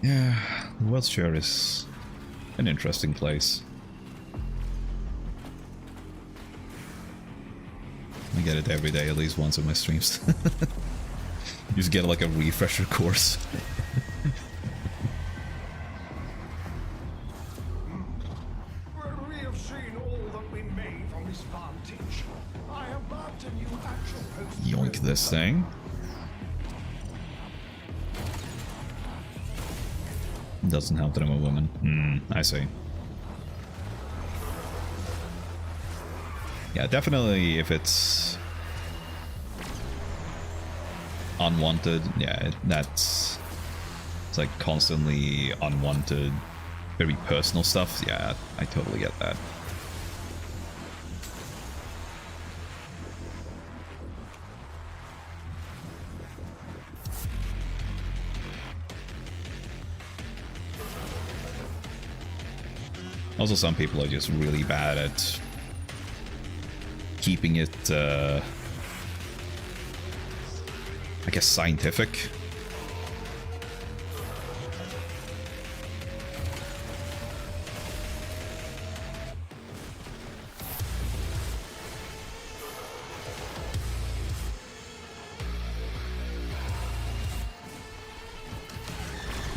Yeah, Wiltshire is an interesting place. I get it every day, at least once on my streams. You just get like a refresher course. We have seen all that we may from this vantage. I have marked a new actual post. Yoink this thing. Doesn't help that I'm a woman. I see. Yeah, definitely if it's unwanted, yeah, it's like constantly unwanted, very personal stuff. Yeah, I totally get that. Also, some people are just really bad at keeping it, I guess, scientific.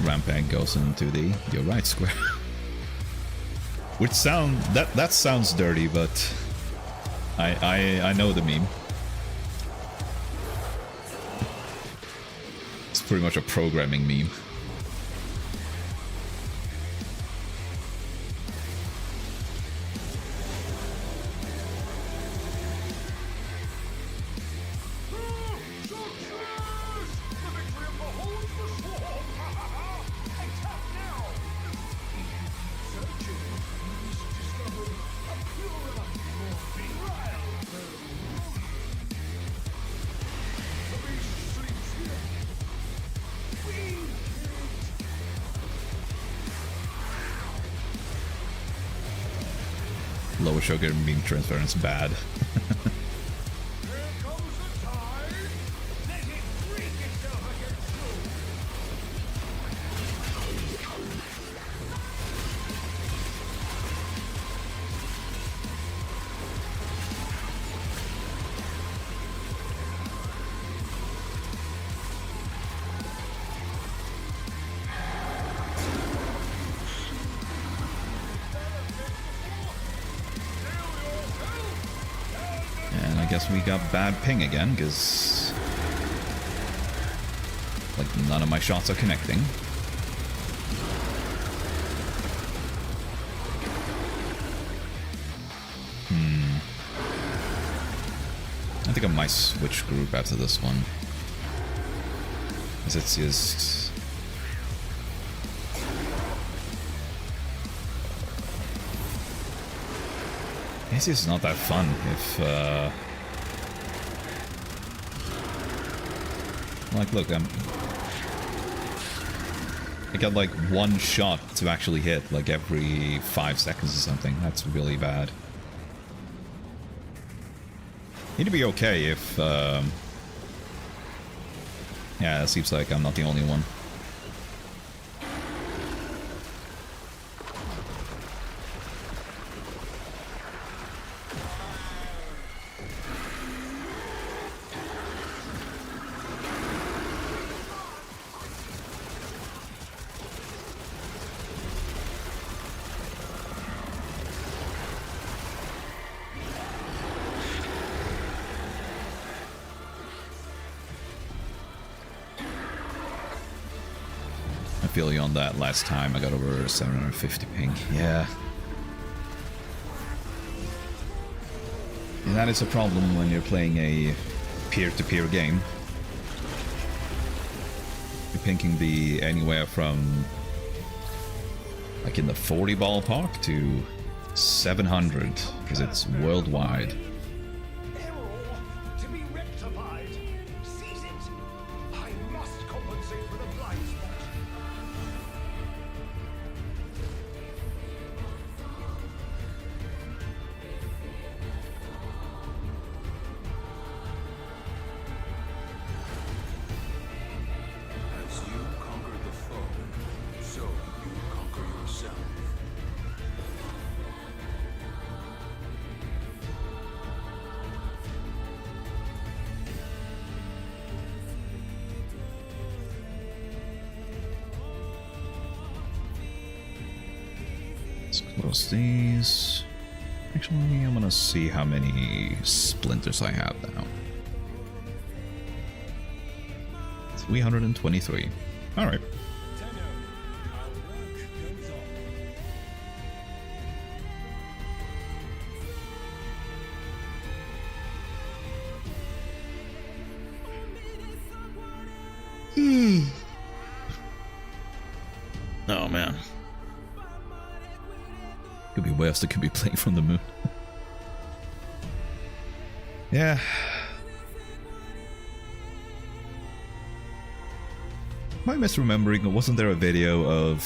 Rampant goes into the "you're right" square. Which that sounds dirty, but I know the meme. It's pretty much a programming meme. Lower sugar and beam transference bad. Here comes the tide. Let it freak itself against you. And I guess we got bad ping again, because like none of my shots are connecting. I think I might switch group after this one. Because it's just... It's just not that fun if, like, look, I got like one shot to actually hit, like every 5 seconds or something. That's really bad. It'd be okay if, yeah, it seems like I'm not the only one. I feel you on that. Last time I got over 750 ping. Yeah. And that is a problem when you're playing a peer-to-peer game. Your ping can be anywhere from like in the 40 ballpark to 700 because it's worldwide. Error to be rectified. Seize it. I must compensate for the blind spot. As you conquer the foe, so you conquer yourself. Let's close these. Actually, I'm gonna see how many splinters I have now. 323. Alright. Tenno, our work goes on. Oh man. Could be worse, it could be playing from the moon. Yeah. Am I misremembering? Wasn't there a video of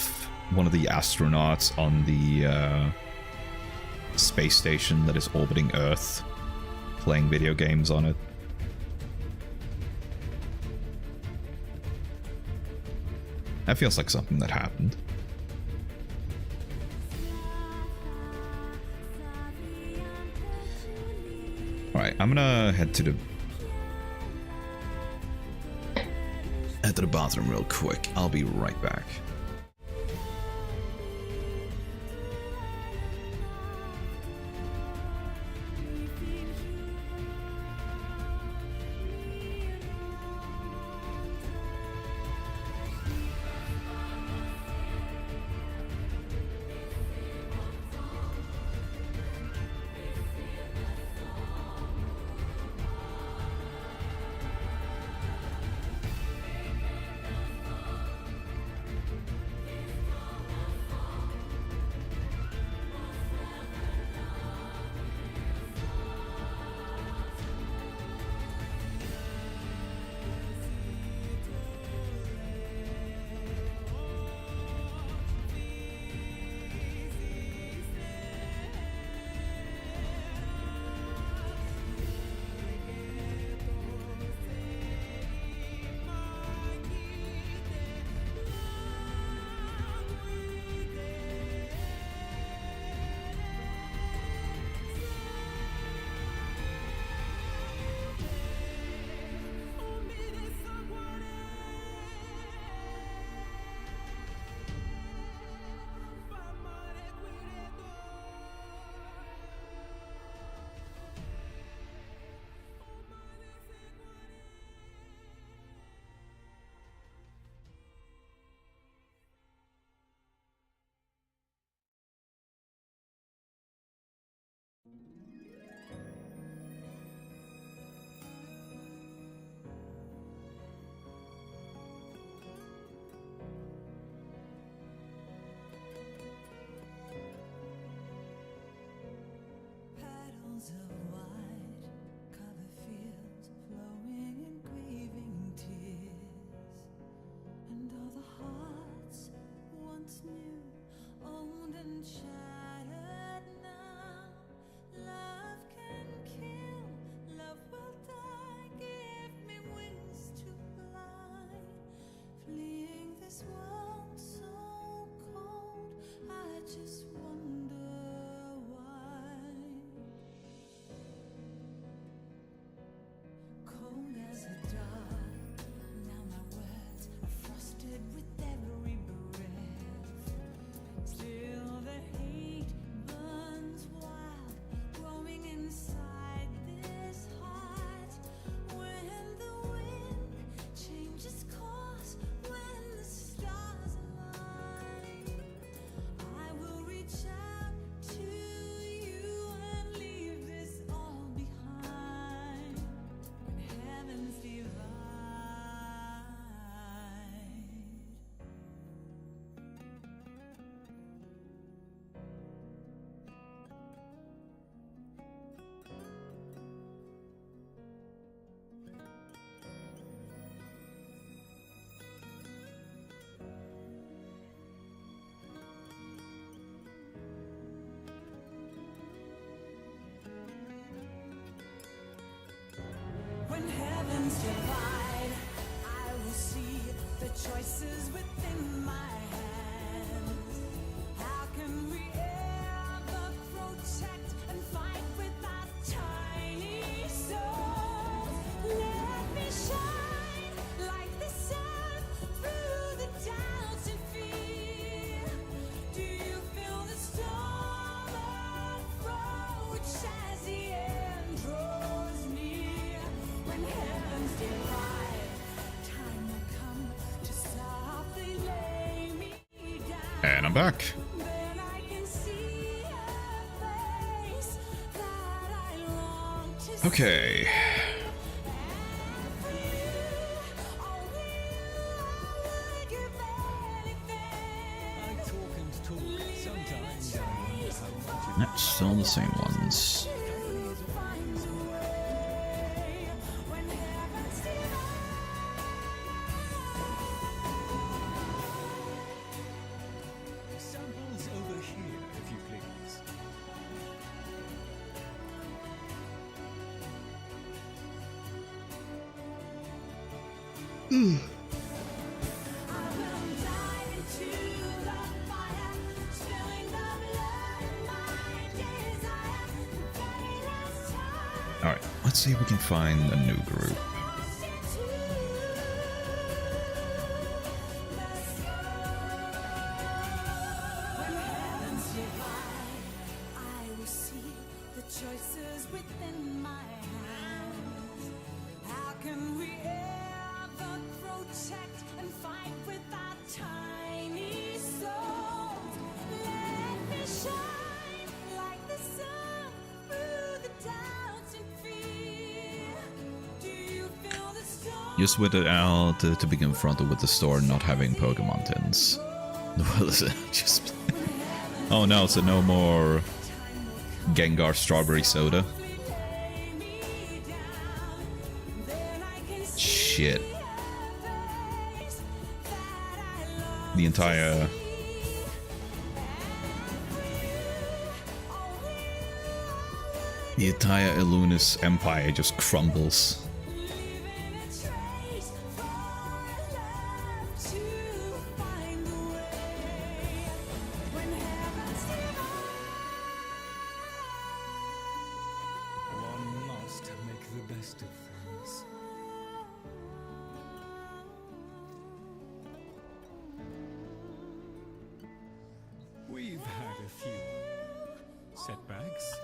one of the astronauts on the space station that is orbiting Earth playing video games on it? That feels like something that happened. Alright, I'm gonna head to the bathroom real quick. I'll be right back. choices within my hands. How can we ever protect and fight with our tiny souls? Let me shine like the sun through the doubts and fear. Do you feel the storm approach as the end draws near? When heavens divide, time will come to softly lay me down. And I'm back. Then I can see a face that I long to Okay. see. And for you, oh, would you I talk and talk. Sometimes I wonder how much That's still the same ones. finds a way when heavens divide. samples over here, if you please. I will dive into the fire, spilling the blood of my desire. The very last time Alright, let's see if we can find a new group. lost into the sky. When heavens divide, I will see the choices within my hands. How can we ever protect and fight with our tiny souls? Let me shine like the sun through the doubts and fear. Do you feel the storm? Just with it out to be confronted with the store not having Pokemon tins. Well, is it just... Oh no, so no more Gengar Strawberry Soda. Lay me down, then I can see Shit. a face that I long The entire... The entire Illunis Empire just crumbles. leaving a trace for love to find the way when heavens divide. One must make the best of things. We've had a few setbacks,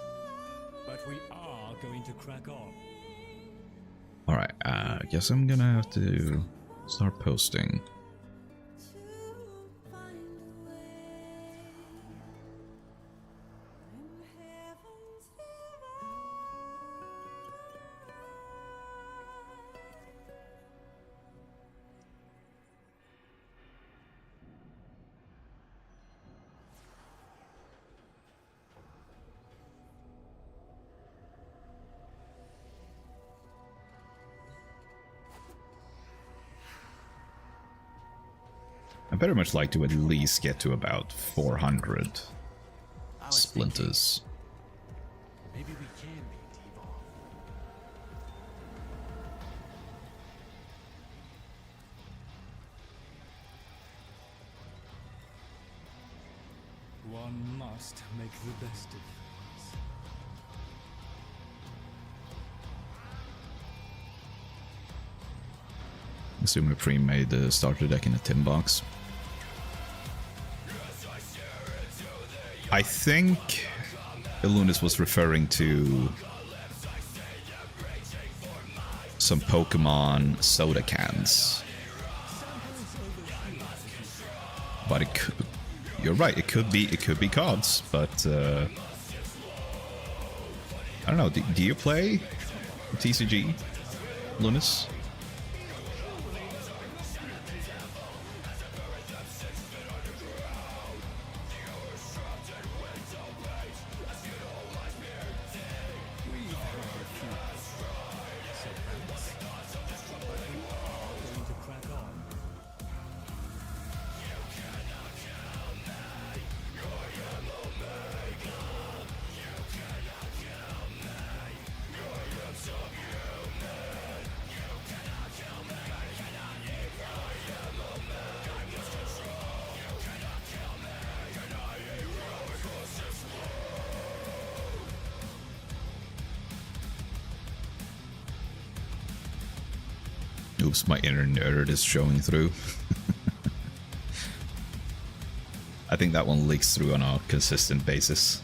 but we are going to crack on. Alright, guess I'm gonna have to start posting. I very much like to at least get to about 400 I was splinters. thinking, maybe we can make it evolve. One must make the best of things. Assume we pre-made the starter deck in a tin box. I think Illunis was referring to some Pokemon soda cans. But it could, you're right, it could be cards, but I don't know, do you play TCG, Lunas? We've had a few setbacks, but we are going to crack on. Oops, my inner nerd is showing through. I think that one leaks through on a consistent basis.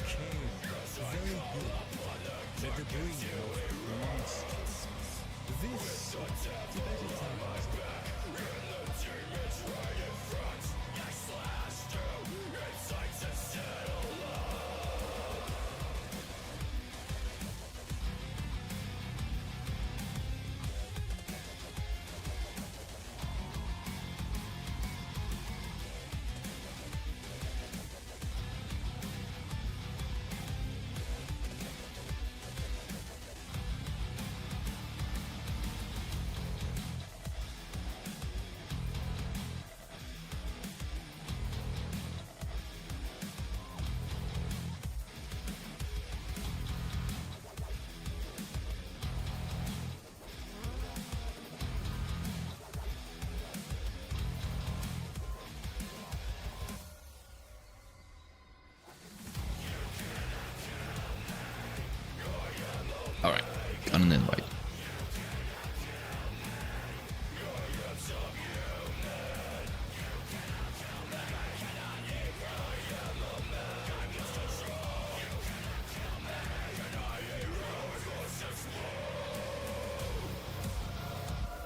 Arcanes, very good. The debris of monsters. This Tibetan times. Alright, got an invite.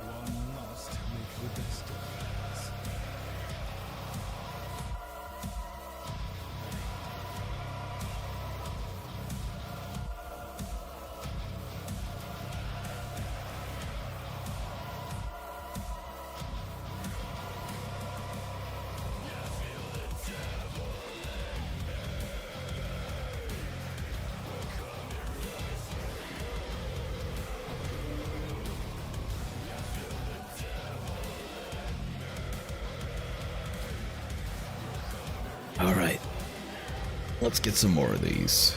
One must make the best of things. Alright. Let's get some more of these.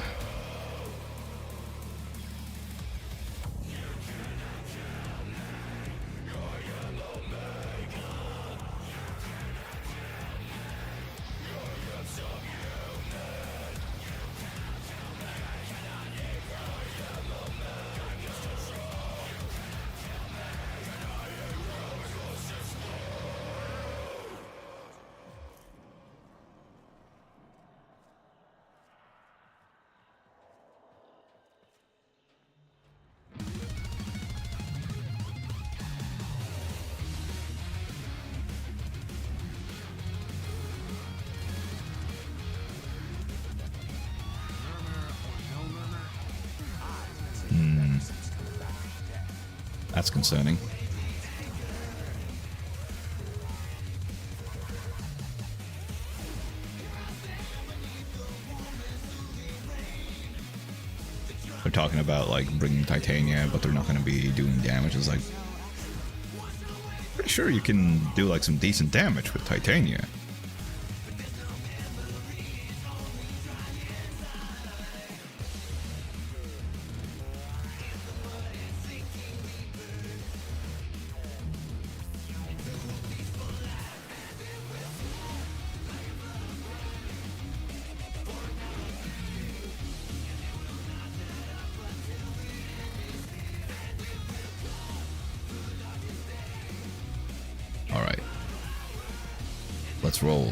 That's concerning. They're talking about like bringing Titania, but they're not going to be doing damage. It's like, pretty sure you can do like some decent damage with Titania. Alright. Let's roll.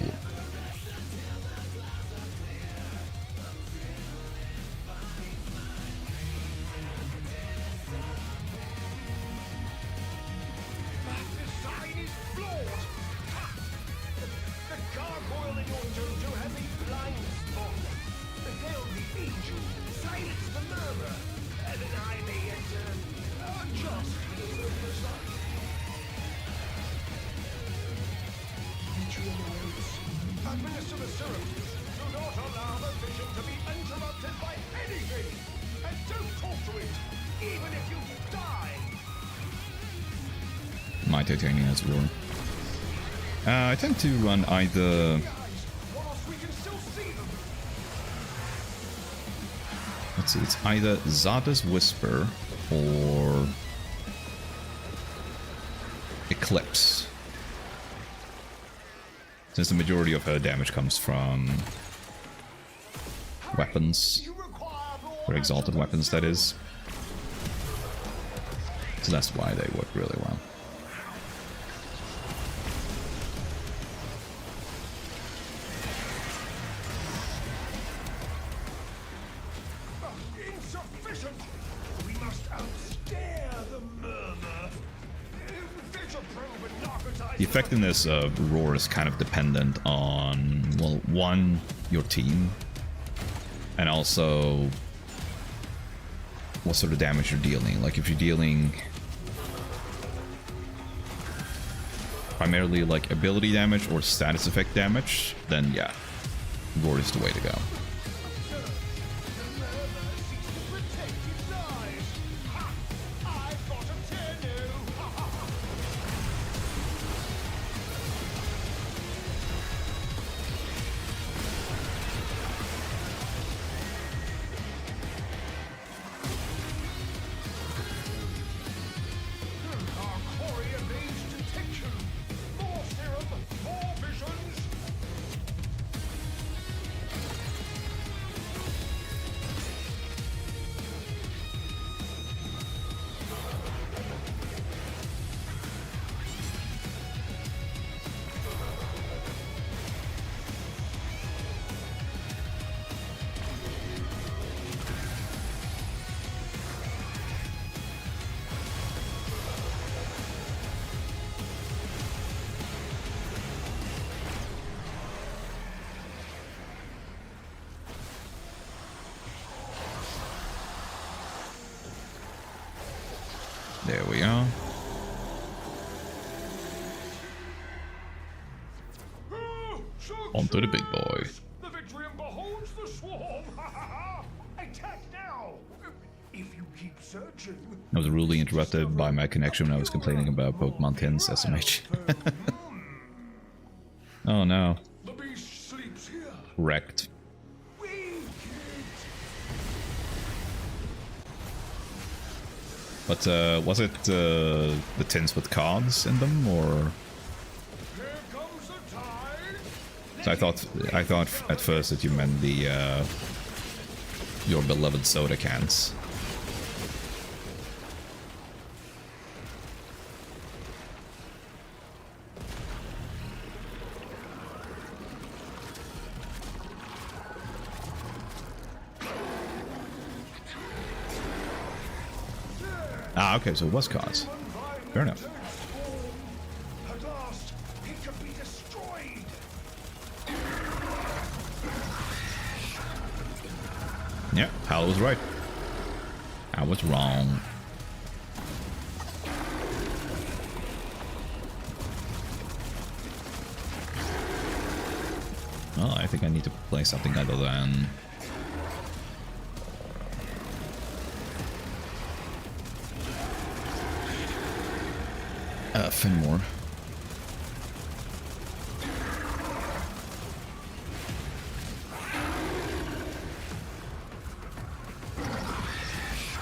This sign is flawed! Ha! The gargoyle in your dojo has a blind spot. Hail the angel, silence the murmur, and then I may enter just the precise. Administer the syrup. Do not allow the vision to be interrupted by anything. And my titanium as well. I tend to run either... Whilst we can still see them. Let's see, it's either Zada's Whisper or Eclipse. Since the majority of her damage comes from weapons, or exalted weapons that is. So that's why they work really well. Insufficient! We must outstare the murmur. Vision-proven narcotized. The effectiveness of Roar is kind of dependent on, well, one, your team, and also what sort of damage you're dealing. Like if you're dealing primarily like ability damage or status effect damage, then yeah, Roar is the way to go. There we are. On to the big boy. The victory beholds the swarm. Attack now. If you keep searching. I was rudely interrupted by my connection when I was complaining about Pokemon Tin's SMH. Oh no. The beast sleeps here. Wrecked. But was it the tins with cards in them, or? Here comes the tide. So I thought at first that you meant the your beloved soda cans. Ah, okay, so it was cards. Fair enough. At last, it can be destroyed. Yeah, Hal was right. I was wrong. Well, I think I need to play something other than... Finmore.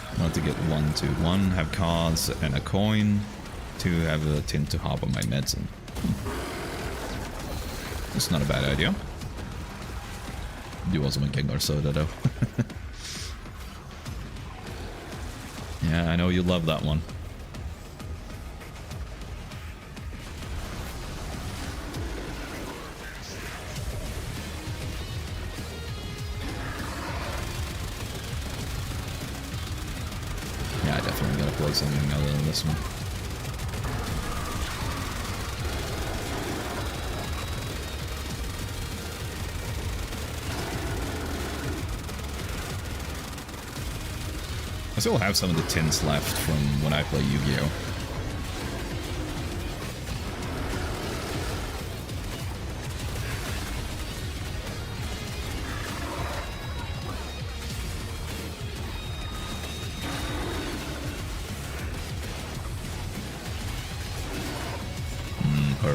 I want to get 1 to 1, have cards and a coin, 2 have a tin to hop on my medicine. It's not a bad idea. Do also want Gengar Soda though. Yeah, I know you love that one. Yeah, I definitely gotta play something other than this one. I still have some of the tins left from when I play Yu-Gi-Oh!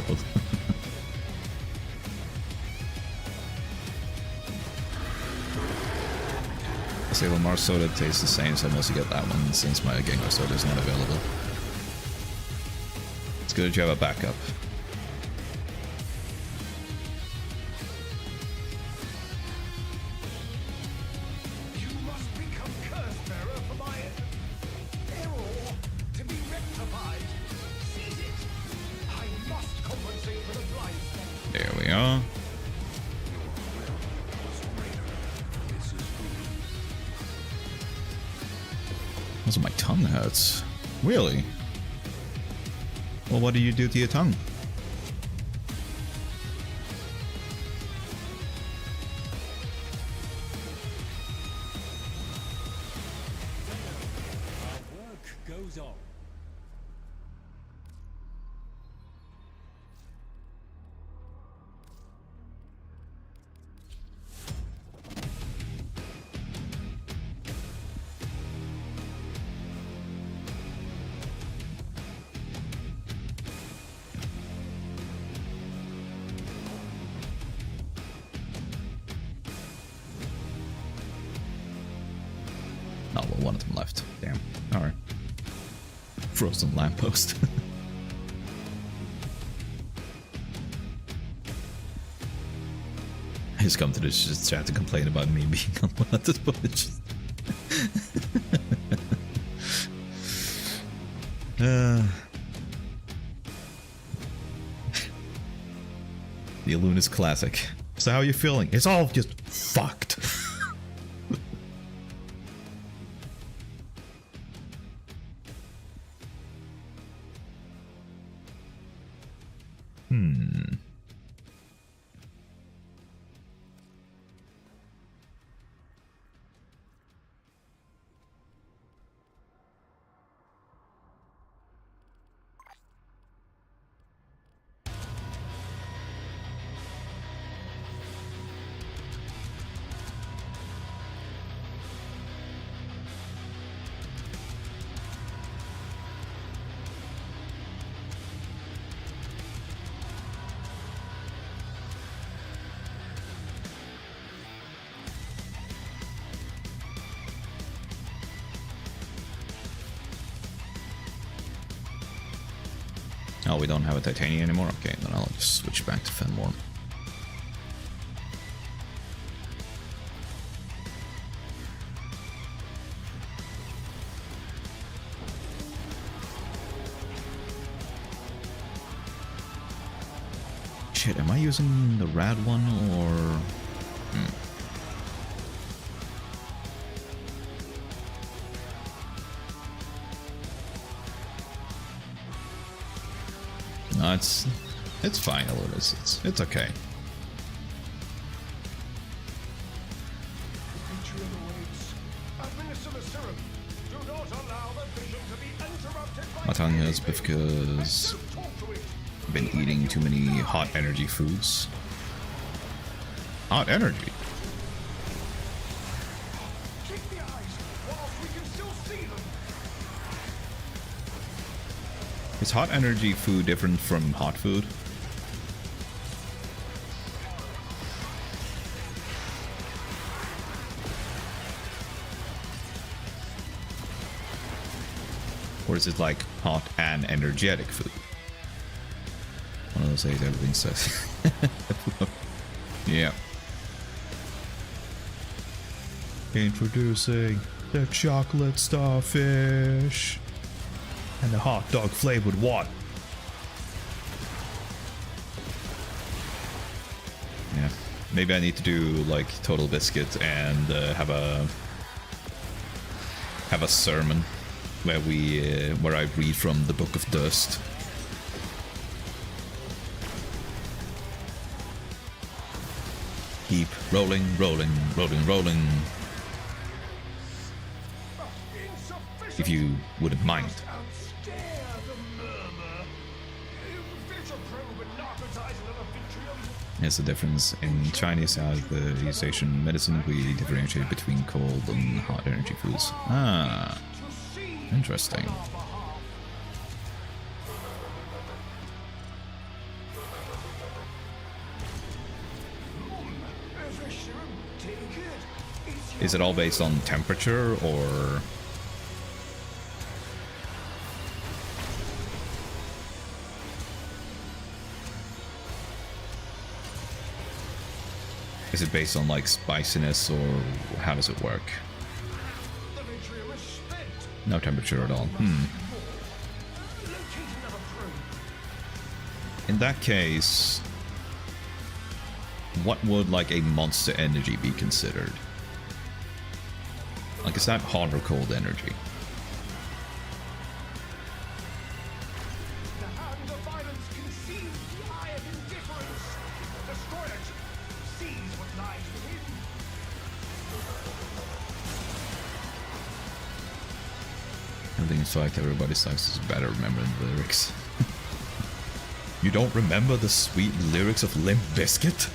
world. Sailor Mars soda tastes the same, so I mostly get that one since my Gengar soda is not available. It's good that you have a backup. You must become curse bearer for my error to be rectified. Seize it. I must compensate for the blind spot. There we are. Also, my tongue hurts. Really? Well, what do you do to your tongue? Our work goes on. Oh, well, one of them left. Damn. Alright. Frozen lamppost. I just come to this chat to complain about me being unwanted, but it's just... The Alunis Classic. So how are you feeling? It's all just fucked. Oh, we don't have a Titania anymore? Okay, then I'll just switch back to Fenmore. Shit, am I using the rad one or... No, it's fine, Alunis. It's okay. Atrium awaits. Administer the serum. Do not allow the vision to be interrupted by My tongue hurts because Talk to it. I've been eating too many hot energy foods. Hot energy? Keep the eyes whilst we can still see them. Is hot energy food different from hot food? Or is it like hot and energetic food? One of those days everything says. Yeah. Introducing the chocolate starfish. And the hot dog flavored what? Yeah, maybe I need to do like Total Biscuit and have a sermon where I read from the Book of Dust. Keep rolling, rolling, rolling, rolling. Insufficient. If you wouldn't mind. Outscare the murmur. Finish your probe and narcotize another vitrium. There's a difference in Chinese as the East Asian medicine. We differentiate between cold and hot energy foods. Ah, To see interesting. on our behalf. Is it all based on temperature, or... is it based on, like, spiciness, or how does it work? The vitriol is spent. No temperature at all. Locate another probe. In that case, what would, like, a monster energy be considered? Like, is that hot or cold energy? The hand of violence conceives the eye of indifference. Destroy it. Seize what lies within. Everything is like everybody sucks is better remembering the lyrics. You don't remember the sweet lyrics of Limp Bizkit?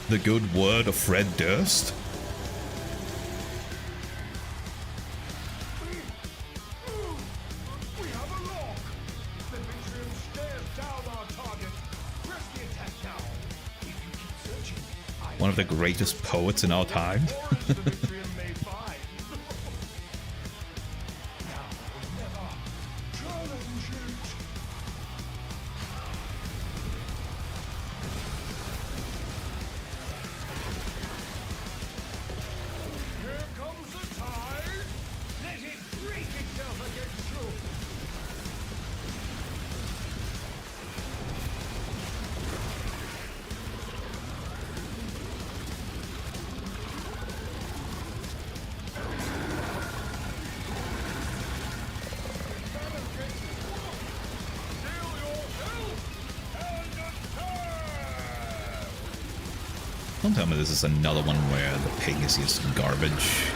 The good word of Fred Durst? We have a lock. The vitriol stares down our target. Press the attack now. If you keep searching, One of the greatest poets in our time? horrors the vitriol may find. Now or never. Challenge it. Here comes the tide. Let it break itself against you. Steal your health and attack. Don't tell me this is another one where the ping is just garbage.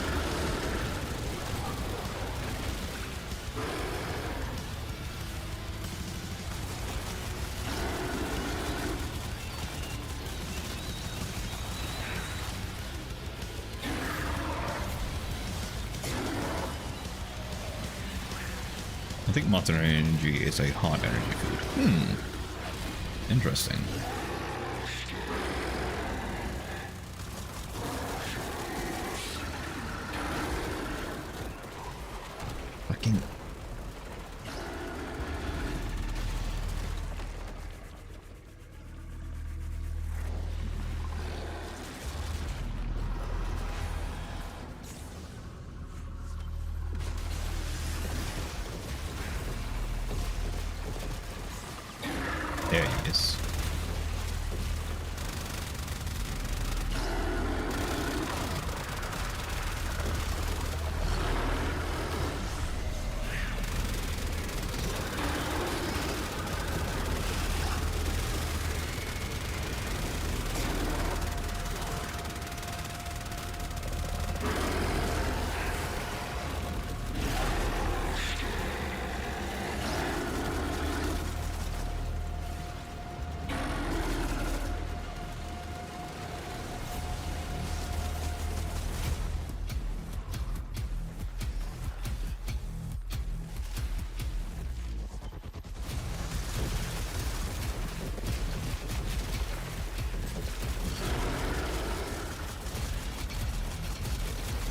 I think monster energy is a hot energy food. Interesting. Fucking... There he is.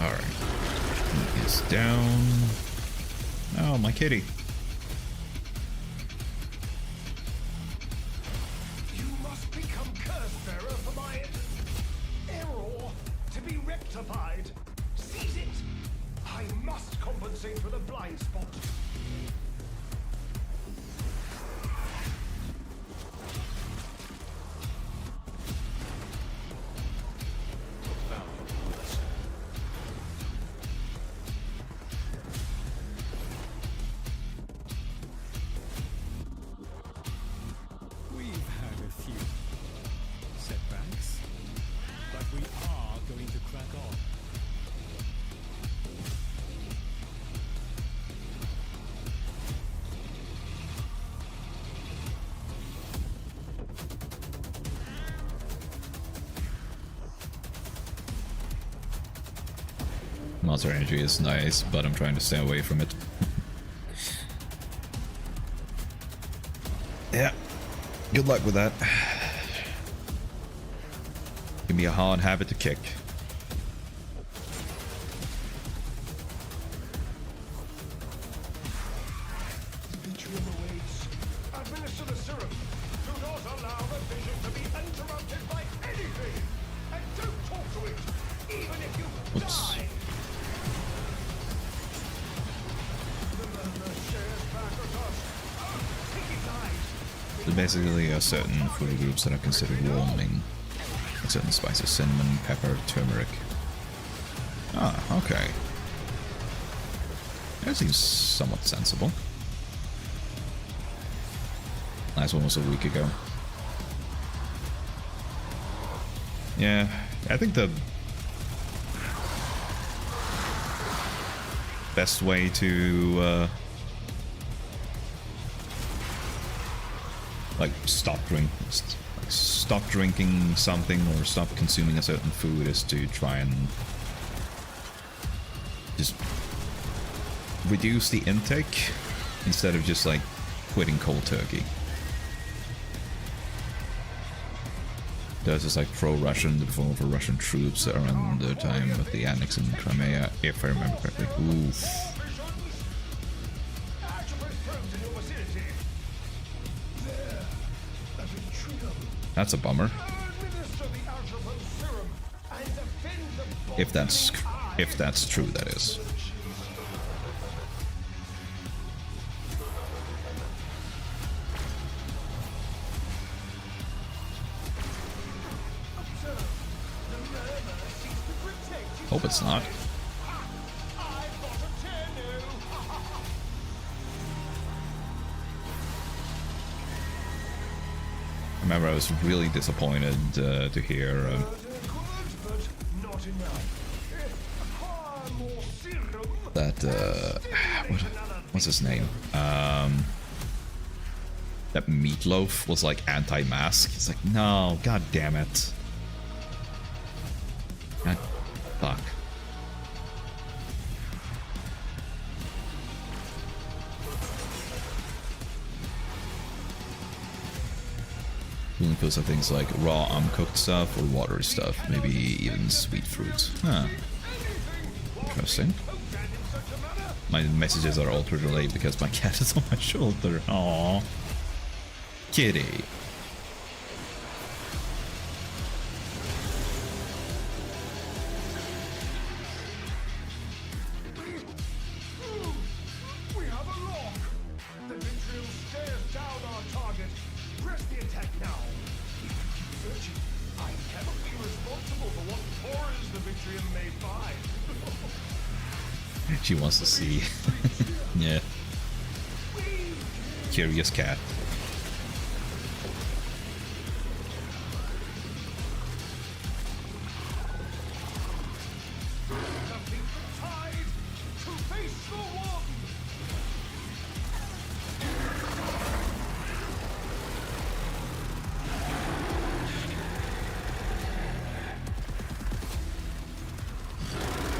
Alright. He is down. Oh, my kitty. You must become curse-bearer for my error to be rectified. Seize it! I must compensate for the blind spot. We've had a few setbacks, but we are going to crack on. Monster energy is nice, but I'm trying to stay away from it. Yeah. Good luck with that. You can be a hard habit to kick. Vitrium awaits. Administer the serum. Do not allow the vision to be interrupted by anything. And don't talk to it, even if you Oops. die. The murmur shares back at us. Oh, take its eyes. There's basically certain food groups that are considered warming. Certain spices: cinnamon, pepper, turmeric. Ah, okay. That seems somewhat sensible. Last one was a week ago. Yeah, I think the best way to like stop drinking something or stop consuming a certain food is to try and just reduce the intake instead of just like quitting cold turkey. There's this like pro-Russian, the form of Russian troops around the time of the annex in Crimea, if I remember correctly. Oof. That's a bummer. If that's true, that is. Hope it's not. I remember I was really disappointed to hear that what's his name? That Meatloaf was like anti-mask. It's like, no, god damn it. God, fuck. Really feels like things like raw uncooked stuff or watery stuff, maybe even sweet fruit. Huh. Interesting. My messages are altered delayed because my cat is on my shoulder. Aww. Kitty. We have a lock. The vitriol stares down our target. Press the attack now. Searching. I cannot be responsible for what horrors the vitriol may find. She wants to see. Yeah. Curious cat. Nothing but tide to face the warden.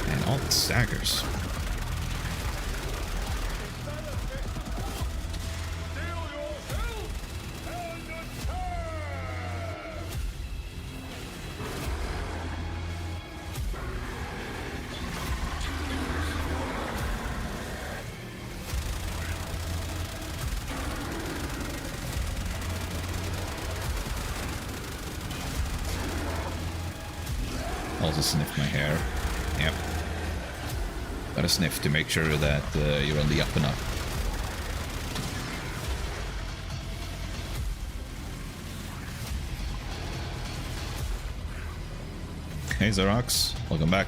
And all the staggers. Steal yourself and attack. Also sniff my hair. Yep. Gotta sniff to make sure that you're on the up and up. Hey Xerox, welcome back.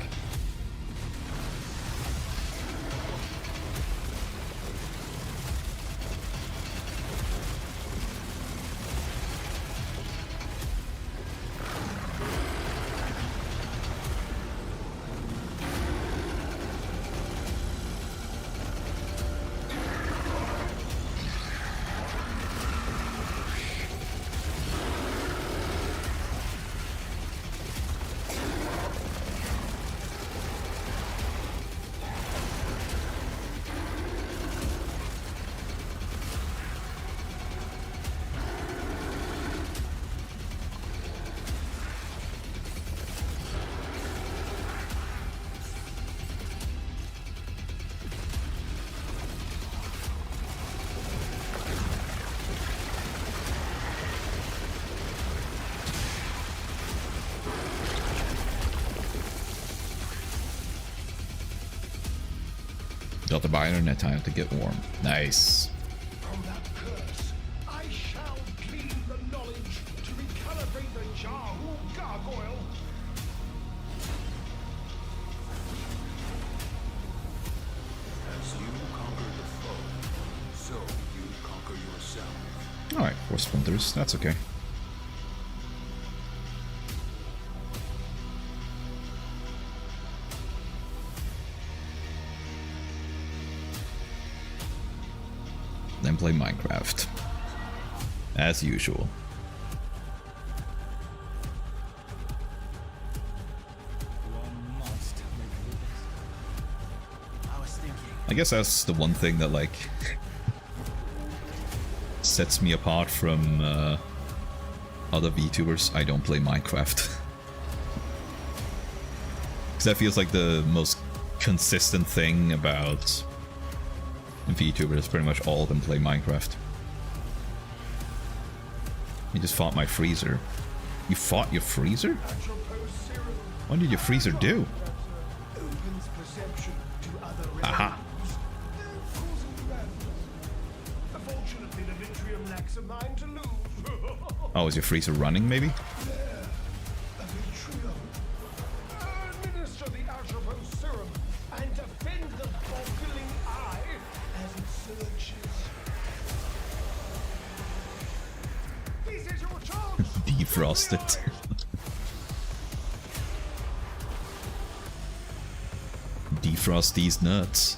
Got the buy internet time to get warm. Nice. From that curse, I shall glean the knowledge to recalibrate the Jahu gargoyle. As you conquer the foe, so you conquer yourself. Alright, 4 splinters. That's okay. Then play Minecraft. As usual. One must make this. I was thinking. I guess that's the one thing that, like, sets me apart from other VTubers. I don't play Minecraft. Because that feels like the most consistent thing about VTubers. Pretty much all of them play Minecraft. You just fought my freezer. You fought your freezer? What did your freezer do? Opens perception to other Aha. Unfortunately, the Vitrium lacks a mind to lose. Oh, is your freezer running, maybe? Administer the Atropos serum and defend the boggling eye as it searches. This is your chance. Defrost it. Defrost these nuts.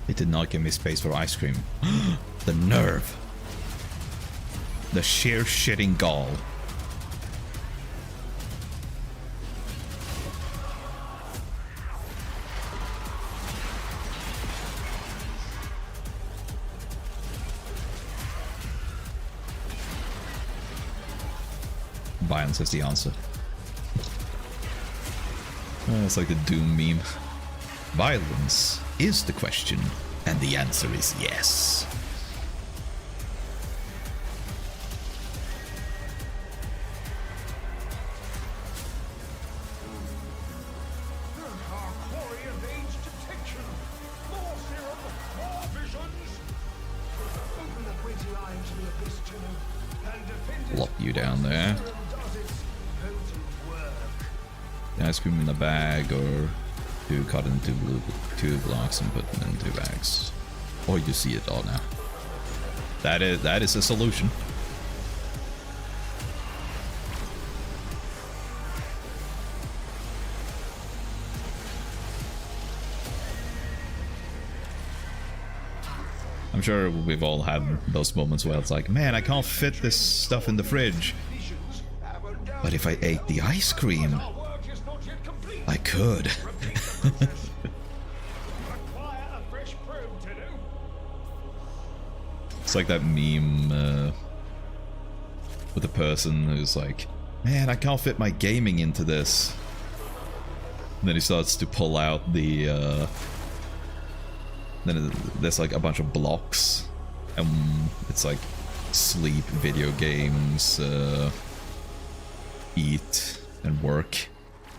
It did not give me space for ice cream. The nerve. The sheer shitting gall. Violence is the answer. It's like the Doom meme. Violence is the question, and the answer is yes. Our quarry evades detection. More serum, more visions. Open the crazy eye into the abyss tunnel and defend it. Lock you down there. Serum does its potent work. Ice cream in a bag, or do cut into two blocks and put them in 2 bags. Or you see it all now. That is a solution. I'm sure we've all had those moments where it's like, man, I can't fit this stuff in the fridge. But if I ate the ice cream, Our work is not yet complete. I could. Require a fresh probe to do. It's like that meme with the person who's like, man, I can't fit my gaming into this. And then he starts to pull out the then there's like a bunch of blocks, and it's like sleep, video games, eat, and work.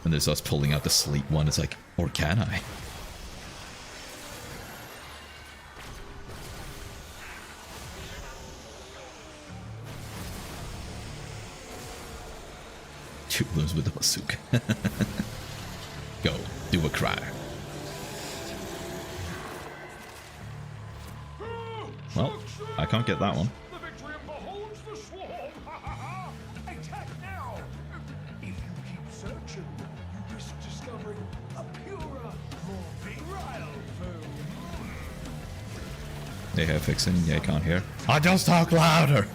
And then starts pulling out the sleep one. It's like, or can I? Shoot those with the bazooka. Go, do a cry. Well, I can't get that one. The Vitrium beholds the swarm. Attack now. If you keep searching, you risk discovering a purer, more virile foe. They have fixing. Yeah, I can't hear. I just talk louder.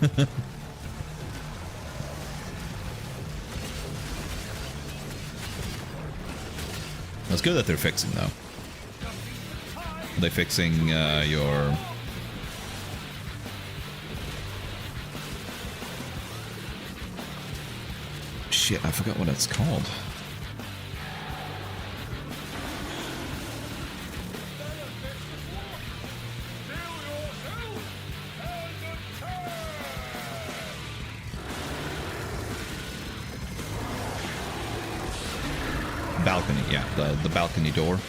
It's good that they're fixing though. They're fixing your Shit, I forgot what it's called. Balcony, yeah, the balcony door.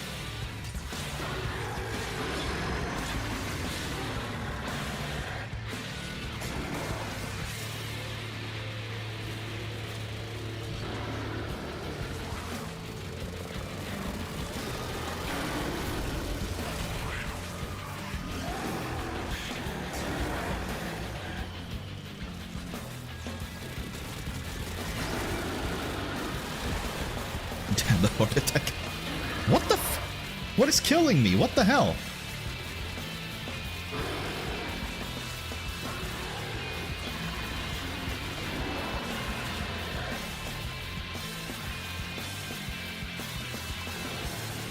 Damn, the heart attack. What the f- What is killing me? What the hell?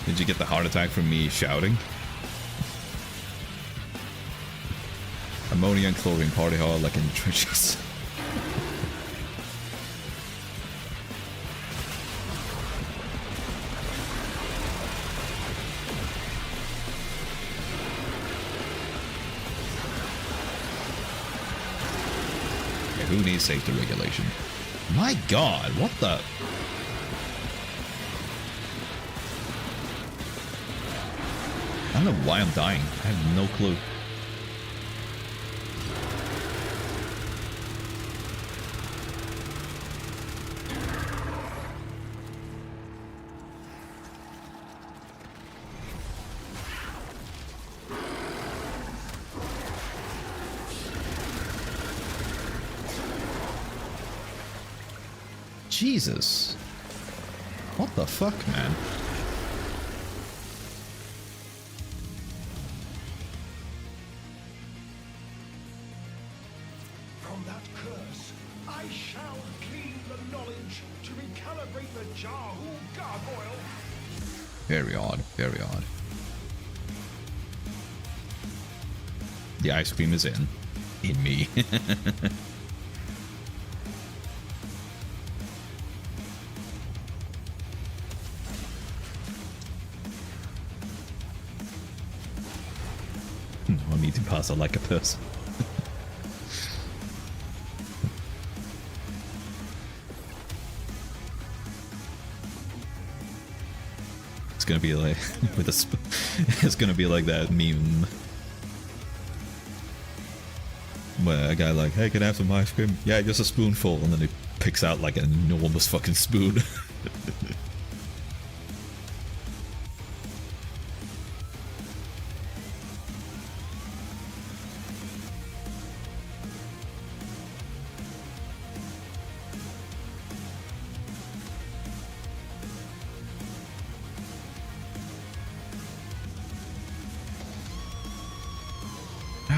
Did you get the heart attack from me shouting? Ammonia and chlorine party hard like in the trenches. Who needs safety regulation? My god, what the? I don't know why I'm dying. I have no clue. Jesus. What the fuck, man? From that curse, I shall glean the knowledge to recalibrate the Jahu gargoyle. Very odd, very odd. The ice cream is in me. I need to pass out like a person. It's gonna be like with a it's gonna be like that meme where a guy like, hey, can I have some ice cream? Yeah, just a spoonful, and then he picks out like an enormous fucking spoon.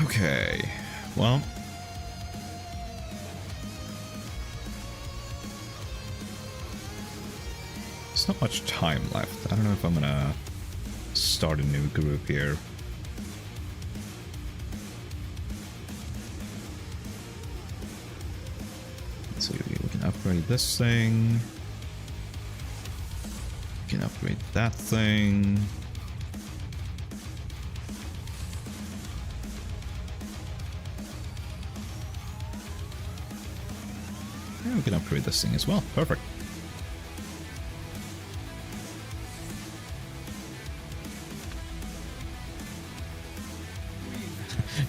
Okay, well, there's not much time left. I don't know if I'm gonna start a new group here. So we can upgrade this thing. We can upgrade that thing. We can upgrade this thing as well. Perfect.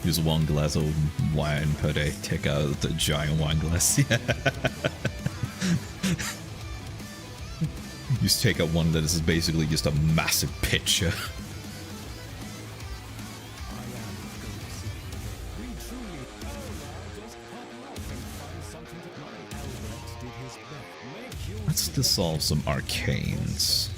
Use one glass of wine per day. Take out the giant wine glass. Yeah. Just take out one that is basically just a massive pitcher. Let's dissolve some arcanes.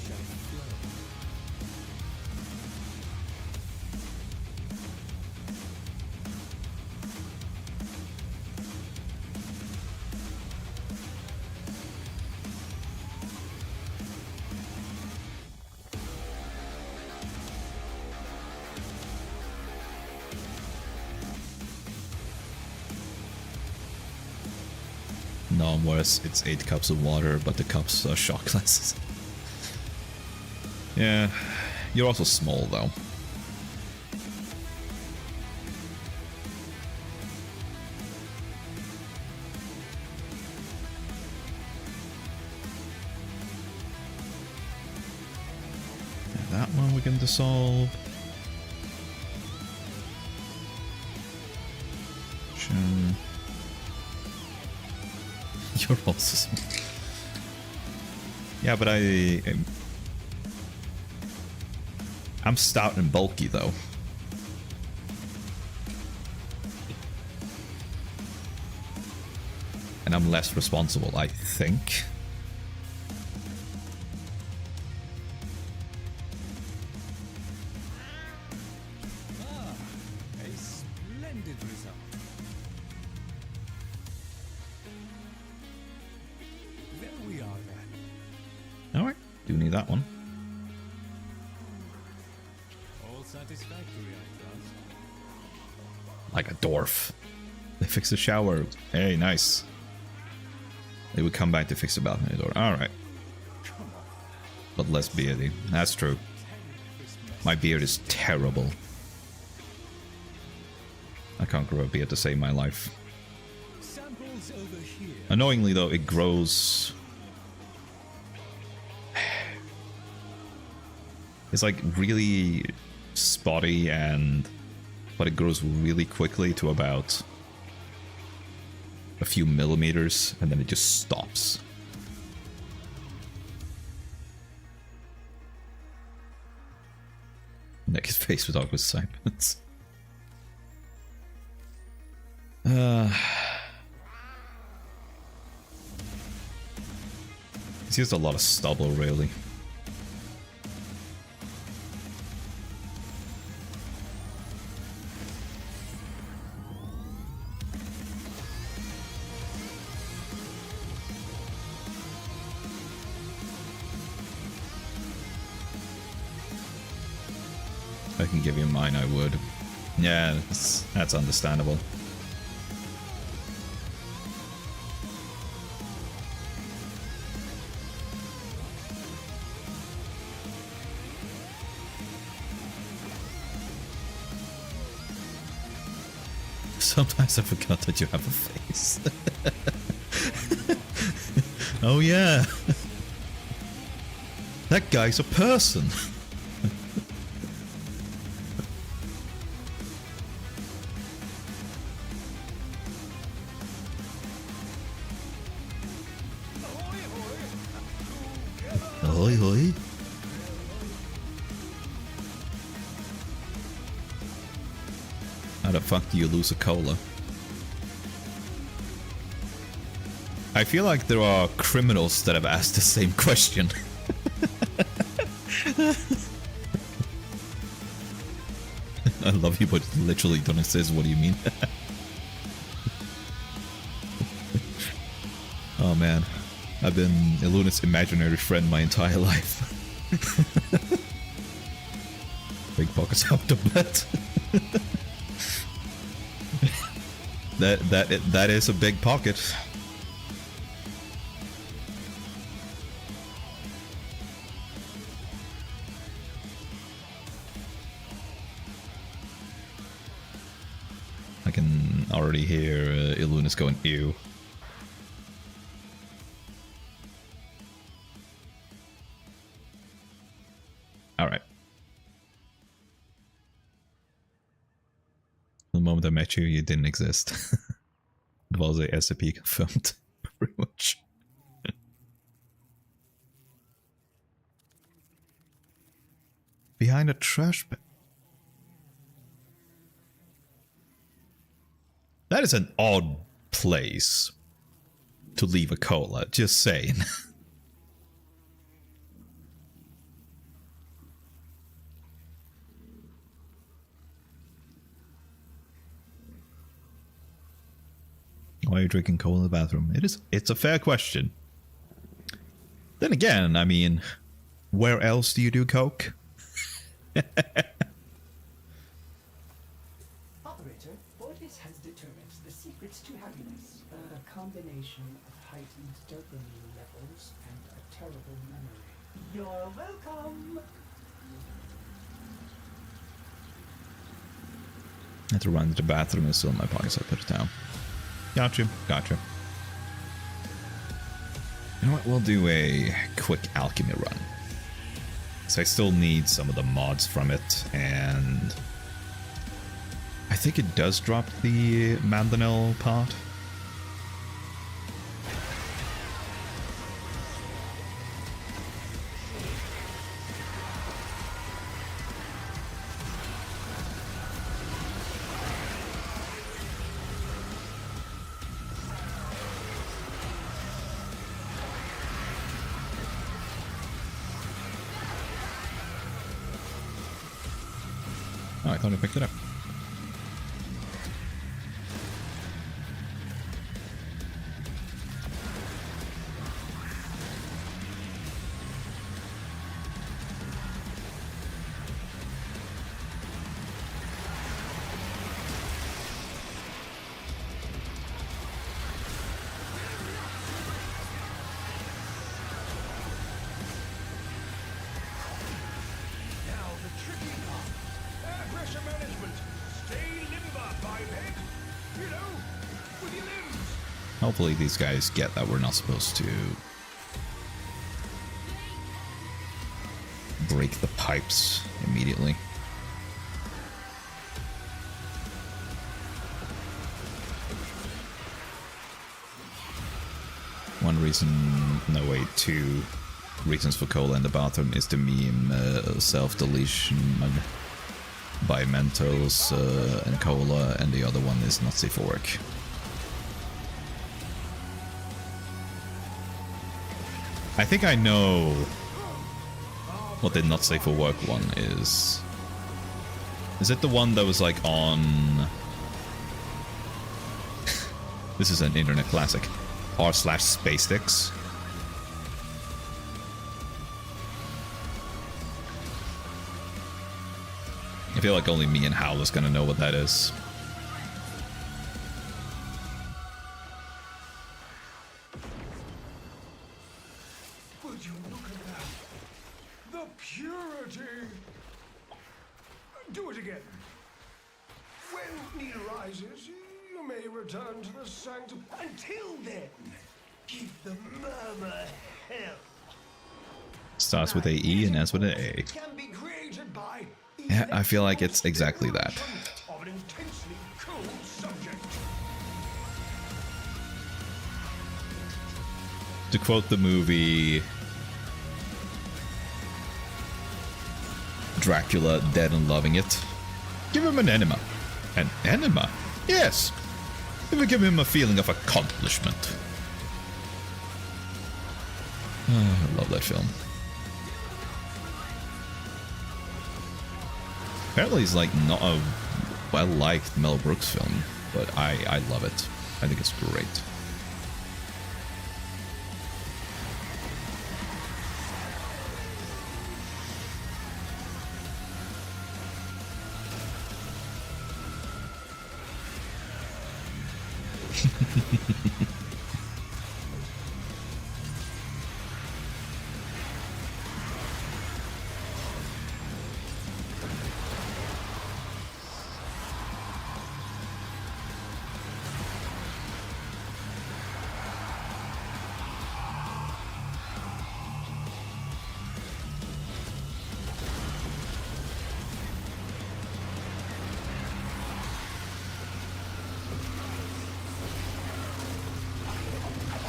Nom, whereas it's 8 cups of water, but the cups are shot glasses. Yeah, you're also small though. That one we can dissolve. Sure. You're also... Yeah, but I'm stout and bulky though. And I'm less responsible, I think. A splendid result. There we are then. Alright, do need that one. All satisfactory, I trust. Like a dwarf. They fixed the shower. Hey, nice. They would come back to fix the balcony door. Alright. But less beardy. That's true. My beard is terrible. I can't grow a beard to save my life. Samples over here. Annoyingly though, it grows... It's like really spotty and... But it grows really quickly to about a few millimeters and then it just stops. Naked face with awkward sideburns. It's just a lot of stubble, really. If I can give you mine, I would. Yeah, that's understandable. Sometimes I forgot that you have a face. Oh yeah. That guy's a person. Ahoy, hoy. How the fuck do you lose a cola? I feel like there are criminals that have asked the same question. I love you, but literally don't exist. What do you mean? Oh man, I've been Iluna's imaginary friend my entire life. Big pockets out the butt. That is a big pocket. I can already hear Iluna's going ew. Alright. The moment I met you, you didn't exist. It was a SCP confirmed. Pretty much. Behind a trash bin. That is an odd place to leave a cola, just saying. Why are you drinking cola in the bathroom? It's a fair question. Then again, I mean, where else do you do coke? Padre, better, Fortis has determined the secrets to happiness. A combination of heightened dopamine levels and a terrible memory. You're welcome! I have to run to the bathroom and still in my pocket, so I put it down. Gotcha. You know what? We'll do a quick alchemy run. So I still need some of the mods from it, and I think it does drop the Mandanel part. Oh, I thought I picked it up. Now the tricky part. Air pressure management. Stay limber, biped. You know, with your limbs. Hopefully these guys get that we're not supposed to break the pipes immediately. One reason, no wait, two reasons for cola in the bathroom is the meme self-deletion by Mentos and cola, and the other one is not safe for work. I think I know what the not safe for work one is. Is it the one that was like on... This is an internet classic. r/SpaceX. I feel like only me and Hal is gonna know what that is. Would you look at that? The purity! Do it again. When need arises, you may return to the sanctum. Until then, give the murmur hell. Starts with a E and ends with an A. Can be created by Yeah, I feel like it's exactly that. of an intensely cool subject. To quote the movie Dracula, Dead and Loving It, give him an enema. An enema? Yes! It will give him a feeling of accomplishment. I love that film. Apparently it's like not a well-liked Mel Brooks film, but I love it. I think it's great.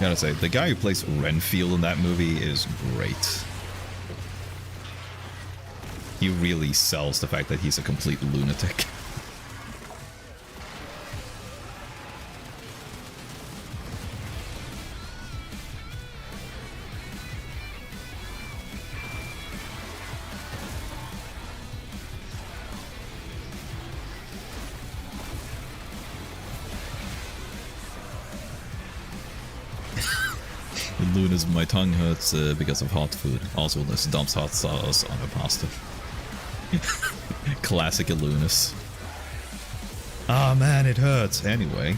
Gotta say, the guy who plays Renfield in that movie is great. He really sells the fact that he's a complete lunatic. Lunas, my tongue hurts because of hot food. Also, this dumps hot sauce on her pasta. Classic Lunas. Ah, man, it hurts. Anyway.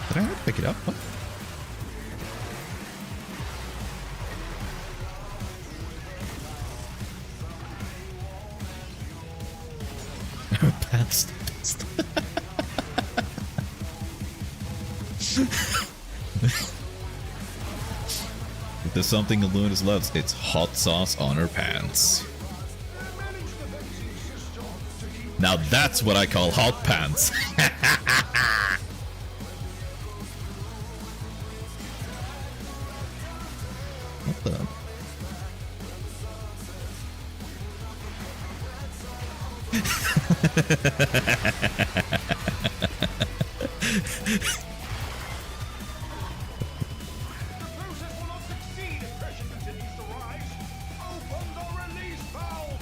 Did I not pick it up? What? Past. If there's something Lunas loves, it's hot sauce on her pants. Now that's what I call hot pants. What the?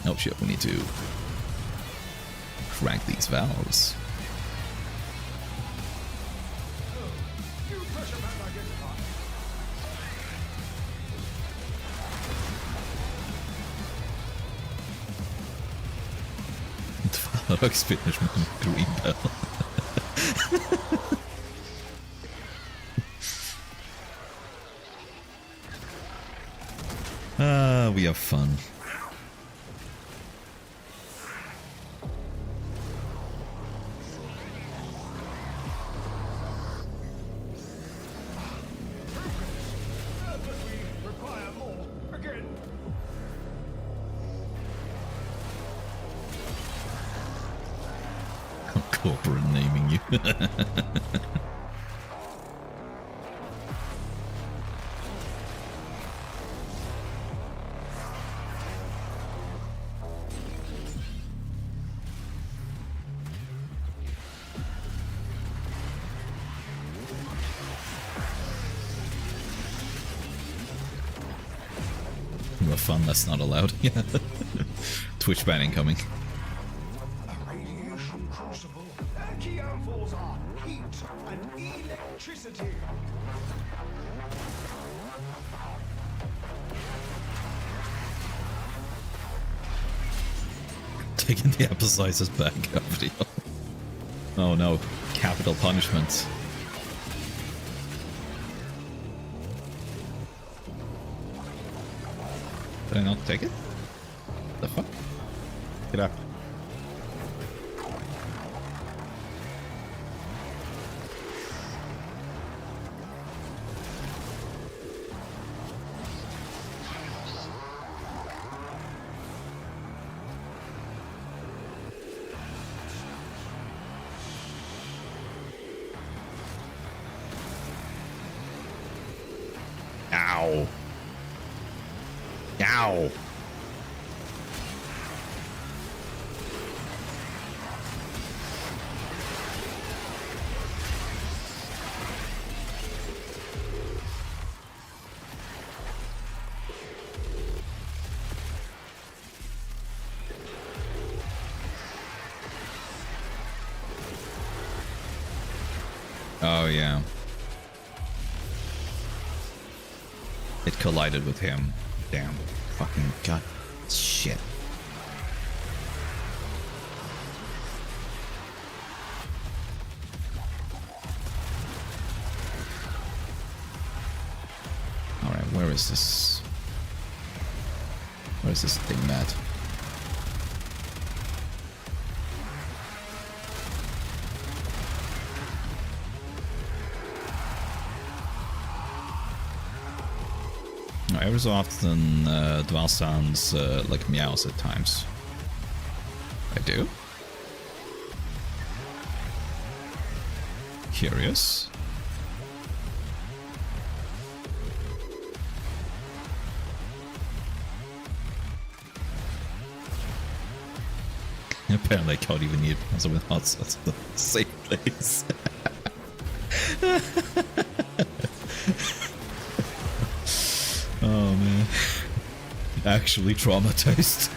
Oh shit, we need to crank these valves. Dvalarog's finished with a green bell. We have fun. Corporate naming you. Fun, that's not allowed. Yeah. Twitch ban incoming. Radiation crucible. Their key outfalls are heat and electricity. Taking the apple slices back up video. Oh no, capital punishment. Did I not take it? The fuck? Get up. Ow. Ow. Oh, yeah. It collided with him. Damn. Fucking god. Shit. Alright, where is this? Where is this thing at? Every so often, Dval sounds like meows at times. I do? Curious. Apparently I can't even eat pizza with hot sauce in the same place. Oh man. Actually traumatized.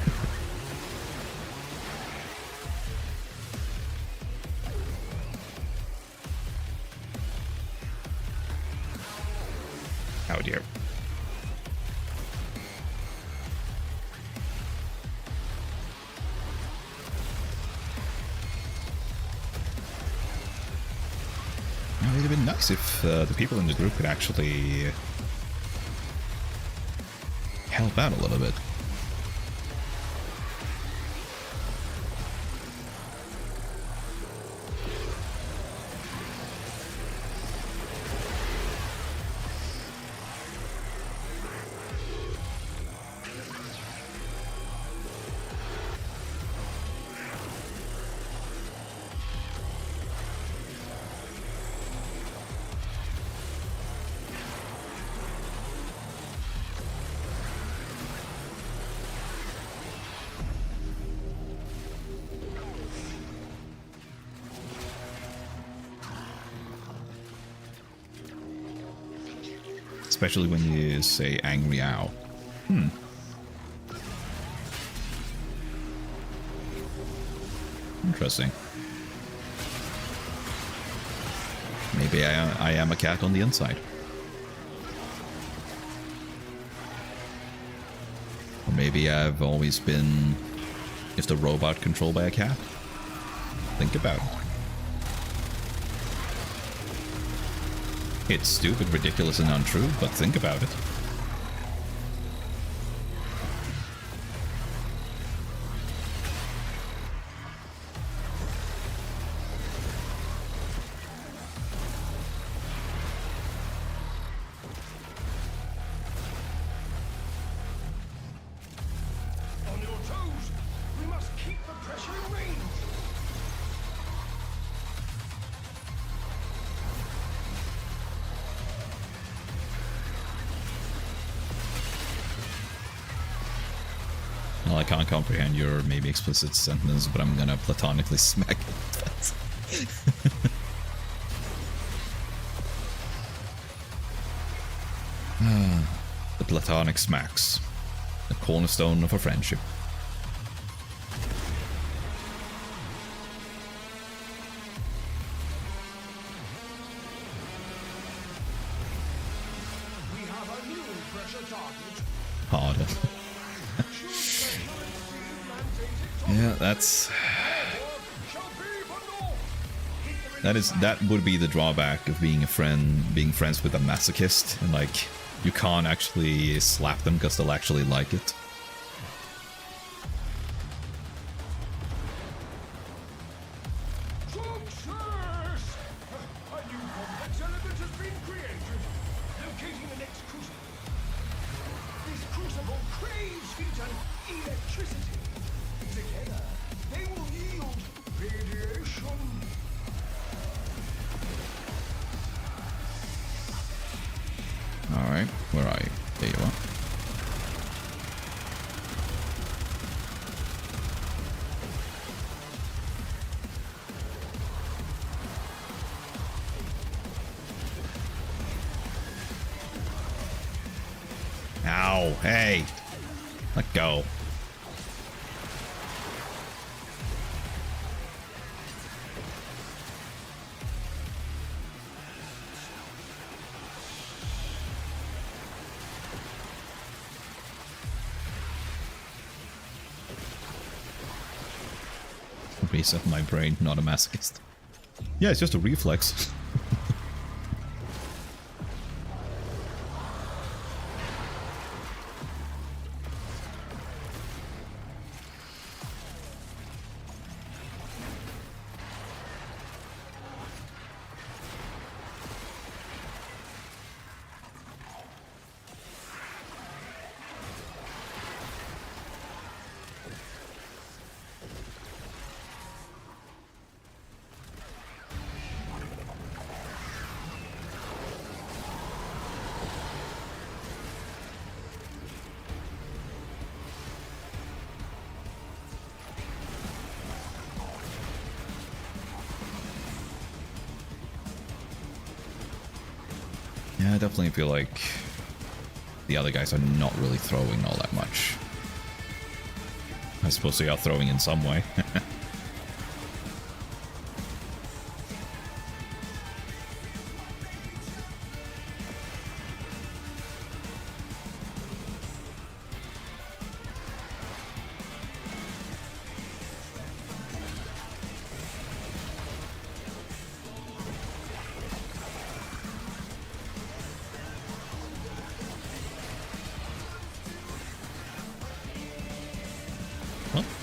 have been nice if the people in the group could actually help out a little bit. Especially when you say angry owl. Interesting. Maybe I am a cat on the inside. Or maybe I've always been just a robot controlled by a cat. Think about it. It's stupid, ridiculous, and untrue, but think about it. On your toes! We must keep the pressure in range! Well, I can't comprehend your maybe explicit sentence, but I'm gonna platonically smack it. The platonic smacks. The cornerstone of a friendship. We have a new pressure target. Harder. Yeah, that's... That would be the drawback of being friends with a masochist, and like, you can't actually slap them because they'll actually like it. Success! A new complex element has been created. Locating the next crucible. This crucible craves heat and electricity. Together, they will yield radiation. Alright, where are you? There you are. Ow, hey! Let go. Reset my brain, not a masochist. Yeah, it's just a reflex. Yeah, I definitely feel like the other guys are not really throwing all that much. I suppose they are throwing in some way.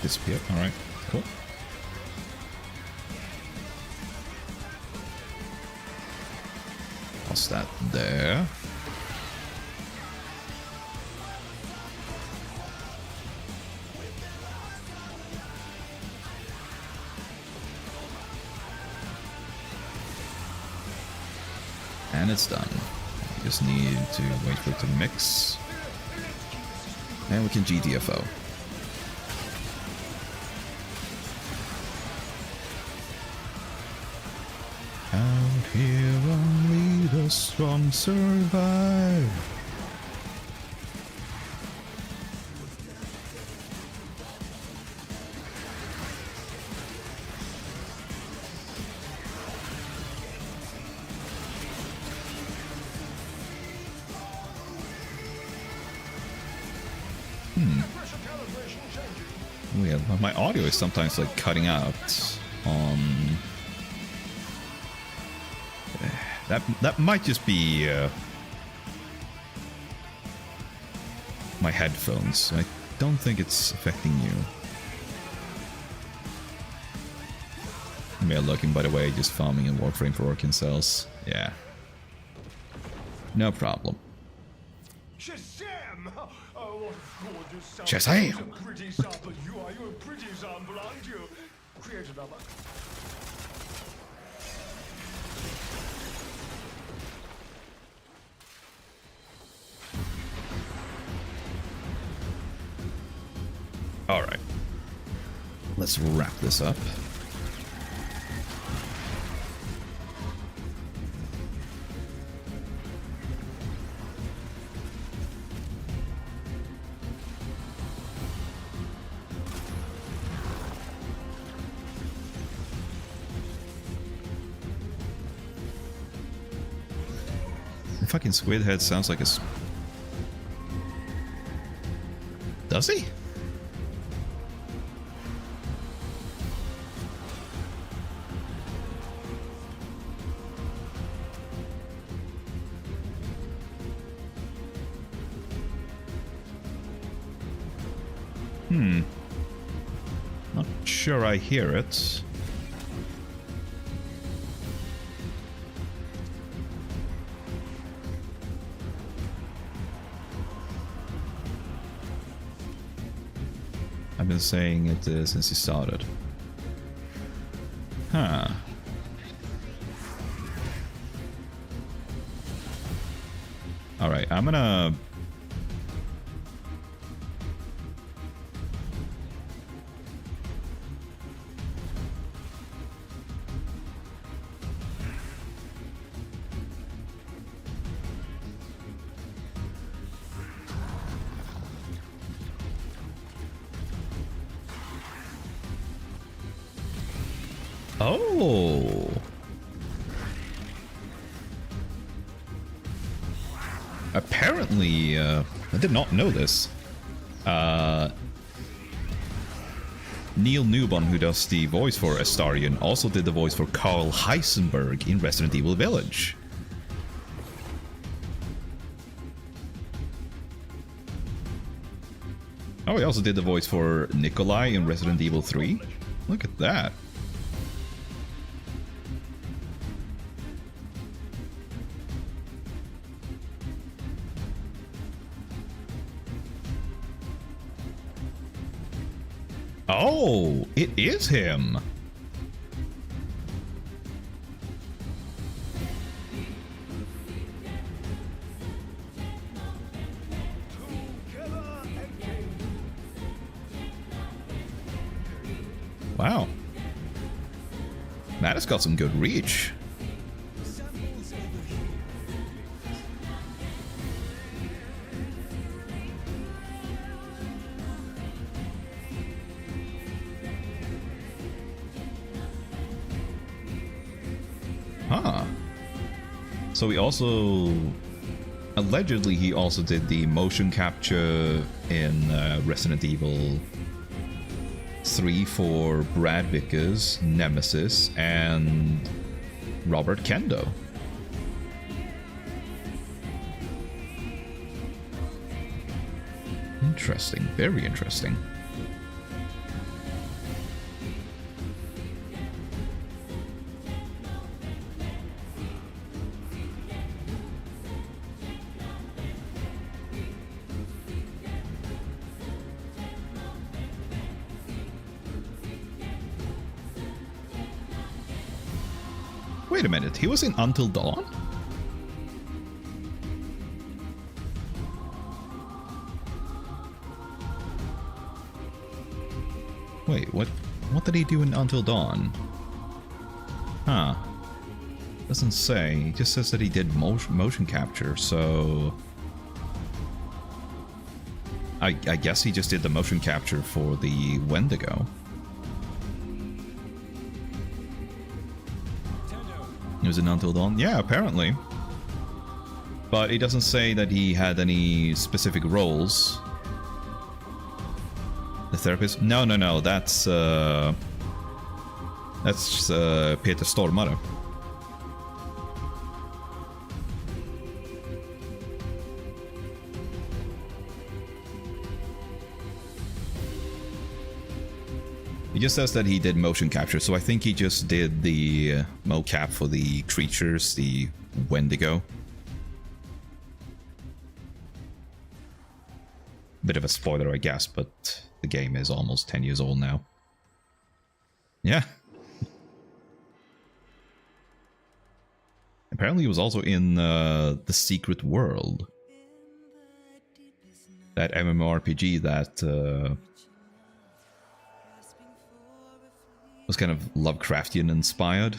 disappeared. Alright, cool. What's that there? And it's done. We just need to wait for it to mix. And we can GTFO. Out here only the strong survive. Weird. My audio is sometimes like cutting out on. That might just be my headphones. I don't think it's affecting you. We are looking, by the way, just farming in Warframe for Arcanes. Yeah. No problem. Shazam! Oh, what a gorgeous sample. Shazam! It's a pretty sample. You're a pretty sample, aren't you? Create another. Alright. Let's wrap this up. The fucking squid head sounds like a... Does he? Not sure I hear it. I've been saying it since he started. Huh. Alright, I'm gonna... Oh! Apparently, I did not know this. Neil Newbon, who does the voice for Astarion, also did the voice for Carl Heisenberg in Resident Evil Village. Oh, he also did the voice for Nikolai in Resident Evil 3. Look at that. Oh, it is him. Wow. That has got some good reach. Huh. So he also... Allegedly, he also did the motion capture in Resident Evil 3 for Brad Vickers, Nemesis, and Robert Kendo. Interesting. Very interesting. Wait a minute, he was in Until Dawn? Wait, what did he do in Until Dawn? Huh. Doesn't say. He just says that he did motion capture, so... I guess he just did the motion capture for the Wendigo. It was in Until Dawn? Yeah, apparently. But it doesn't say that he had any specific roles. The therapist? No, that's Peter Stormare. He just says that he did motion capture, so I think he just did the mocap for the creatures, the Wendigo. Bit of a spoiler, I guess, but the game is almost 10 years old now. Yeah. Apparently he was also in The Secret World. That MMORPG that was kind of Lovecraftian inspired.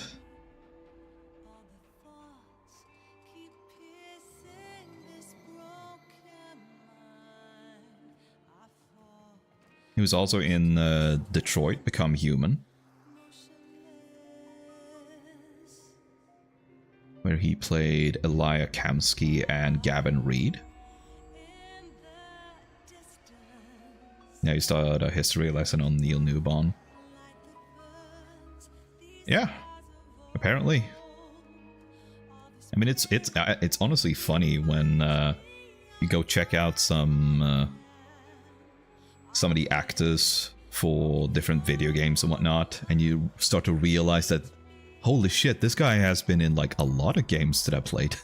He was also in Detroit Become Human, where he played Elia Kamsky and Gavin Reed. Now you start a history lesson on Neil Newbon. Yeah, apparently. I mean, it's honestly funny when you go check out some of the actors for different video games and whatnot, and you start to realize that, holy shit, this guy has been in like a lot of games that I played.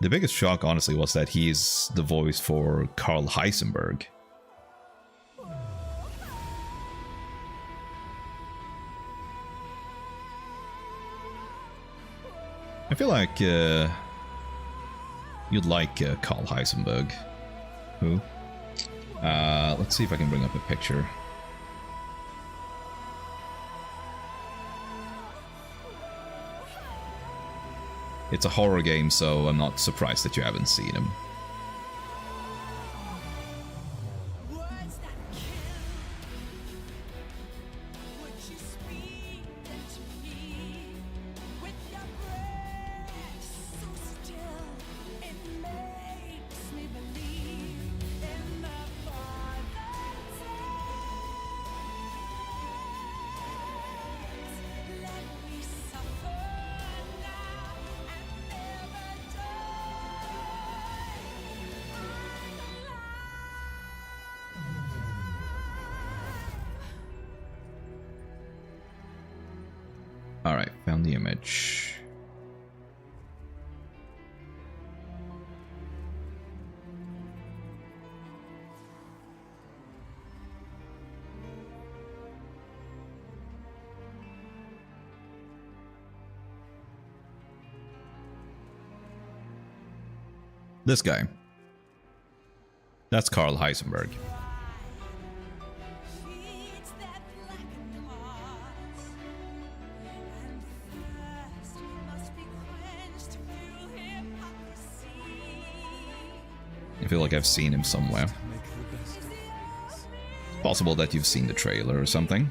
The biggest shock, honestly, was that he's the voice for Carl Heisenberg. I feel like you'd like Carl Heisenberg. Who? Let's see if I can bring up a picture. It's a horror game, so I'm not surprised that you haven't seen him. Alright, found the image. This guy. That's Carl Heisenberg. I feel like I've seen him somewhere. Possible that you've seen the trailer or something.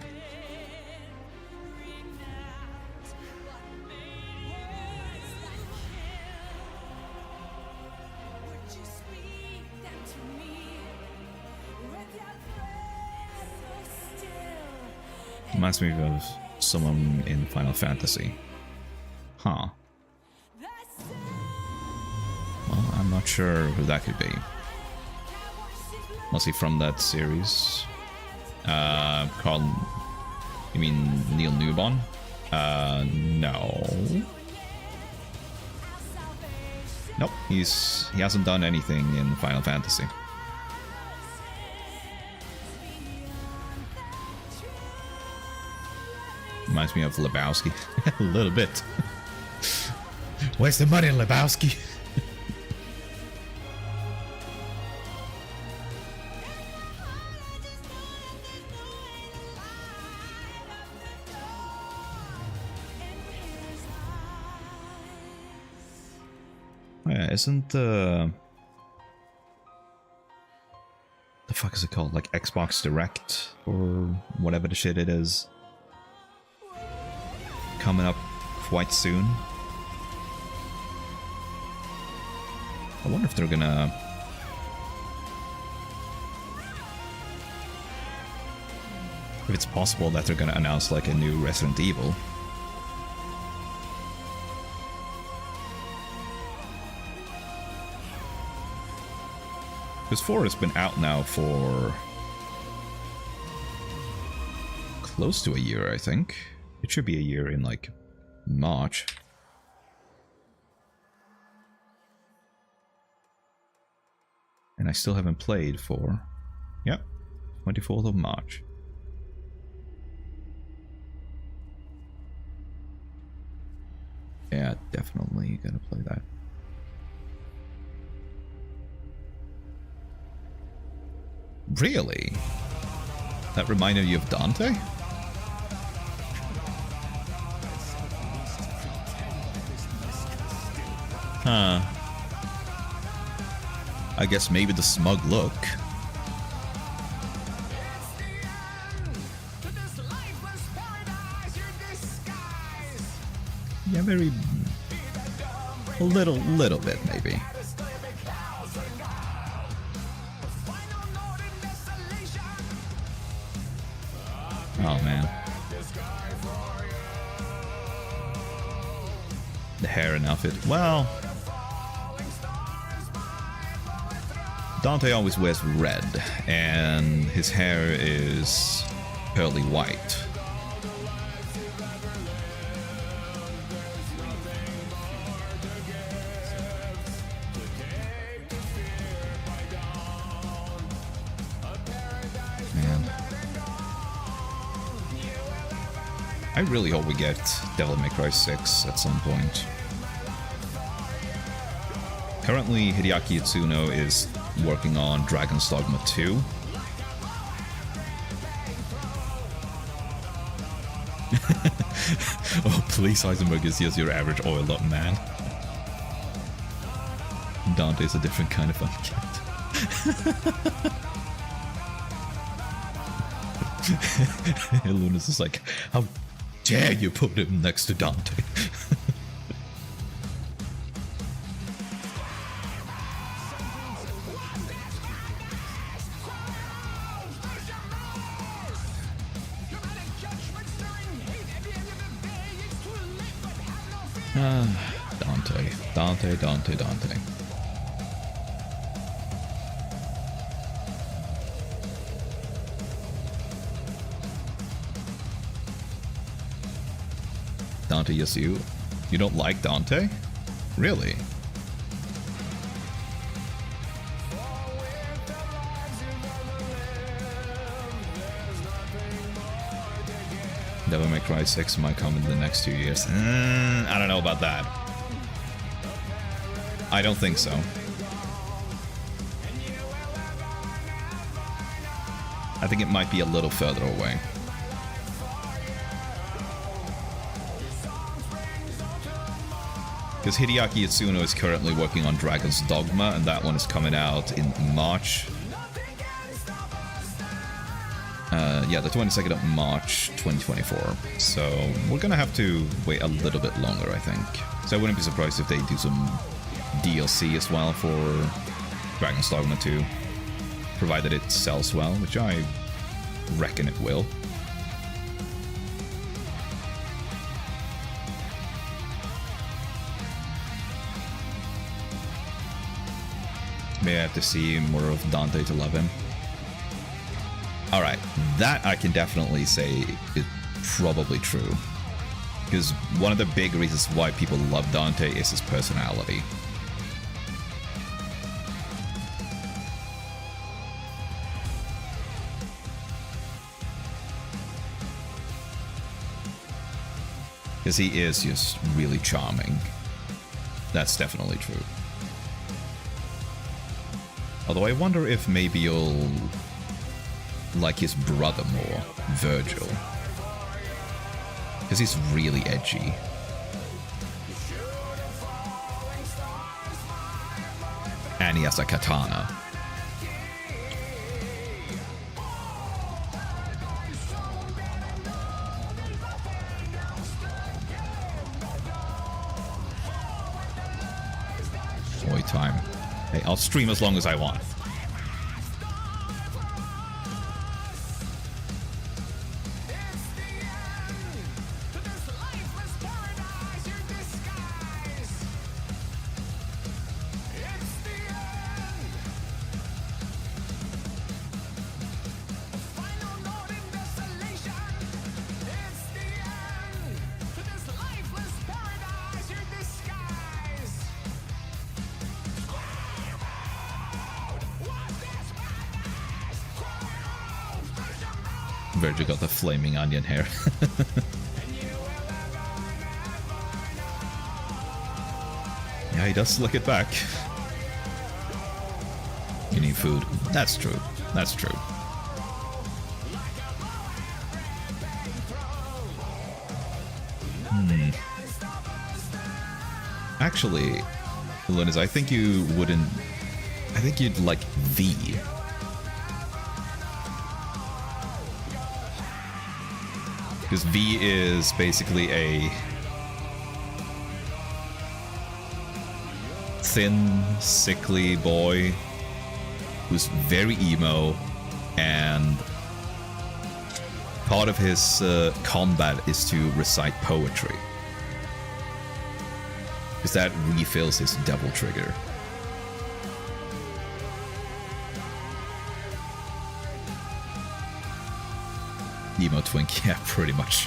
Reminds me of someone in Final Fantasy. Huh. Well, I'm not sure who that could be. Was he from that series? Carl... You mean Neil Newbon? No. Nope, he hasn't done anything in Final Fantasy. Reminds me of Lebowski. A little bit. Where's the money, Lebowski? Oh yeah, isn't the fuck is it called? Like Xbox Direct or whatever the shit it is coming up quite soon? I wonder if they're gonna if it's possible that they're gonna announce like a new Resident Evil. Because 4 has been out now for close to a year, I think. It should be a year in like March. And I still haven't played 4. Yep, 24th of March. Yeah, definitely gonna play that. Really? That reminded you of Dante? Huh. I guess maybe the smug look. Yeah, very... a little bit, maybe. Oh, man. The hair and outfit. Well... Dante always wears red, and his hair is pearly white. Man. I really hope we get Devil May Cry 6 at some point. Currently, Hideaki Itsuno is working on Dragon's Dogma 2. Oh, please, Heisenberg is just your average oiled up man. Dante's a different kind of unkempt. Luna's is like, how dare you put him next to Dante? Dante. Dante, yes, you don't like Dante? Really? Devil May Cry 6 might come in the next 2 years. I don't know about that. I don't think so. I think it might be a little further away. Because Hideaki Itsuno is currently working on Dragon's Dogma, and that one is coming out in March. Yeah, the 22nd of March 2024. So we're gonna have to wait a little bit longer, I think. So I wouldn't be surprised if they do some DLC as well for Dragon's Dogma 2, provided it sells well, which I reckon it will. May I have to see more of Dante to love him. Alright, that I can definitely say is probably true. Because one of the big reasons why people love Dante is his personality. Because he is just really charming. That's definitely true. Although I wonder if maybe you'll like his brother more, Virgil. Because he's really edgy. And he has a katana. Wait time. Hey, I'll stream as long as I want. Virgil got the flaming onion hair. Yeah, he does slick it back. You need food. That's true. That's true. Actually, Lunas, I think you wouldn't... I think you'd like V. Because V is basically a thin, sickly boy who's very emo, and part of his combat is to recite poetry. Because that refills his devil trigger. Emo twink, yeah, pretty much.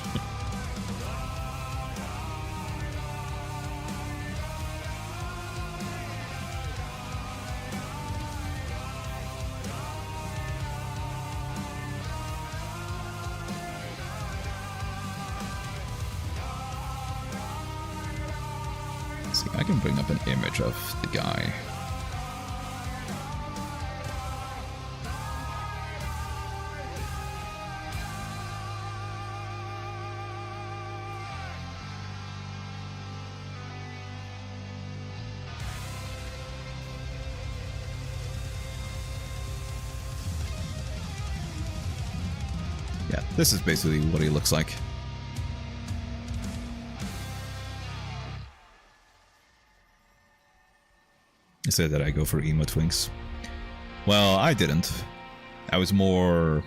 See, I can bring up an image of the guy. Yeah, this is basically what he looks like. You said that I go for emo twinks. Well, I didn't. I was more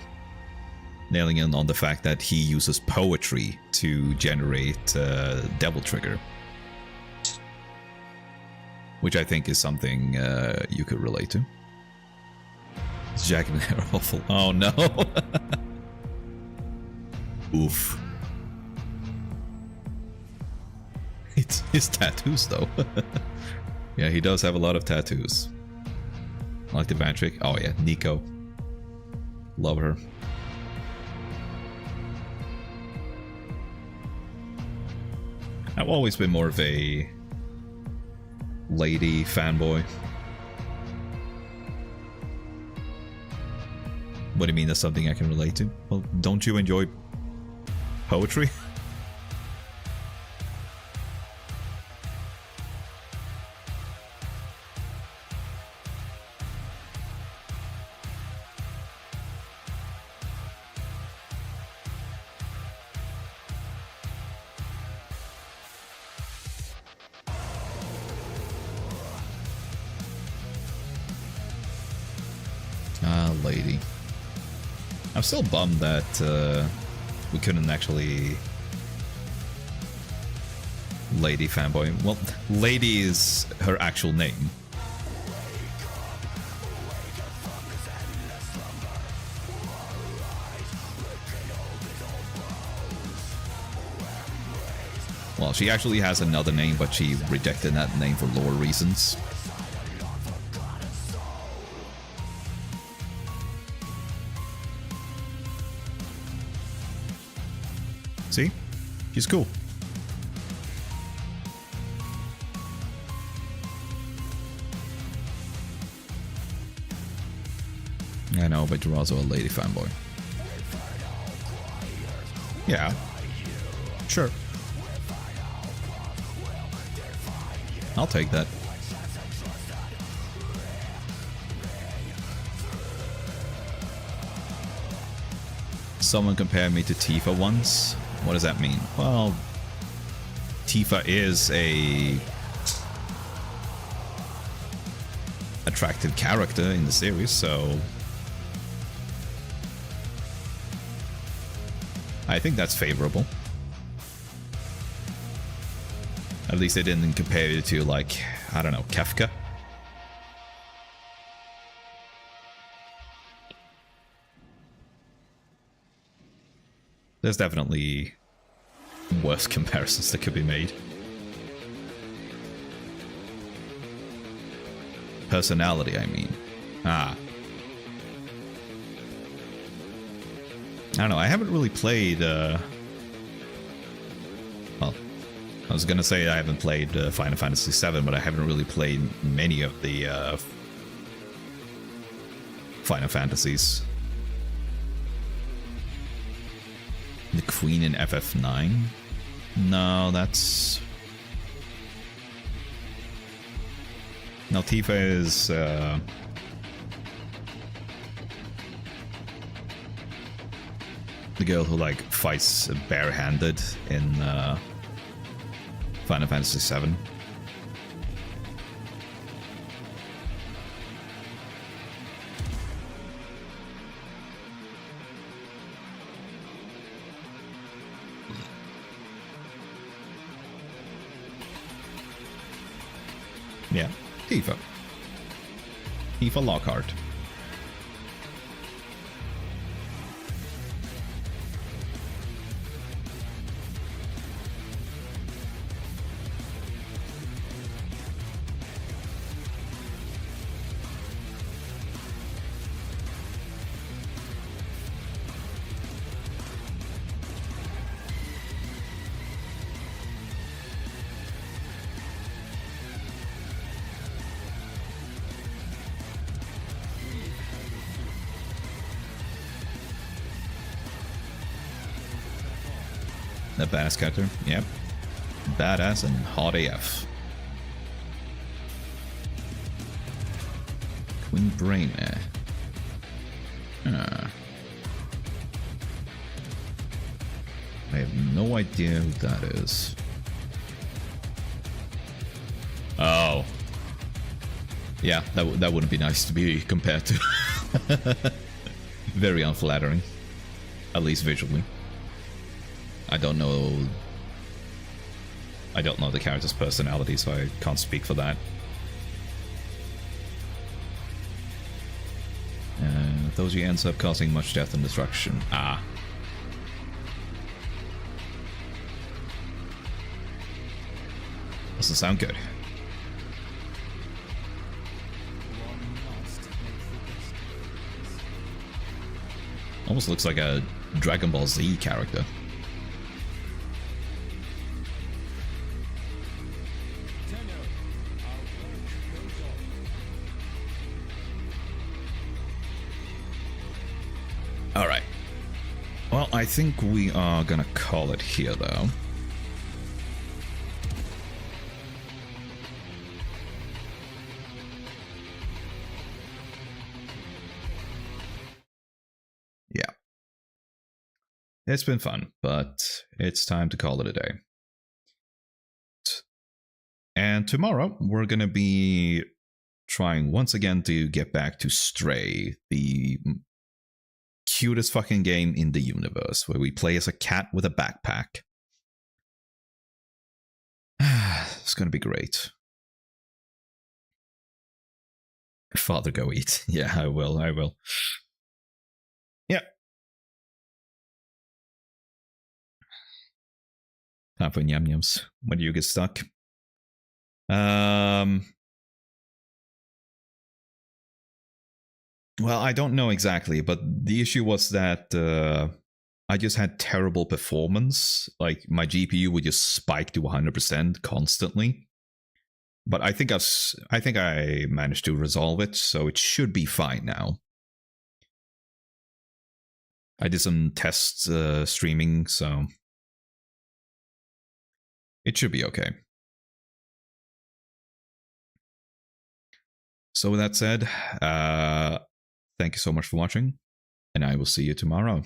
nailing in on the fact that he uses poetry to generate Devil Trigger. Which I think is something you could relate to. Is Jack and hair awful? Oh no! Oof. It's his tattoos though. Yeah, he does have a lot of tattoos. Like the Vantric. Oh yeah, Nico. Love her. I've always been more of a lady fanboy. What do you mean that's something I can relate to? Well, don't you enjoy poetry? Lady. I'm still bummed that we couldn't actually Lady fanboy. Well, Lady is her actual name. Well, she actually has another name, but she rejected that name for lore reasons. See? She's cool. I know, but you're also a lady fanboy. Yeah. Sure. I'll take that. Someone compared me to Tifa once. What does that mean? Well, Tifa is a attractive character in the series, so I think that's favorable. At least they didn't compare it to, like, I don't know, Kefka. There's definitely worse comparisons that could be made. Personality, I mean. Ah. I don't know, I haven't really played, well, I was gonna say I haven't played Final Fantasy VII, but I haven't really played many of the Final Fantasies. The Queen in FF9? No, that's... No, Tifa is... the girl who, like, fights barehanded in Final Fantasy VII. Yeah, Tifa. Tifa Lockhart. The badass character, yep. Badass and hot AF. Queen Brainer. I have no idea who that is. Oh. Yeah, that wouldn't be nice to be compared to. Very unflattering. At least visually. I don't know the character's personality, so I can't speak for that. Those he ends up causing much death and destruction. Ah. Doesn't sound good. Almost looks like a Dragon Ball Z character. Alright. Well, I think we are gonna call it here, though. Yeah. It's been fun, but it's time to call it a day. And tomorrow, we're gonna be trying once again to get back to Stray, the cutest fucking game in the universe, where we play as a cat with a backpack. It's gonna be great. Father, go eat. Yeah, I will. Yeah. Time for yum-yums. When do you get stuck? Well, I don't know exactly, but the issue was that I just had terrible performance. Like, my GPU would just spike to 100% constantly. But I think I managed to resolve it, so it should be fine now. I did some test streaming, so it should be okay. So with that said, thank you so much for watching, and I will see you tomorrow.